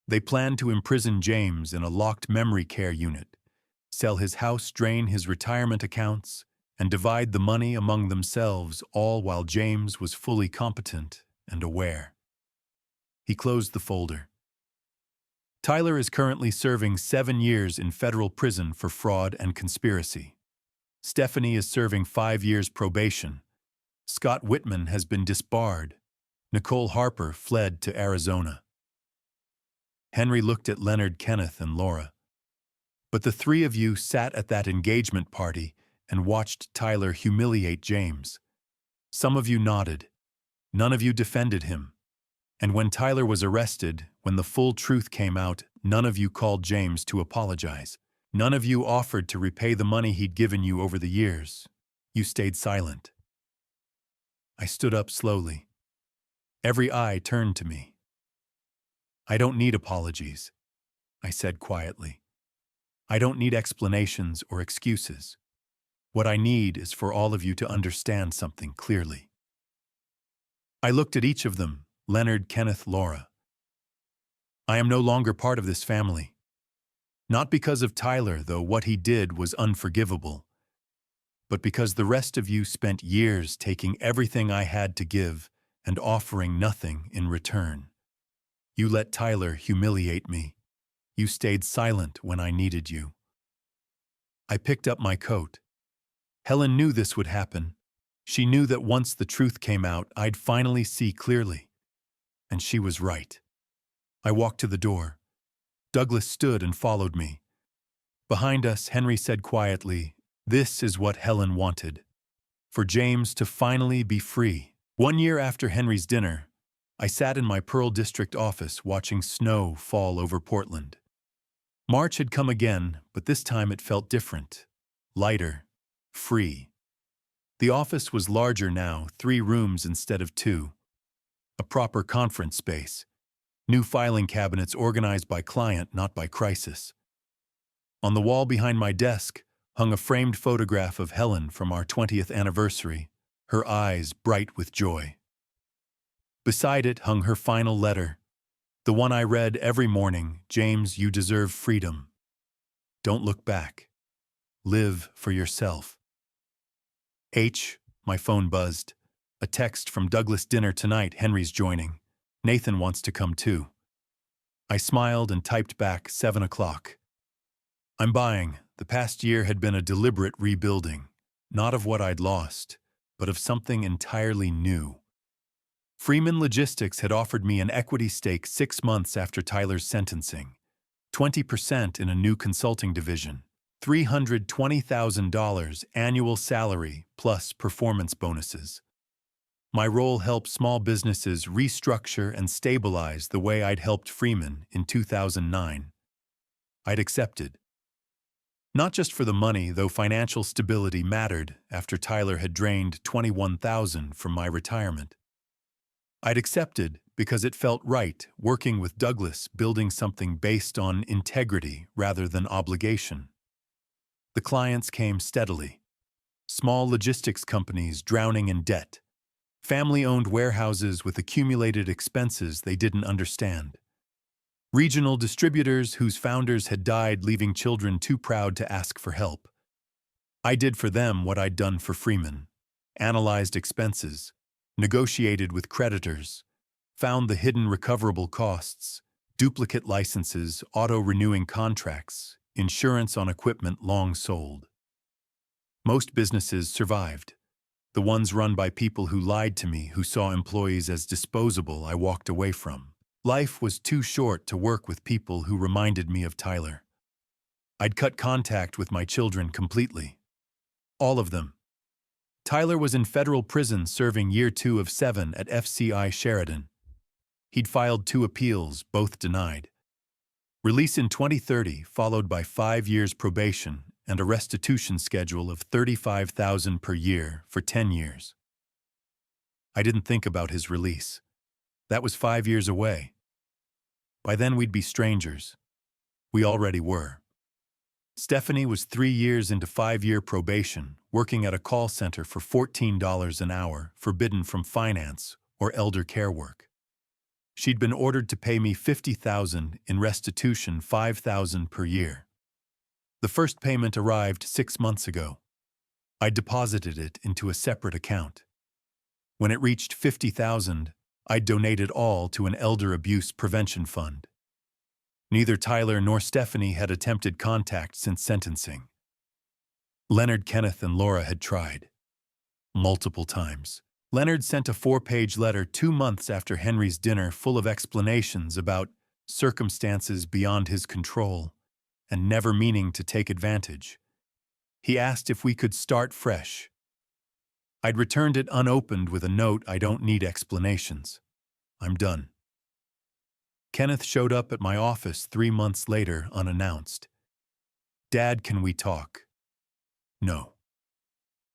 They planned to imprison James in a locked memory care unit, sell his house, drain his retirement accounts, and divide the money among themselves, all while James was fully competent and aware. He closed the folder. Tyler is currently serving 7 years in federal prison for fraud and conspiracy. Stephanie is serving 5 years probation. Scott Whitman has been disbarred. Nicole Harper fled to Arizona. Henry looked at Leonard, Kenneth, and Laura. But the 3 of you sat at that engagement party and watched Tyler humiliate James. Some of you nodded. None of you defended him. And when Tyler was arrested, when the full truth came out, none of you called James to apologize. None of you offered to repay the money he'd given you over the years. You stayed silent. I stood up slowly. Every eye turned to me. I don't need apologies, I said quietly. I don't need explanations or excuses. What I need is for all of you to understand something clearly. I looked at each of them, Leonard, Kenneth, Laura. I am no longer part of this family. Not because of Tyler, though what he did was unforgivable, but because the rest of you spent years taking everything I had to give and offering nothing in return. You let Tyler humiliate me. You stayed silent when I needed you. I picked up my coat. Helen knew this would happen. She knew that once the truth came out, I'd finally see clearly. And she was right. I walked to the door. Douglas stood and followed me. Behind us, Henry said quietly, "This is what Helen wanted. For James to finally be free." 1 year after Henry's dinner, I sat in my Pearl District office watching snow fall over Portland. March had come again, but this time it felt different. Lighter. Free. The office was larger now, 3 rooms instead of 2. A proper conference space. New filing cabinets organized by client, not by crisis. On the wall behind my desk hung a framed photograph of Helen from our 20th anniversary, her eyes bright with joy. Beside it hung her final letter, the one I read every morning, "James, you deserve freedom. Don't look back. Live for yourself." My phone buzzed. A text from Douglas. "Dinner tonight, Henry's joining. Nathan wants to come too." I smiled and typed back, 7 o'clock. I'm buying. The past year had been a deliberate rebuilding, not of what I'd lost, but of something entirely new. Freeman Logistics had offered me an equity stake 6 months after Tyler's sentencing, 20% in a new consulting division, $320,000 annual salary plus performance bonuses. My role helped small businesses restructure and stabilize the way I'd helped Freeman in 2009. I'd accepted. Not just for the money, though financial stability mattered after Tyler had drained $21,000 from my retirement. I'd accepted because it felt right, working with Douglas, building something based on integrity rather than obligation. The clients came steadily. Small logistics companies drowning in debt. Family-owned warehouses with accumulated expenses they didn't understand. Regional distributors whose founders had died, leaving children too proud to ask for help. I did for them what I'd done for Freeman. Analyzed expenses, negotiated with creditors, found the hidden recoverable costs, duplicate licenses, auto-renewing contracts, insurance on equipment long sold. Most businesses survived. The ones run by people who lied to me, who saw employees as disposable, I walked away from. Life was too short to work with people who reminded me of Tyler. I'd cut contact with my children completely. All of them. Tyler was in federal prison serving year 2 of 7 at FCI Sheridan. He'd filed 2 appeals, both denied. Release in 2030, followed by 5 years probation and a restitution schedule of $35,000 per year for 10 years. I didn't think about his release. That was 5 years away. By then we'd be strangers. We already were. Stephanie was 3 years into 5-year probation, working at a call center for $14 an hour, forbidden from finance or elder care work. She'd been ordered to pay me $50,000 in restitution, $5,000 per year. The first payment arrived 6 months ago. I deposited it into a separate account. When it reached $50,000, I donated all to an elder abuse prevention fund. Neither Tyler nor Stephanie had attempted contact since sentencing. Leonard, Kenneth, and Laura had tried. Multiple times. Leonard sent a 4-page letter 2 months after Henry's dinner full of explanations about circumstances beyond his control and never meaning to take advantage. He asked if we could start fresh. I'd returned it unopened with a note, "I don't need explanations. I'm done." Kenneth showed up at my office 3 months later unannounced. Dad, can we talk? No.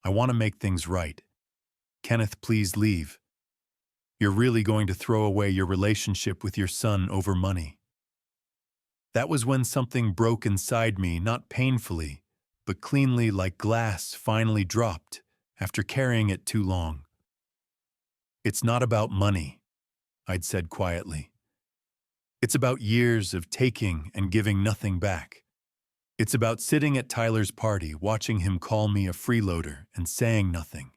I want to make things right. Kenneth, please leave. You're really going to throw away your relationship with your son over money. That was when something broke inside me, not painfully, but cleanly, like glass finally dropped after carrying it too long. It's not about money, I'd said quietly. It's about years of taking and giving nothing back. It's about sitting at Tyler's party, watching him call me a freeloader and saying nothing.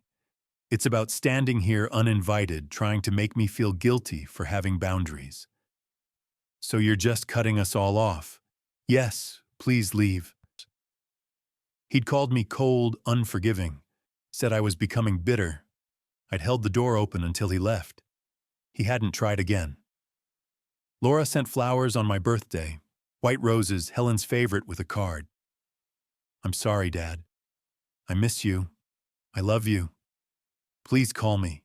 It's about standing here uninvited, trying to make me feel guilty for having boundaries. So you're just cutting us all off? Yes, please leave. He'd called me cold, unforgiving, said I was becoming bitter. I'd held the door open until he left. He hadn't tried again. Laura sent flowers on my birthday, white roses, Helen's favorite, with a card. I'm sorry, Dad. I miss you. I love you. Please call me.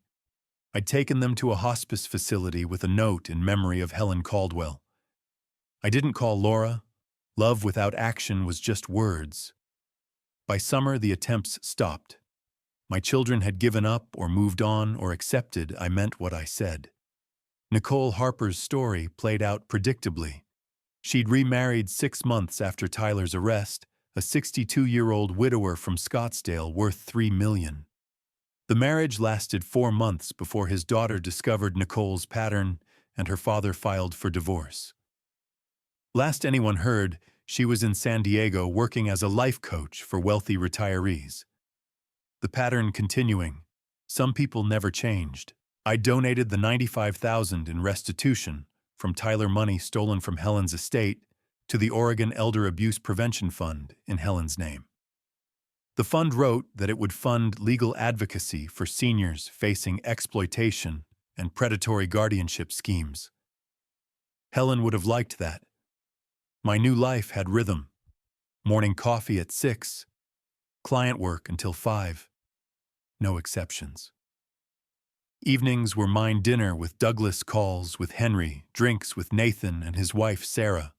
I'd taken them to a hospice facility with a note in memory of Helen Caldwell. I didn't call Laura. Love without action was just words. By summer, the attempts stopped. My children had given up or moved on or accepted I meant what I said. Nicole Harper's story played out predictably. She'd remarried 6 months after Tyler's arrest, a 62-year-old widower from Scottsdale worth $3 million. The marriage lasted 4 months before his daughter discovered Nicole's pattern and her father filed for divorce. Last anyone heard, she was in San Diego working as a life coach for wealthy retirees. The pattern continuing. Some people never changed. I donated the $95,000 in restitution from Tyler money stolen from Helen's estate to the Oregon Elder Abuse Prevention Fund in Helen's name. The fund wrote that it would fund legal advocacy for seniors facing exploitation and predatory guardianship schemes. Helen would have liked that. My new life had rhythm. Morning coffee at 6, client work until 5. No exceptions. Evenings were mine dinner with Douglas calls with Henry, drinks with Nathan and his wife Sarah,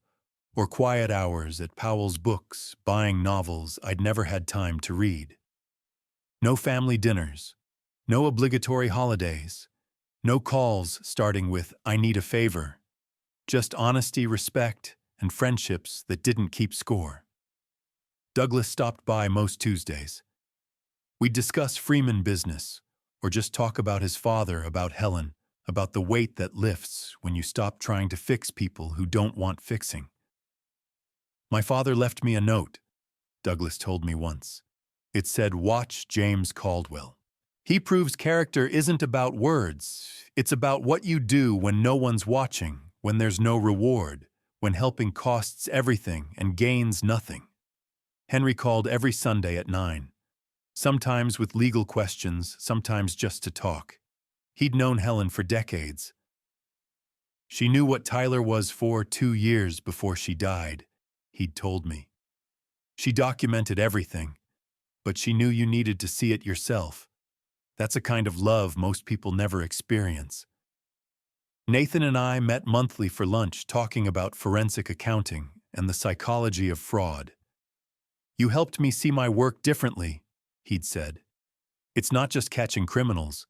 or quiet hours at Powell's Books, buying novels I'd never had time to read. No family dinners, no obligatory holidays, no calls starting with "I need a favor," just honesty, respect, and friendships that didn't keep score. Douglas stopped by most Tuesdays. We'd discuss Freeman business, or just talk about his father, about Helen, about the weight that lifts when you stop trying to fix people who don't want fixing. My father left me a note, Douglas told me once. It said, "Watch James Caldwell. He proves character isn't about words. It's about what you do when no one's watching, when there's no reward, when helping costs everything and gains nothing." Henry called every Sunday at 9. Sometimes with legal questions, sometimes just to talk. He'd known Helen for decades. She knew what Tyler was for 2 years before she died, he'd told me. She documented everything, but she knew you needed to see it yourself. That's a kind of love most people never experience. Nathan and I met monthly for lunch talking about forensic accounting and the psychology of fraud. "You helped me see my work differently," he'd said. "It's not just catching criminals.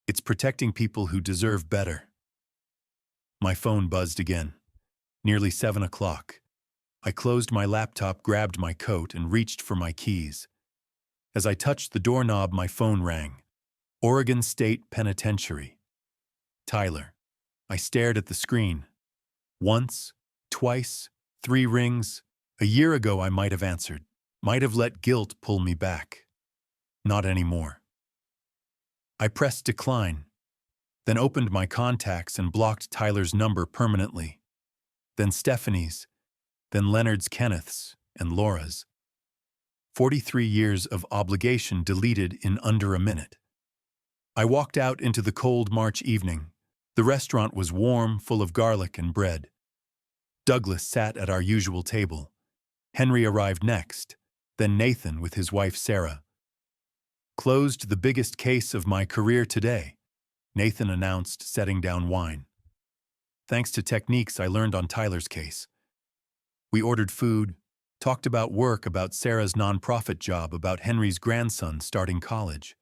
It's protecting people who deserve better." My phone buzzed again. Nearly 7 o'clock. I closed my laptop, grabbed my coat, and reached for my keys. As I touched the doorknob, my phone rang. Oregon State Penitentiary. Tyler. I stared at the screen. Once, twice, 3 rings. A year ago I might have answered. Might have let guilt pull me back. Not anymore. I pressed decline, then opened my contacts and blocked Tyler's number permanently. Then Stephanie's, then Leonard's, Kenneth's, and Laura's. 43 years of obligation deleted in under a minute. I walked out into the cold March evening. The restaurant was warm, full of garlic and bread. Douglas sat at our usual table. Henry arrived next, then Nathan with his wife Sarah. "Closed the biggest case of my career today," Nathan announced, setting down wine. "Thanks to techniques I learned on Tyler's case." We ordered food, talked about work, about Sarah's nonprofit job, about Henry's grandson starting college.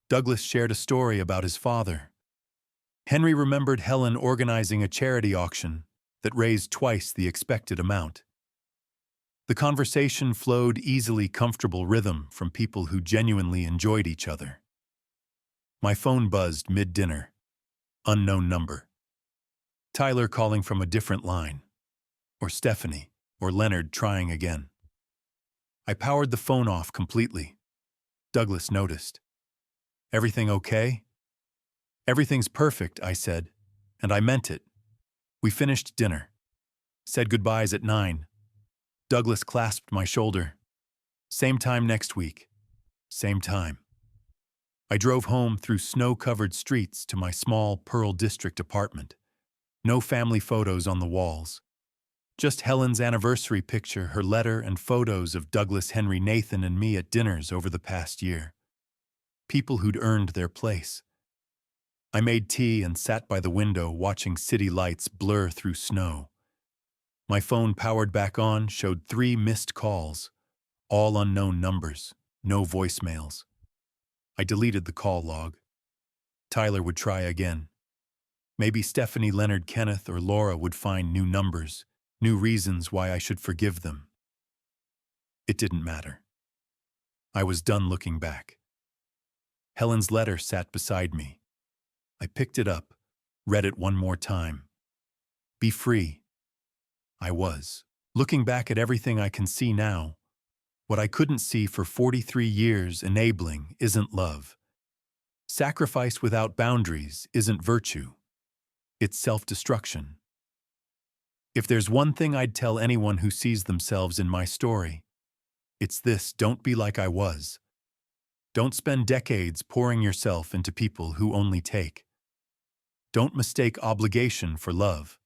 Douglas shared a story about his father. Henry remembered Helen organizing a charity auction that raised twice the expected amount. The conversation flowed easily, comfortable rhythm from people who genuinely enjoyed each other. My phone buzzed mid-dinner. Unknown number. Tyler calling from a different line. Or Stephanie, or Leonard trying again. I powered the phone off completely. Douglas noticed. "Everything okay?" "Everything's perfect," I said, and I meant it. We finished dinner. Said goodbyes at 9. Douglas clasped my shoulder. "Same time next week. Same time." I drove home through snow-covered streets to my small Pearl District apartment. No family photos on the walls. Just Helen's anniversary picture, her letter, and photos of Douglas, Henry, Nathan, and me at dinners over the past year. People who'd earned their place. I made tea and sat by the window watching city lights blur through snow. My phone, powered back on, showed 3 missed calls. All unknown numbers, no voicemails. I deleted the call log. Tyler would try again. Maybe Stephanie, Leonard, Kenneth, or Laura would find new numbers, new reasons why I should forgive them. It didn't matter. I was done looking back. Helen's letter sat beside me. I picked it up, read it one more time. Be free. I was. Looking back at everything I can see now, what I couldn't see for 43 years, enabling isn't love. Sacrifice without boundaries isn't virtue. It's self-destruction. If there's one thing I'd tell anyone who sees themselves in my story, it's this: don't be like I was. Don't spend decades pouring yourself into people who only take. Don't mistake obligation for love.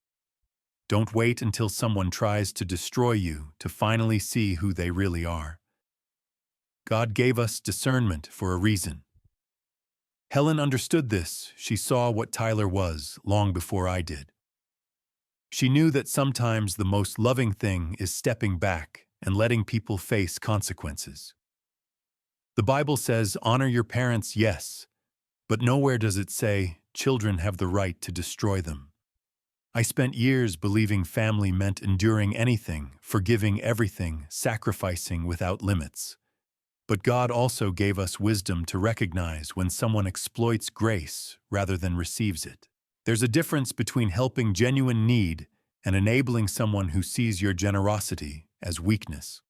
Don't wait until someone tries to destroy you to finally see who they really are. God gave us discernment for a reason. Helen understood this. She saw what Tyler was long before I did. She knew that sometimes the most loving thing is stepping back and letting people face consequences. The Bible says, honor your parents, yes, but nowhere does it say children have the right to destroy them. I spent years believing family meant enduring anything, forgiving everything, sacrificing without limits. But God also gave us wisdom to recognize when someone exploits grace rather than receives it. There's a difference between helping genuine need and enabling someone who sees your generosity as weakness.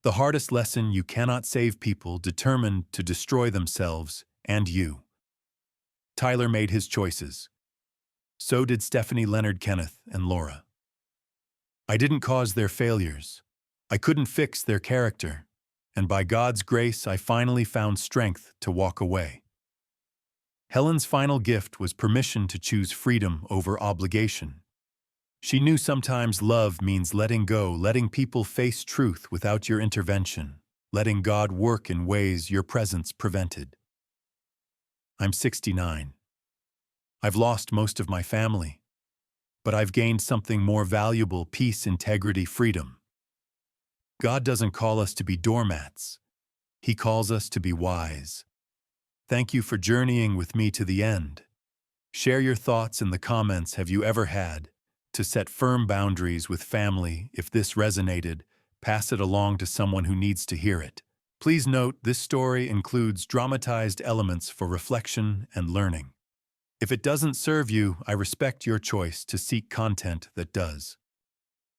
The hardest lesson: you cannot save people determined to destroy themselves and you. Tyler made his choices. So did Stephanie, Leonard, Kenneth, and Laura. I didn't cause their failures. I couldn't fix their character. And by God's grace, I finally found strength to walk away. Helen's final gift was permission to choose freedom over obligation. She knew sometimes love means letting go, letting people face truth without your intervention, letting God work in ways your presence prevented. I'm 69. I've lost most of my family, but I've gained something more valuable: peace, integrity, freedom. God doesn't call us to be doormats. He calls us to be wise. Thank you for journeying with me to the end. Share your thoughts in the comments. Have you ever had to set firm boundaries with family? If this resonated, pass it along to someone who needs to hear it. Please note, this story includes dramatized elements for reflection and learning. If it doesn't serve you, I respect your choice to seek content that does.